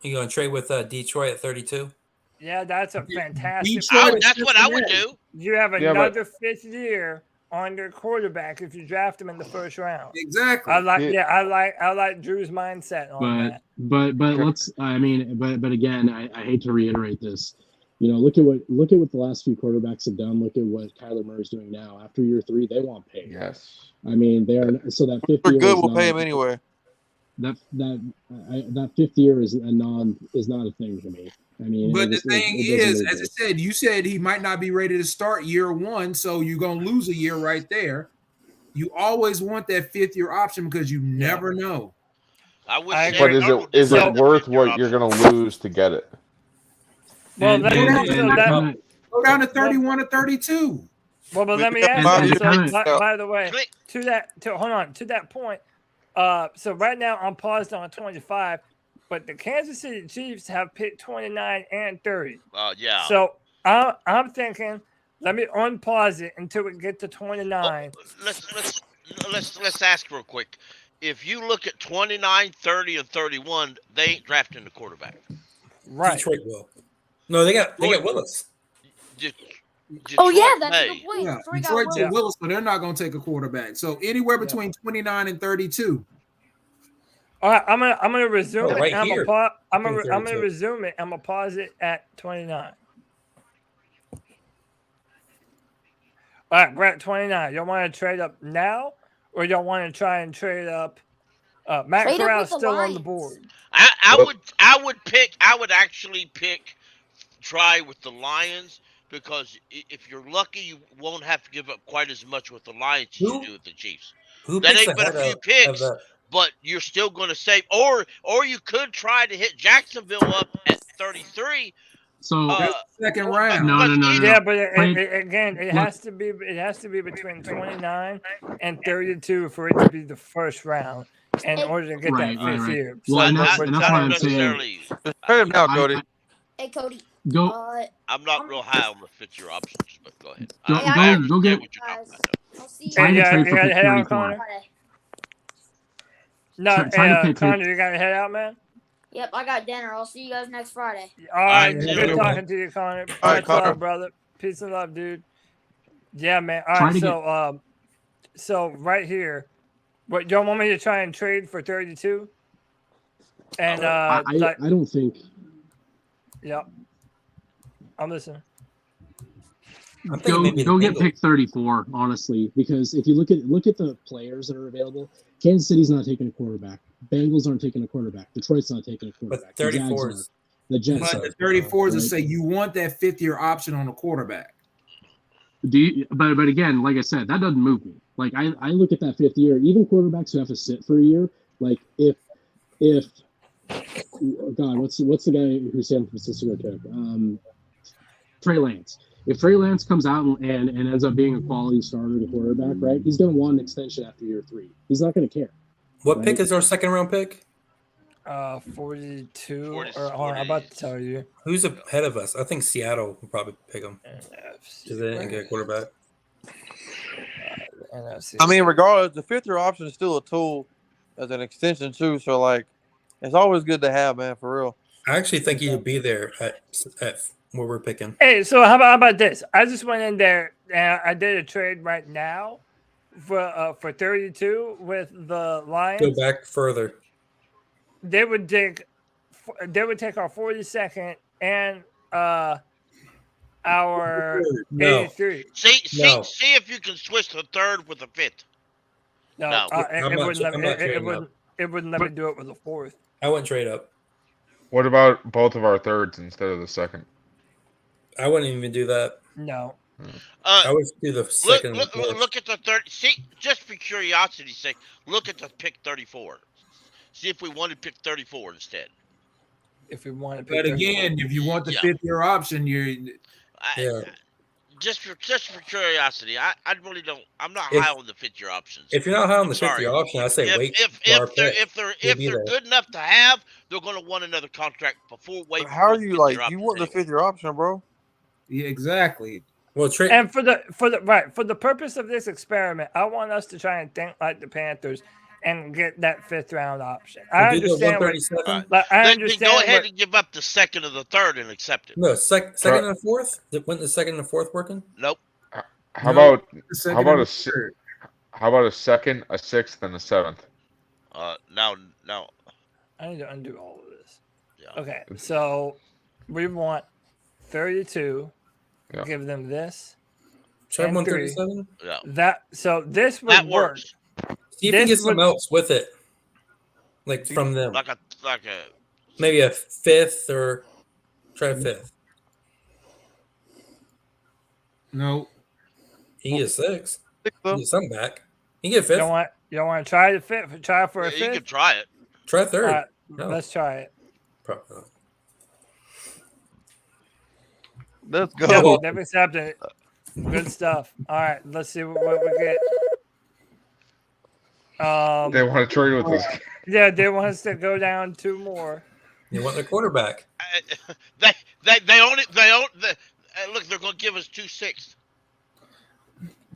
You going to trade with Detroit at 32? Yeah, that's a fantastic. That's what I would do. You have another 5th year on your quarterback if you draft him in the first round. Exactly. I like Drew's mindset on that. But let's. I mean, but again, I hate to reiterate this. You know, look at what the last few quarterbacks have done. Look at what Kyler Murray's doing now. After year 3, they want paid. Yes. I mean, they are so that 5th We're year. good. We'll pay him anyway. That 5th year is not a thing for me. I mean, but the thing is, as I said, you said he might not be ready to start year 1, so you're gonna lose a year right there. You always want that 5th-year option because you never know. But is it worth what you're gonna lose to get it? Well, go down to 31 or 32. Well, but let me ask you. So, by the way, to that point. So right now I'm paused on 25, but the Kansas City Chiefs have picked 29 and 30. Yeah. So I'm thinking, let me unpause it until we get to 29. Let's ask real quick. If you look at 29, 30, and 31, they ain't drafting the quarterback. Right. Detroit will. No, they got Willis. Detroit that's a good point. Yeah, Detroit got Willis, but they're not going to take a quarterback. So anywhere between 29 and 32. All right, I'm gonna resume it. Right I'm here. gonna resume it. I'm gonna pause it at 29. All right, we're at 29. You want to trade up now, or you want to try and trade up? Matt Corral's still on the board. I would actually pick try with the Lions, because if you're lucky, you won't have to give up quite as much with the Lions as you do with the Chiefs. That ain't but a few picks, but you're still going to save. Or you could try to hit Jacksonville up at 33. So second round. No. Yeah, but again, it has to be between 29 and 32 for it to be the first round in order to get that 5th year. Well, and that's why I'm saying. Hurt him now, Cody. Hey, Cody. Go. I'm not real high on the 5th-year options, but go ahead. Go get. Hey, you got to head out, Connor? No, Connor, you got to head out, man? Yep, I got dinner. I'll see you guys next Friday. All right, good talking to you, Connor. All right, Connor. Love, brother. Peace and love, dude. Yeah, man. All right, so right here, what y'all want me to try and trade for 32? And I don't think. Yep. I'm listening. Go get pick 34, honestly, because if you look at the players that are available, Kansas City's not taking a quarterback. Bengals aren't taking a quarterback. Detroit's not taking a quarterback. But 34s. The Jets are. The 34s will say you want that 5th-year option on a quarterback. But again, like I said, that doesn't move me. Like I look at that 5th year, even quarterbacks who have to sit for a year. Like if God, what's the guy who San Francisco took? Trey Lance. If Trey Lance comes out and ends up being a quality starter to quarterback, right? He's going to want an extension after year 3. He's not going to care. What pick is our second round pick? 42. I'm about to tell you. Who's ahead of us? I think Seattle will probably pick him. Because they didn't get a quarterback. I mean, regardless, the 5th-year option is still a tool as an extension too. So like, it's always good to have, man, for real. I actually think you'd be there at where we're picking. Hey, so how about this? I just went in there and I did a trade right now for 32 with the Lions. Go back further. They would take our 42nd and our 83. See if you can switch the 3rd with the 5th. No. It wouldn't let me do it with the 4th. I wouldn't trade up. What about both of our 3rds instead of the 2nd? I wouldn't even do that. No. I would do the 2nd. Look at the 3rd. See, just for curiosity's sake, look at the pick 34. See if we want to pick 34 instead. If we want to pick. But again, if you want the 5th-year option, just for curiosity, I really don't. I'm not high on the 5th-year options. If you're not high on the Sorry. 5th-year option, I say wait. If they're good enough to have, they're going to want another contract before waiting. How are you like? You want the 5th-year option, bro? Yeah, exactly. Well, and for the purpose of this experiment, I want us to try and think like the Panthers and get that 5th-round option. I understand. Then go ahead and give up the 2nd or the 3rd and accept it. No, second and the 4th. Wasn't the 2nd and the 4th working? Nope. How about a 2nd, a 6th, and a 7th? Now. I need to undo all of this. Yeah. Okay, so we want 32. Yeah. Give them this. Try 137. Yeah. This would work. See if you get something else with it, like from them. Like a maybe a 5th or try a 5th. No. He gets 6. He gets something back. He get 5th. You don't want to try the 5th? Try for a 5th? You can try it. Try 3rd. Right, let's try it. Probably not. Let's go. They've accepted it. Good stuff. All right, let's see what we get. They want to trade with us. Yeah, they want us to go down 2 more. They want their quarterback. They own it. Look, they're going to give us 2 6.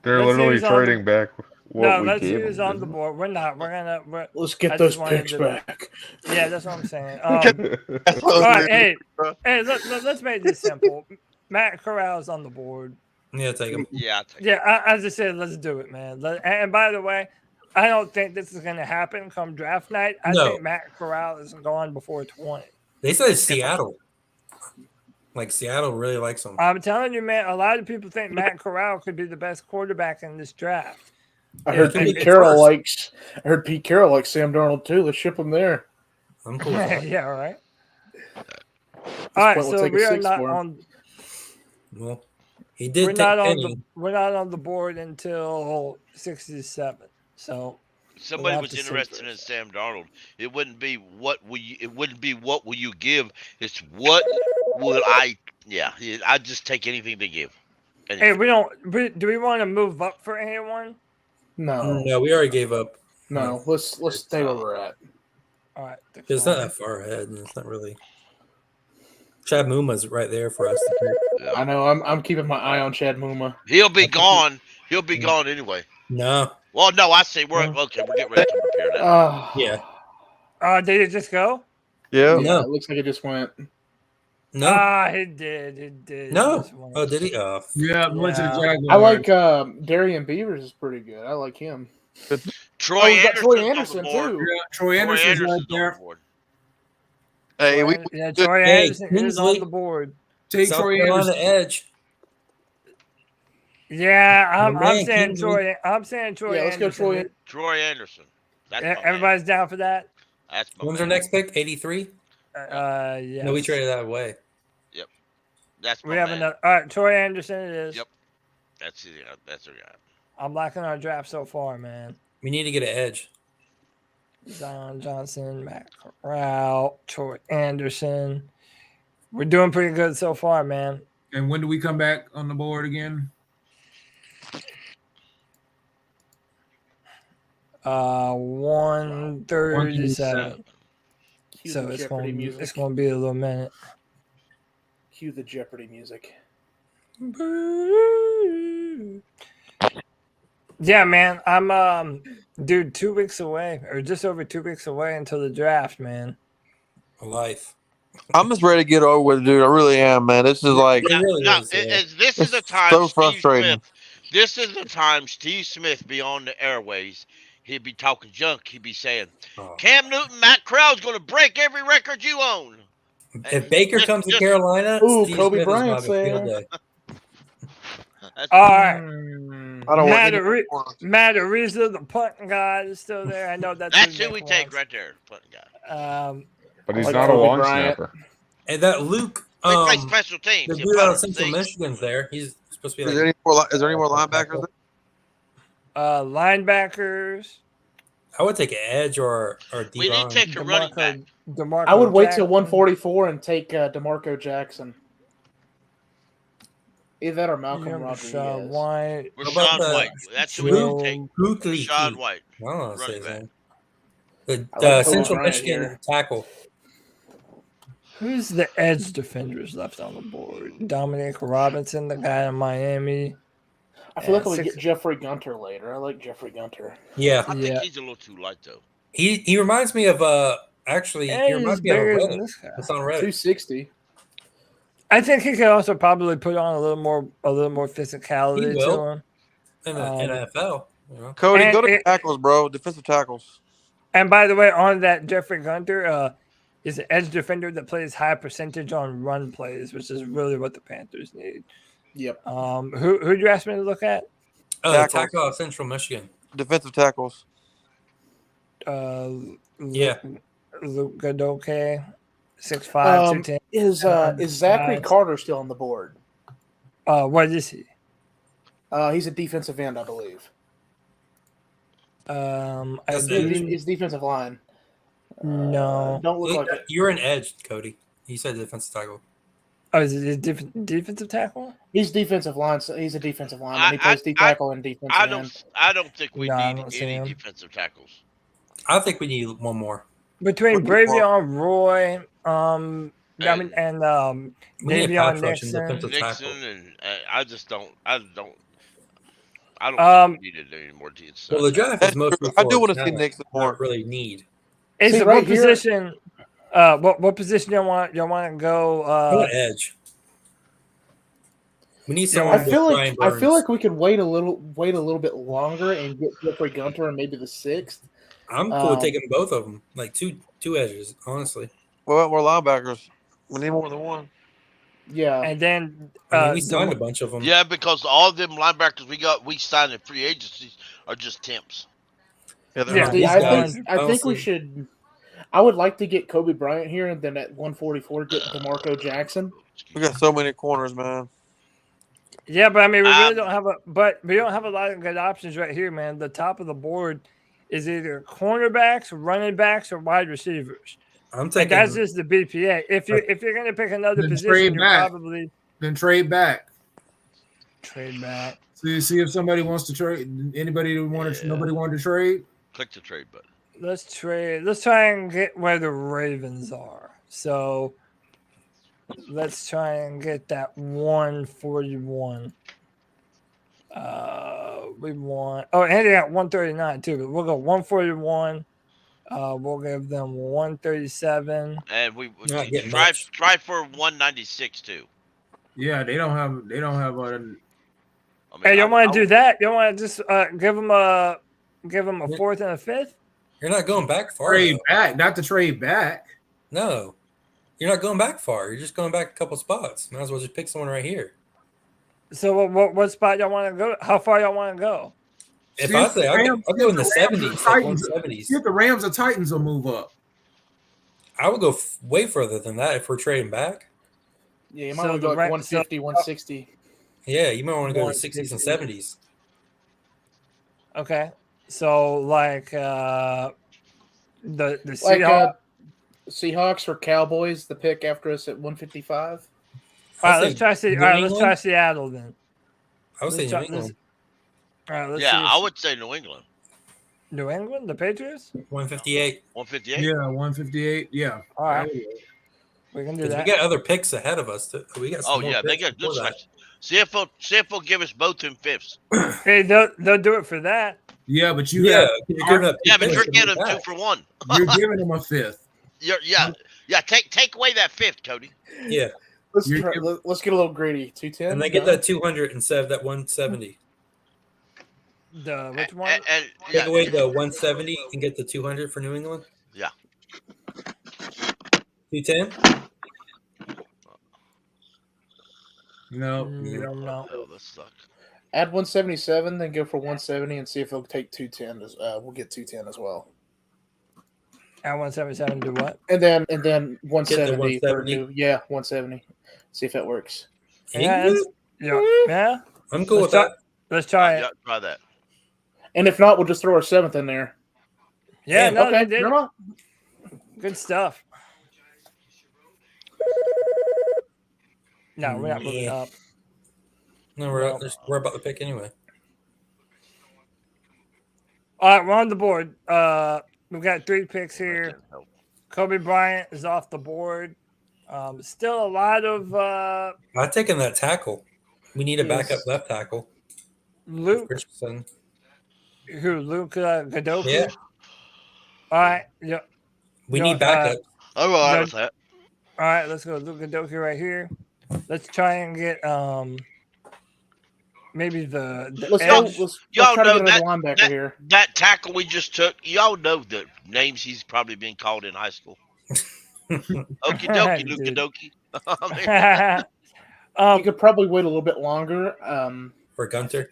They're literally trading back what we let's gave use them. on the board. We're not. Let's get those picks back. Yeah, that's what I'm saying. All right, hey, let's make this simple. Matt Corral is on the board. Yeah, take him. Yeah, I'll take him. Yeah, I just said let's do it, man. And by the way, I don't think this is going to happen come draft night. I think Matt Corral is gone before 20. They said Seattle. Like Seattle really likes him. I'm telling you, man. A lot of people think Matt Corral could be the best quarterback in this draft. I heard Pete Carroll likes Sam Darnold too. Let's ship him there. I'm cool. Yeah, right. All right, so we are not on. Well, he did. We're not on the board until 67. So somebody was interested in Sam Darnold. It wouldn't be what will you give. It's what will I? Yeah, I'd just take anything to give. Anything. Hey, do we want to move up for anyone? No, we already gave up. No, let's stay where we're at. All right, it's not that far ahead, and it's not really. Chad Muma's right there for us. Yeah. I know. I'm keeping my eye on Chad Muma. He'll be gone. He'll be gone anyway. No. Well, no, I say we're okay. We're getting ready to prepare now. Yeah. Did it just go? Yeah. No, it looks like it just went. No. It did. No. Oh, did he? Yeah, went to the Jaguars. I like Darian Beavers is pretty good. I like him. Troy Anderson too. Yeah, Troy Anderson's right there. Hey, Troy Anderson is on the board. Take South Troy Carolina Anderson. Edge. Yeah, I'm saying Troy. I'm saying Troy. Yeah, let's go Troy. Troy Anderson. Everybody's down for that. When's our next pick? 83. Yeah. No, we traded that away. Yep. That's we have another. All right, Troy Anderson. It is. Yep. That's our guy. I'm liking our draft so far, man. We need to get an edge. Zion Johnson, Matt Corral, Troy Anderson. We're doing pretty good so far, man. And when do we come back on the board again? 137. So it's going to be a little minute. Cue the Jeopardy music. Yeah, man. I'm 2 weeks away, or just over 2 weeks away until the draft, man. Life. I'm just ready to get over with it, dude. I really am, man. This is like this is the time. So frustrating. This is the time Steve Smith be on the airways. He'd be talking junk. He'd be saying, Cam Newton, Matt Corral's going to break every record you own. If Baker comes to Carolina, Steve Kobe Smith Bryant's there. All right. I don't Matt Ariza, the punt guy, is still there. I know that's who we take right there, punt guy. But he's not a long snapper. And that Luke, they play special teams. the dude out of Central Michigan's there. He's supposed to be. Is there any more linebackers there? Linebackers. I would take an edge or D-line. We need to take a running back. I would wait till 144 and take DeMarco Jackson. Either that or Malcolm Yeah, Rodriguez. Rashad White. Rashad White. That's who we need to take. Rashad White. Oh, Running back. The Central Michigan tackle. Who's the edge defenders left on the board? Dominic Robinson, the guy in Miami. I feel like we get Jeffrey Gunter later. I like Jeffrey Gunter. Yeah. I think he's a little too light though. He reminds me of actually he reminds me of Reddit. It's on Reddit. 260. I think he could also probably put on a little more physicality He to will. him. In the NFL. You know? Cody, go to tackles, bro. Defensive tackles. And by the way, on that Jeffrey Gunter is an edge defender that plays high percentage on run plays, which is really what the Panthers need. Yep. Who'd you ask me to look at? Tackle of Central Michigan. Defensive tackles. Yeah. Luke Godoke, 6'5", 210. Is Zachary Carter still on the board? What is he? He's a defensive end, I believe. His defensive line. No. Don't look like it. You're an edge, Cody. He said defensive tackle. Oh, is it a defensive tackle? He's defensive line. So he's a defensive lineman. He plays D tackle and defensive end. I don't think we need any defensive tackles. I think we need one more. Between Bravion Roy, and Davion Nixon, and I don't think we needed any more defense. Well, the draft is mostly I do want to see Nixon more. Not really need. Is it what position? What position y'all want to go? Edge. We need someone. I feel like we could wait a little bit longer and get Jeffrey Gunter and maybe the 6th. I'm cool with taking both of them, like two edges, honestly. Well, we're linebackers. We need more than one. Yeah, and then we signed a bunch of them. Yeah, because all of them linebackers we signed in free agencies are just temps. I think we should. I would like to get Kobe Bryant here, and then at 144 get DeMarco Jackson. We got so many corners, man. Yeah, but I mean, we really don't have a lot of good options right here, man. The top of the board is either cornerbacks, running backs, or wide receivers. I'm taking. That's just the BPA. If you're going to pick another position, you're probably trade back. Trade back. So you see if somebody wants to trade. Nobody wanted to trade. Click the trade button. Let's trade. Let's try and get where the Ravens are. So let's try and get that 141. We want. Oh, and they got 139 too. But we'll go 141. We'll give them 137. And we try for 196 too. Yeah, they don't have. Hey, you want to do that? You want to just give them a 4th and a 5th? You're not going back far. Trade back, not to trade back. No, you're not going back far. You're just going back a couple spots. Might as well just pick someone right here. So what spot y'all want to go? How far y'all want to go? If I say I'll go in the 70s, like 170s. See if the Rams or Titans will move up. I would go way further than that if we're trading back. Yeah, you might want to go like 150, 160. Yeah, you might want to go to 60s and 70s. Okay. So like the Seahawks, Seahawks or Cowboys, the pick after us at 155. All right, let's try Seattle then. I would say New England. All right, let's see. I would say New England. New England, the Patriots? 158. 158? Yeah, 158. Yeah. All right. We can do that. We got other picks ahead of us. We got some they got good selection. See if they'll give us both in 5ths. Hey, they'll do it for that. Yeah, but but you're getting them 2 for 1. You're giving them a 5th. Take away that 5th, Cody. Yeah. Let's get a little greedy. 210. And they get that 200 instead of that 170. Which one? Take away the 170 and get the 200 for New England. Yeah. 210. No. That sucks. Add 177, then go for 170 and see if they'll take 210. We'll get 210 as well. Add 177 do what? And then 170 for new. Yeah, 170. See if that works. Yeah. I'm cool with that. Let's try it. Yeah, try that. And if not, we'll just throw our 7th in there. Yeah, no, okay. they did. Good stuff. No, we're not moving up. No, we're about to pick anyway. All right, we're on the board. We've got 3 picks here. Kobe Bryant is off the board. Still a lot of. I'm taking that tackle. We need a backup left tackle. Luke. Richardson. Who? Luke Godoki? Yeah. All right. Yeah. We need backup. I'm all right with that. All right, let's go Luke Godoki right here. Let's try and get maybe the let's y'all try to know get another linebacker here. That tackle we just took, y'all know the names he's probably been called in high school. Okie dokie, Luke Godoki. You could probably wait a little bit longer. For Gunter?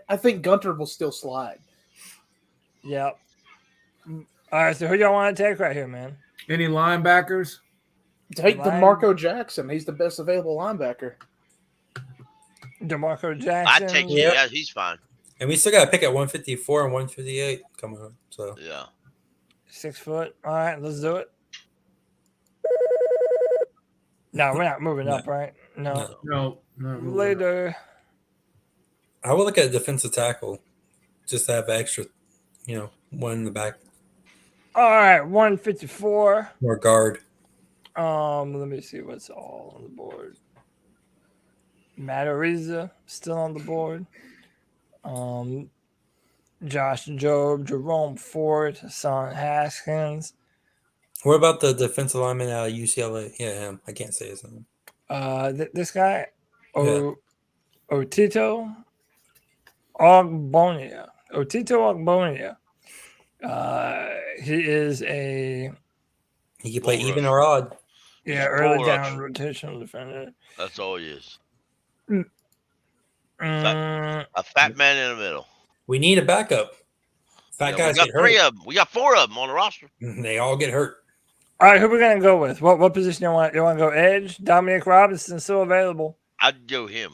I think Gunter will still slide. Yep. All right, so who y'all want to take right here, man? Any linebackers? Take DeMarco Jackson. He's the best available linebacker. DeMarco Jackson. I take him. Yeah, he's fine. And we still got to pick at 154 and 158 coming up. So yeah, 6 foot. All right, let's do it. No, we're not moving up, right? No. Later. I would look at a defensive tackle, just to have extra, one in the back. All right, 154. Or guard. Let me see what's all on the board. Matt Ariza still on the board. Josh Jobe, Jerome Ford, Hassan Haskins. What about the defensive lineman out of UCLA? Yeah, him. I can't say his name. This guy, Otito Ogbonia. Otito Ogbonia. He is a. He can play even or odd. Yeah, early down rotational defender. That's all he is. A fat man in the middle. We need a backup. Fat guys we got get 3 hurt. of them. We got 4 of them on the roster. They all get hurt. All right, who we gonna go with? What position you want? You want to go edge? Dominic Robinson still available. I'd go him.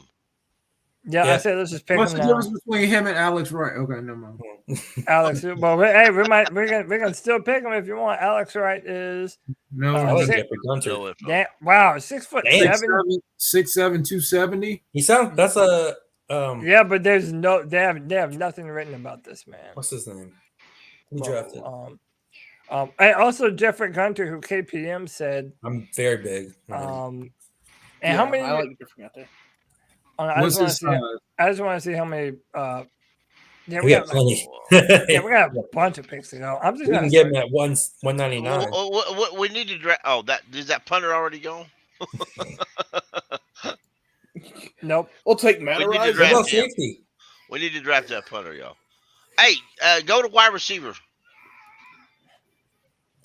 Yeah, I say let's just pick What's him the now. difference between him and Alex Wright? Okay, no mind. Alex, well, we're gonna still pick him if you want. Alex Wright is no. Wow, 6'7". 6'7", 270. He sounds. That's a. Yeah, but there's no. They have nothing written about this man. What's his name? Who drafted? And also Jeffrey Gunter, who KPM said I'm very big. And how many? I like Jeffrey Gunter. I just want to see how many. Yeah, we got plenty. Yeah, we got a bunch of picks to go. I'm just gonna get him at 199. We need to draft. Oh, is that punter already gone? Nope. We'll take Matt. We need to draft that punter, y'all. Hey, go to wide receiver.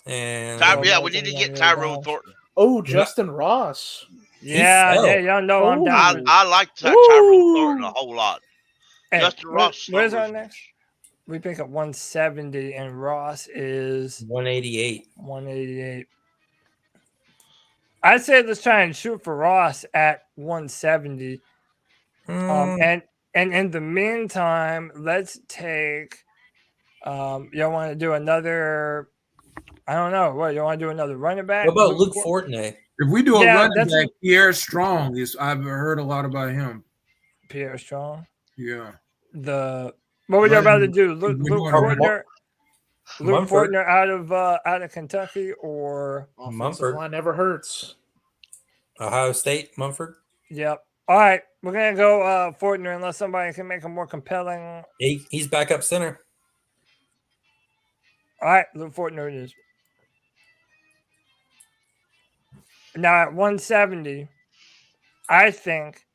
And we need to get Tyrone Thornton. Oh, Justin Ross. Yeah, y'all know I'm down. I like Tyrone Thornton a whole lot. Hey, Justin Ross. Where's our next? We pick up 170, and Ross is 188. 188. I'd say let's try and shoot for Ross at 170. And in the meantime, let's take. Y'all want to do another? I don't know. What you want to do? Another running back? What about Luke Fortney? If we do a running back, Pierre Strong is. I've heard a lot about him. Pierre Strong. Yeah. What were you about to do? Luke Fortner out of Kentucky or Mumford? Line never hurts. Ohio State, Mumford. Yep. All right, we're gonna go Fortner unless somebody can make a more compelling. He's backup center. All right, Luke Fortner it is. Now at 170, I think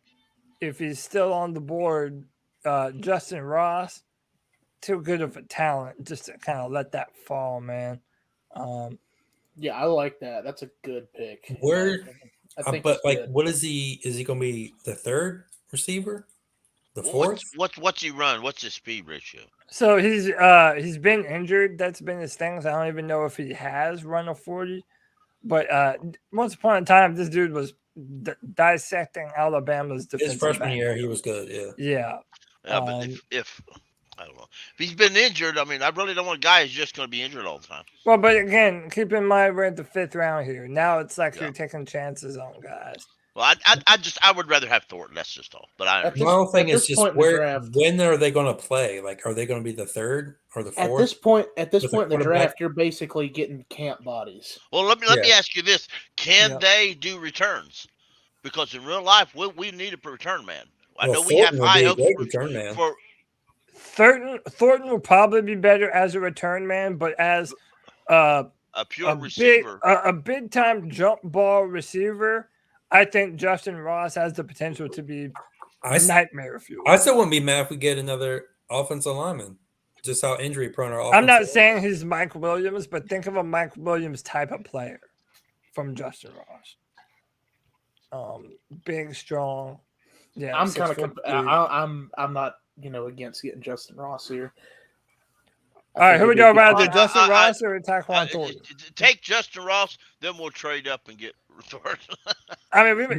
if he's still on the board, Justin Ross, too good of a talent just to kind of let that fall, man. Yeah, I like that. That's a good pick. But what is he? Is he going to be the third receiver? The fourth? What's he run? What's his speed ratio? So he's been injured. That's been his thing. So I don't even know if he has run a 40. But once upon a time, this dude was dissecting Alabama's defense. His freshman year, he was good. Yeah. Yeah, but if I don't know if he's been injured, I mean, I really don't want a guy who's just going to be injured all the time. Well, but again, keep in mind we're at the 5th round here. Now it's like you're taking chances on guys. Well, I would rather have Thornton. That's just all. But I My understand. whole thing is just draft, when are they going to play? Like, are they going to be the third or the fourth? At this point in the draft, you're basically getting camp bodies. Well, let me ask you this: can they do returns? Because in real life, we need a return man. I know we have high hopes for Thornton will probably be better as a return man, but as a pure receiver, a big time jump ball receiver, I think Justin Ross has the potential to be nightmare fuel. I still wouldn't be mad if we get another offensive lineman. Just how injury prone our offense. I'm not saying he's Mike Williams, but think of a Mike Williams type of player from Justin Ross. Big, strong. Yeah, I'm kind of. I'm not against getting Justin Ross here. All right, who would y'all rather, Justin Ross or Tyquan Thornton? Take Justin Ross, then we'll trade up and get Thornton. I mean,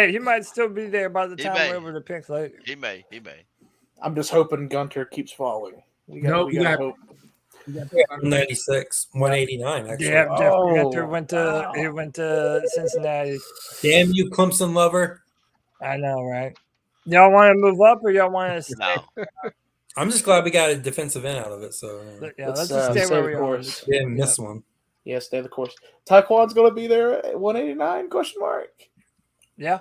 he might still be there by the time we're able to pick later. He may. I'm just hoping Gunter keeps falling. We got hope. 196, 189 actually. Yeah, Gunter went to Cincinnati. Damn you, Clemson lover! I know, right? Y'all want to move up or y'all want to stay? No. I'm just glad we got a defensive end out of it. So let's just stay where we are. Didn't miss one. Yeah, stay the course. Tyquan's going to be there at 189? Question mark. Yeah.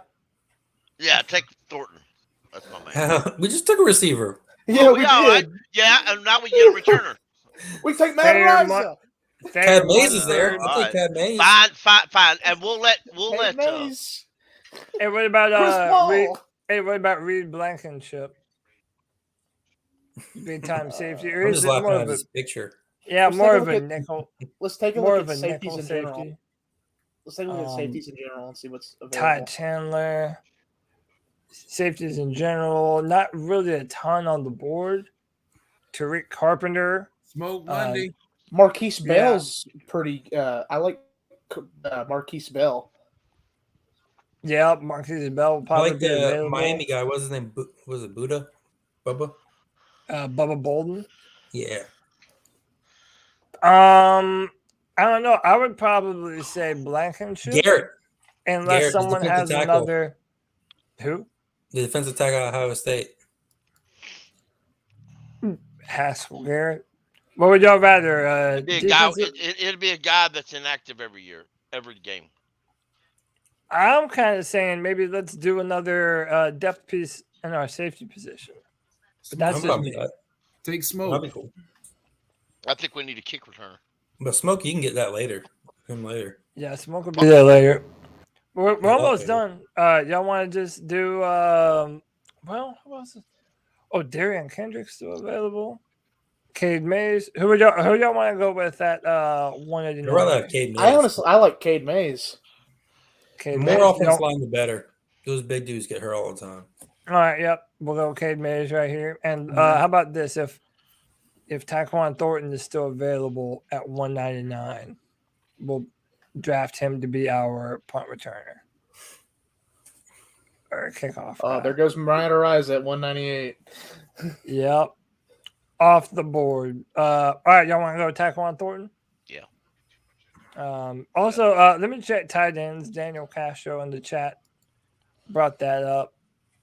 Yeah, take Thornton. That's my man. We just took a receiver. Yeah, we did. Right. Yeah, and now we get a returner. We take Matt Rhule. Pat Mays is there. I think Pat Mays. Fine, and we'll let. Mays. Hey, what about Reed Blankenship? Big time safety. I'm just laughing at this picture. Yeah, more of a nickel. Let's take a look at safeties in general. Let's take a look at safeties in general and see what's available. Ty Chandler. Safeties in general, not really a ton on the board. Tariq Carpenter. Smoke Monday. Marquise Bell's pretty. I like Marquise Bell. Yeah, Marquise Bell. Probably I like the Miami guy. What's his name? Was it Buddha? Bubba? Bubba Bolden. Yeah. I don't know. I would probably say Blankenship. Garrett. Unless someone has another. Who? The defensive tackle at Ohio State. Haskell Garrett. What would y'all rather? It'd be a guy that's inactive every game. I'm kind of saying maybe let's do another depth piece in our safety position. But that's just me. Take Smoke. That'd be cool. I think we need a kick returner. But Smoke, you can get that later. Him later. Yeah, Smoke will be there later. We're almost done. Y'all want to just do? Who else? Darian Kendrick's still available. Cade Mays. Who y'all want to go with at 189? I'd rather have Cade Mays. I like Cade Mays. More offensive line, the better. Those big dudes get hurt all the time. All right, yep. We'll go Cade Mays right here. And how about this? If Tyquan Thornton is still available at 199, we'll draft him to be our punt returner or kickoff. Oh, there goes Mariah Ariza at 198. Yep. Off the board. All right, y'all want to go Tyquan Thornton? Yeah. Also, let me check tight ends. Daniel Castro in the chat brought that up.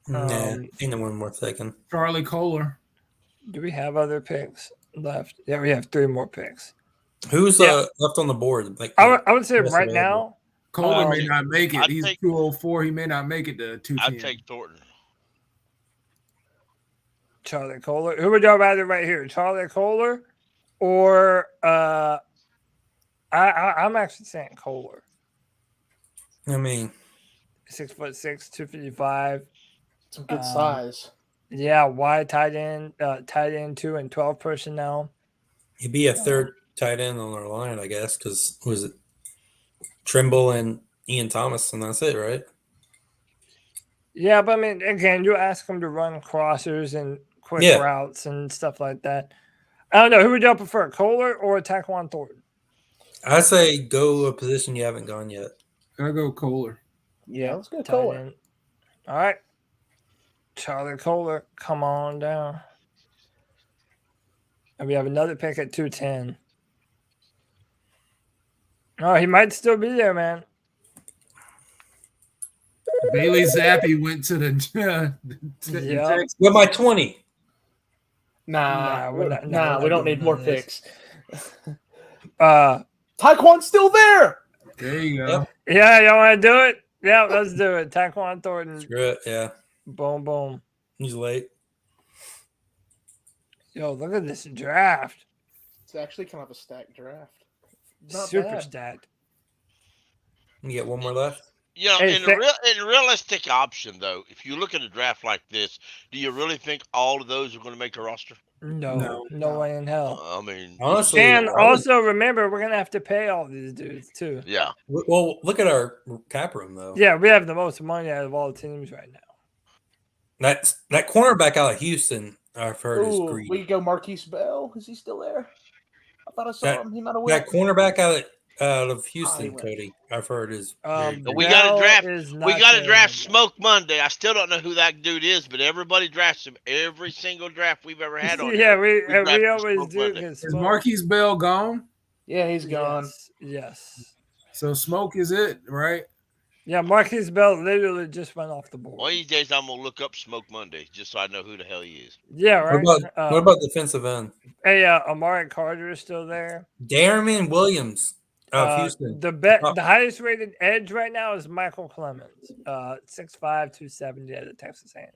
Ain't no one more taken. Charlie Kohler. Do we have other picks left? Yeah, we have 3 more picks. Who's left on the board? Like I would say right now, Kohler may not make it. He's 204. He may not make it to 210. I'd take Thornton. Charlie Kohler. Who would y'all rather right here? Charlie Kohler or I'm actually saying Kohler. I mean 6'6", 255. Some good size. Yeah, wide tight end 2 and 12 personnel. He'd be a third tight end on our line, I guess, because was it Trimble and Ian Thomas, and that's it, right? Yeah, but I mean, again, you ask him to run crossers and quick routes and stuff like that. I don't know. Who would y'all prefer, Kohler or Tyquan Thornton? I say go a position you haven't gone yet. Gotta go Kohler. Yeah, let's go Kohler. All right. Charlie Kohler, come on down. And we have another pick at 210. Oh, he might still be there, man. Bailey Zappi went to the Texas. With my 20. Nah, we're not we don't doing need more none of this. picks. Taekwon's still there. There you go. Yeah, y'all want to do it? Yeah, let's do it. Taekwon Thornton. Screw it, yeah. Boom, boom. He's late. Yo, look at this draft. It's actually kind of a stacked draft. Not Super bad. stacked. You get one more left? You know, Hey, in a realistic option, though, if you look at a draft like this, do you really think all of those are going to make a roster? No way in hell. I mean, honestly, and also remember, we're gonna have to pay all these dudes too. Yeah. Well, look at our cap room though. Yeah, we have the most money out of all the teams right now. That cornerback out of Houston, I've heard is Ooh, greedy. we go Marquise Bell. Is he still there? I thought I saw him. He might have That went. cornerback out of Houston, Cody, I've heard is. We got to draft. We got to draft Smoke Monday. I still don't know who that dude is, but everybody drafts him. Every single draft we've ever had on. Yeah, here, we always do. Is Marquise Bell gone? Yeah, he's gone. Yes. So Smoke is it, right? Yeah, Marquise Bell literally just went off the board. One of these days, I'm gonna look up Smoke Monday just so I know who the hell he is. Yeah, right. What about defensive end? Hey, Amari Carter is still there. Darren Williams out of Houston. The highest rated edge right now is Michael Clemens, 6'5", 270 out of Texas A&M.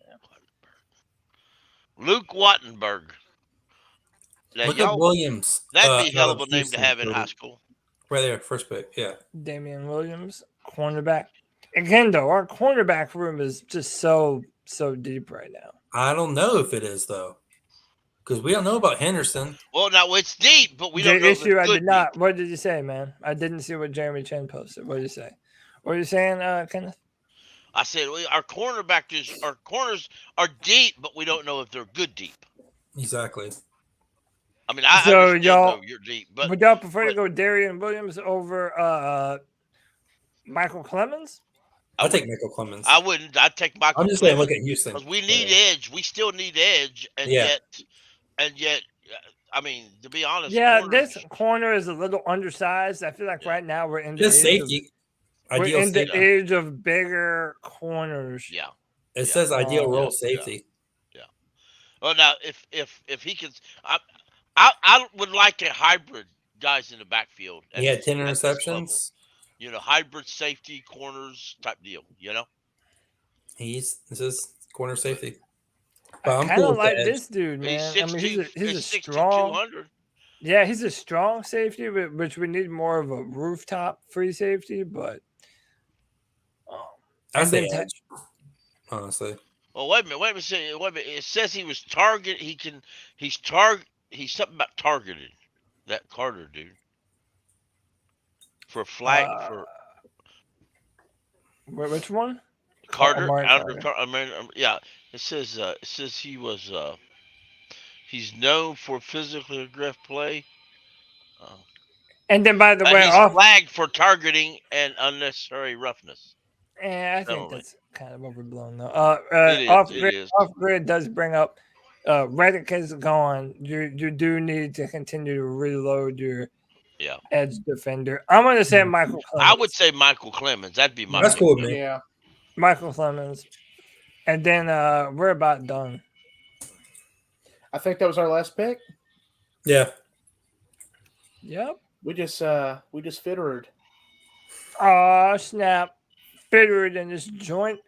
Luke Wattenberg. Now, Look at Williams. That'd be a hell of out a name Houston, to have in Cody. high school. Right there, first pick. Yeah. Damian Williams, cornerback. Again, though, our cornerback room is just so deep right now. I don't know if it is though, because we don't know about Henderson. Well, now it's deep, but we don't know. Issue, if I it's did good not. What did you say, man? I didn't see what Jeremy Chen posted. What did you say? What are you saying, Kenneth? I said our corners are deep, but we don't know if they're good deep. Exactly. I mean, I So understand, y'all, though, you're deep, but would y'all prefer to go Darian Williams over Michael Clemens? I'll take Michael Clemens. I wouldn't. I'd take Michael. I'm just saying, look at Houston. Because we need edge. We still need edge, and yet, I mean, to be honest, Yeah, corners, this corner is a little undersized. I feel like right now we're in the Just age safety. We're Ideal in the safety. age of bigger corners. Yeah. It says ideal role safety. Yeah. Well, now if he can, I would like a hybrid guys in the backfield. He had 10 at this level. interceptions. You know, hybrid safety corners type deal. You know. This is corner safety. I But I'm kind cool of with like the edge. this dude, man. He's I mean, he's a 6'2", strong. 200. Yeah, he's a strong safety, which we need more of a rooftop free safety. But I say edge. Honestly. Well, wait a minute. It says he was target. He's something about targeted. That Carter dude. For flag for which one? Carter. Carter. Yeah. It says he was. He's known for physically aggressive play. And then, by the way, he's flagged for targeting and unnecessary roughness. I think that's kind of overblown, though. Off grid does bring up. Reddick is gone. You do need to continue to reload your edge defender. I'm going to say Michael Clemens. I would say Michael Clemens. That'd be my. That's cool with me. Yeah, Michael Clemens. And then we're about done. I think that was our last pick. Yeah. Yep. We just fittered. Oh snap! Fittered in this joint.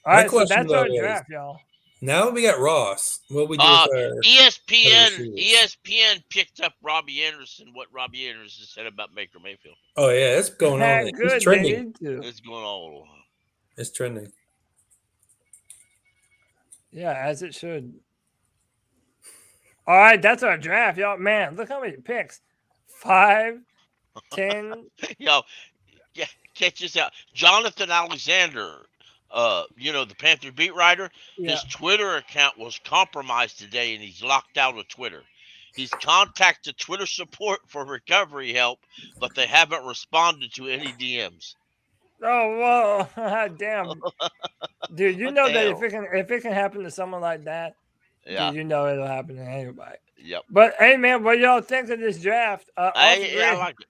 All right, so that's our draft, y'all. Now we got Ross. What we do with our ESPN picked up Robbie Anderson. What Robbie Anderson said about Baker Mayfield. Oh yeah, it's going on. It's trending. It's going on. It's trending. Yeah, as it should. All right, that's our draft, y'all. Man, look how many picks. 5, 10. Yo, catch this out. Jonathan Alexander, the Panther beat writer, his Twitter account was compromised today, and he's locked out of Twitter. He's contacted Twitter support for recovery help, but they haven't responded to any DMs. Oh, whoa. Damn. Dude, you know that if it can happen to someone like that, dude, you know it'll happen to anybody. Yep. But, hey, man, what y'all think of this draft? I like it.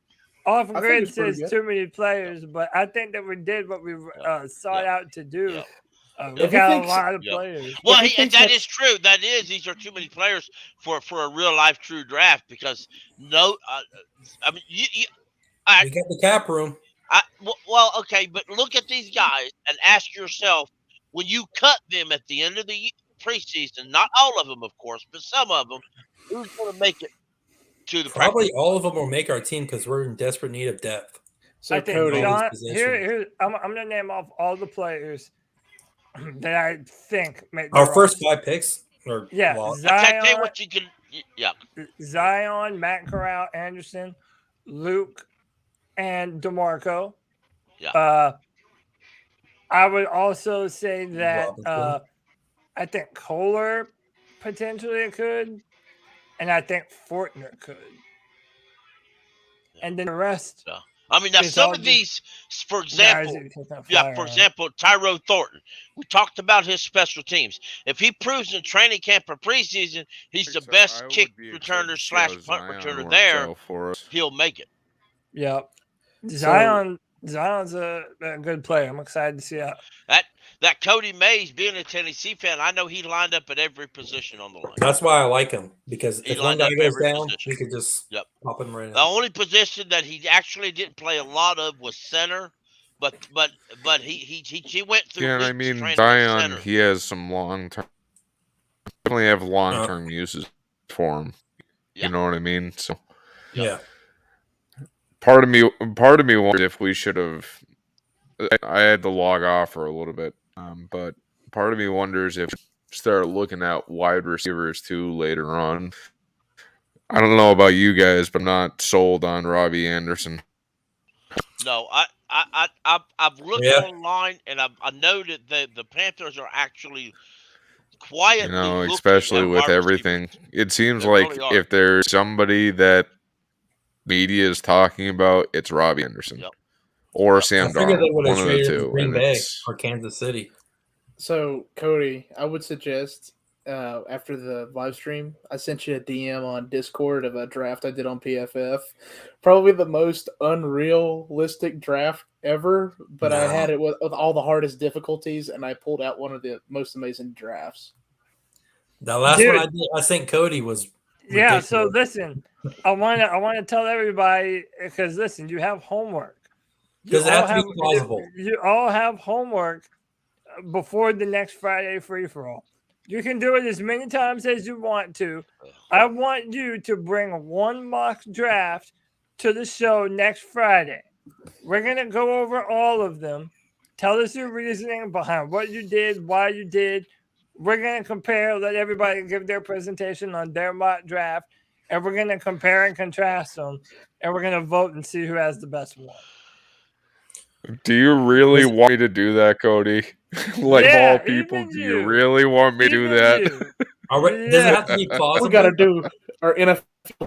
Off I think grid it's pretty says good. too many players, but I think that we did what we sought out to do. We If he got thinks- a lot of Yeah. players. Well, If he thinks that that's- is true. That is, these are too many players for a real life true draft because I mean, We got the cap room. well, okay, but look at these guys and ask yourself when you cut them at the end of the preseason. Not all of them, of course, but some of them. Who's going to make it to the Probably all of them will make our team because we're in desperate need of depth. So I think Cody, John, I'm going to name off all the players that I think make Our first 5 picks. Or, yeah, well, Zion, I tell you what you can. Yeah, Zion, Matt Corral, Anderson, Luke, and DeMarco. Yeah. I would also say that Robinson. I think Kohler potentially could, and I think Fortner could. And then the rest. Yeah. I mean, now is some all of just these, for guys example, that take that yeah, flyer for on. example, Tyro Thornton. We talked about his special teams. If he proves in training camp or preseason he's the best kick returner / punt returner there, he'll make it. Yep. Zion's a good player. I'm excited to see how. That Cody Mays, being a Tennessee fan, I know he lined up at every position on the line. That's why I like him because He if one lined guy up goes every down, position. we could just pop him right The in. only position that he actually didn't play a lot of was center, but he went through. Yeah, and I weeks mean training at Zion, center. he has some long-term. Definitely have long-term uses for him. You know what I mean? So yeah. Part of me wondered if we should have. I had to log off for a little bit, but part of me wonders if we start looking at wide receivers too later on. I don't know about you guys, but I'm not sold on Robbie Anderson. No, I've looked online and I know that the Panthers are actually quietly looking especially at with wide everything. receivers. It seems They like really are. if there's somebody that media is talking about, it's Robbie Anderson or Sam I figured they Darnold, would one have of the traded to two. Green And Bay it's or Kansas City. So Cody, I would suggest after the live stream, I sent you a DM on Discord of a draft I did on PFF. Probably the most unrealistic draft ever, but I had it with all the hardest difficulties, and I pulled out one of the most amazing drafts. The last Dude. one I did, I think Cody was. Yeah, so ridiculous. listen, I want to tell everybody because listen, you have homework. Does it have to be plausible? You all have homework before the next Friday free for all. You can do it as many times as you want to. I want you to bring one mock draft to the show next Friday. We're gonna go over all of them. Tell us your reasoning behind what you did, why you did. We're going to compare, let everybody give their presentation on their mock draft, and we're going to compare and contrast them, and we're going to vote and see who has the best one. Do you really want me to do that, Cody? Like all people, do you really want me to do that? Does it have to be plausible? We got to do our NFL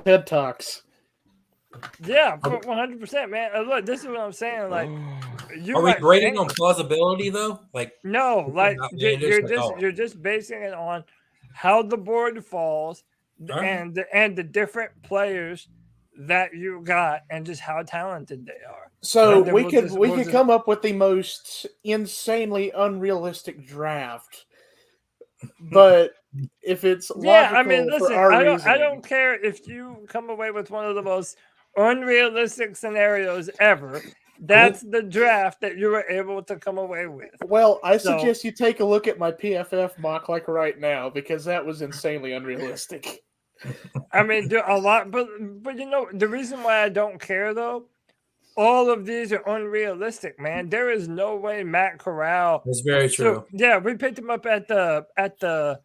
head talks. Yeah, 100%, man. Look, this is what I'm saying. Like, you Are we might grading think- on plausibility though? Like No, like outlandish, you're just basing it on how the board falls and the different players that you got and just how talented they are. So And we then could we'll just- come up with the most insanely unrealistic draft, but if it's Yeah, logical I mean, for listen, our I reasoning, don't care if you come away with one of the most unrealistic scenarios ever. That's the draft that you were able to come away with. Well, I So- suggest you take a look at my PFF mock like right now because that was insanely unrealistic. I mean, a lot, but you know, the reason why I don't care though, all of these are unrealistic, man. There is no way Matt Corral. That's very true. So, yeah, we picked him up at the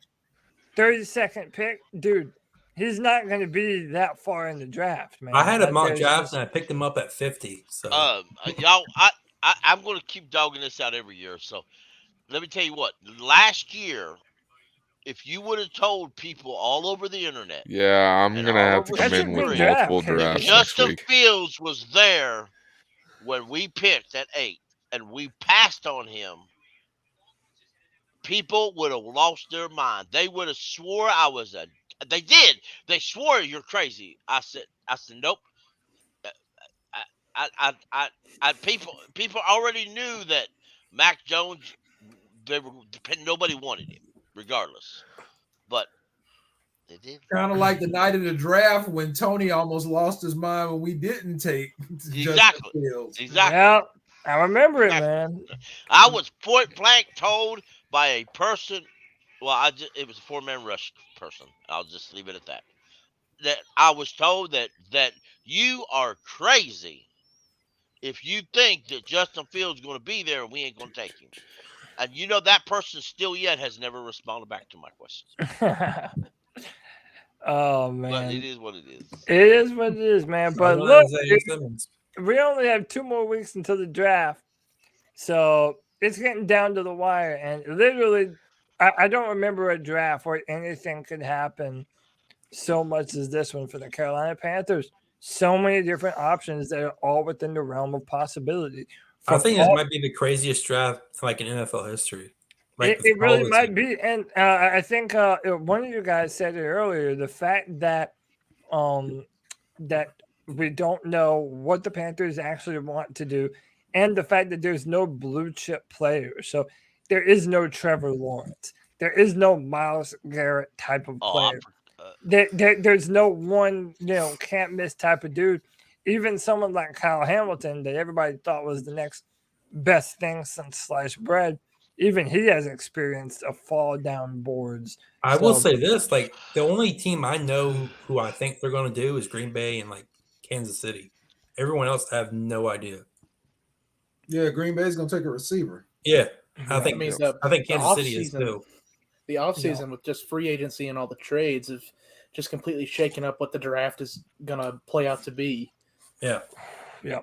32nd pick, dude. He's not going to be that far in the draft, man. I had a mock There's draft just- and I picked him up at 50. So Y'all, I'm going to keep dogging this out every year. So let me tell you what. Last year, if you would have told people all over the internet, Yeah, I'm going to have to come That's a in with good multiple draft. drafts next Justin week. Fields was there when we picked at 8 and we passed on him, people would have lost their mind. They would have swore I was they did. They swore you're crazy. I said, nope. people already knew that Mac Jones. Nobody wanted him, regardless. But they did. Kind of like the night of the draft when Tony almost lost his mind when we didn't take Exactly. Fields. Exactly. Yeah, I remember it, man. I was point blank told by a person. Well, it was a 4-man rush person. I'll just leave it at that. That I was told that you are crazy if you think that Justin Fields is going to be there and we ain't going to take him. And that person still yet has never responded back to my questions. Oh man, but it is what it is. It is what it is, man. But look, we only have 2 more weeks until the draft, so it's getting down to the wire. And literally, I don't remember a draft where anything could happen so much as this one for the Carolina Panthers. So many different options that are all within the realm of possibility. I think this might be the craziest draft like in NFL history. Like it really might be, and I think one of you guys said it earlier. The fact that that we don't know what the Panthers actually want to do, and the fact that there's no blue chip players. So there is no Trevor Lawrence. There is no Myles Garrett type of player. There's no one can't miss type of dude. Even someone like Kyle Hamilton that everybody thought was the next best thing since sliced bread, even he has experienced a fall down boards. I will say this, like the only team I know who I think they're going to do is Green Bay and like Kansas City. Everyone else I have no idea. Yeah, Green Bay's going to take a receiver. Yeah, I think Kansas City is too. The offseason with just free agency and all the trades have just completely shaken up what the draft is going to play out to be. Yeah. Yeah.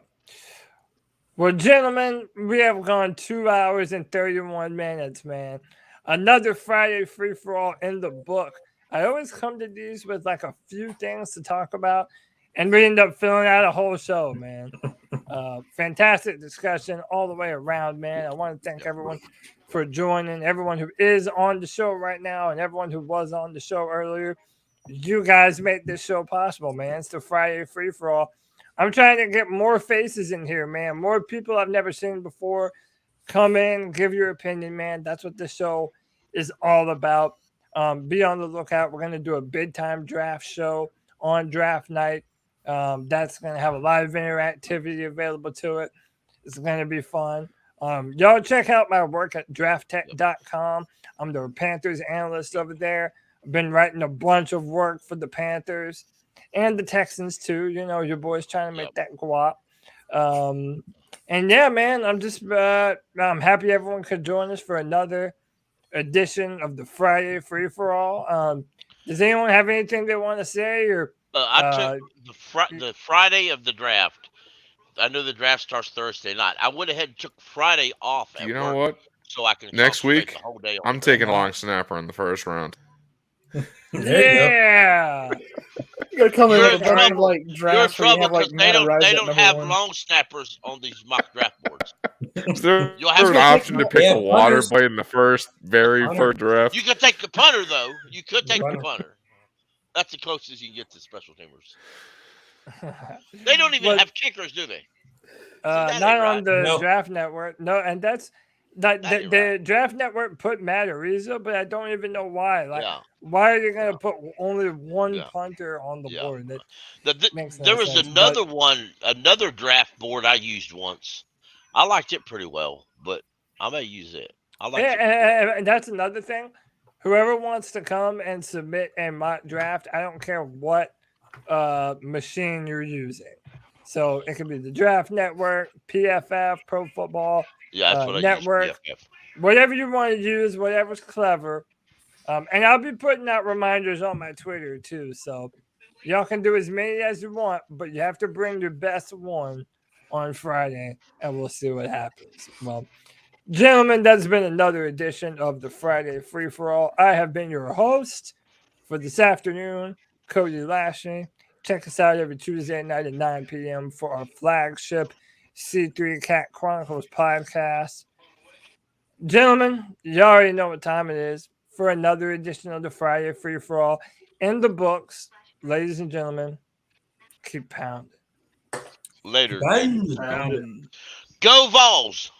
Well, gentlemen, we have gone 2 hours and 31 minutes, man. Another Friday free-for-all in the book. I always come to these with like a few things to talk about, and we end up filling out a whole show, man. Fantastic discussion all the way around, man. I want to thank everyone for joining, everyone who is on the show right now, and everyone who was on the show earlier. You guys make this show possible, man. It's the Friday free-for-all. I'm trying to get more faces in here, man. More people I've never seen before. Come in, give your opinion, man. That's what this show is all about. Be on the lookout. We're going to do a big time draft show on draft night. That's going to have a lot of interactivity available to it. It's going to be fun. Y'all check out my work at drafttech.com. I'm the Panthers analyst over there. I've been writing a bunch of work for the Panthers and the Texans too. Your boys trying to make that go up. And yeah, man, I'm just I'm happy everyone could join us for another edition of the Friday Free for All. Does anyone have anything they want to say? Or I took the Friday of the draft. I know the draft starts Thursday night. I went ahead and took Friday off. You know what? So I can next week. The whole day I'm taking a long snapper in the first round. Yeah. You gotta come in with a bunch of like drafts. You're in trouble because they don't have long snappers on these mock draft boards. Is there an option to pick a water play in the first draft? You could take the punter though. You could take the punter. That's the closest you can get to special teamers. They don't even have kickers, do they? Not on the Draft Network. No, and that's the Draft Network put Matt Ariza, but I don't even know why. Why are you going to put only one punter on the board? There was another draft board I used once. I liked it pretty well, but I may use it. I like it. And that's another thing. Whoever wants to come and submit a mock draft, I don't care what machine you're using. So it could be the Draft Network, PFF, Pro Football Network, whatever you want to use, whatever's clever. And I'll be putting out reminders on my Twitter too. So y'all can do as many as you want, but you have to bring your best one on Friday, and we'll see what happens. Well, gentlemen, that's been another edition of the Friday Free for All. I have been your host for this afternoon, Cody Lashley. Check us out every Tuesday night at 9 p.m. for our flagship C3 Cat Chronicles podcast. Gentlemen, you already know what time it is for another edition of the Friday Free for All in the books. Ladies and gentlemen, keep pounding. Later. Bye. Go Vols.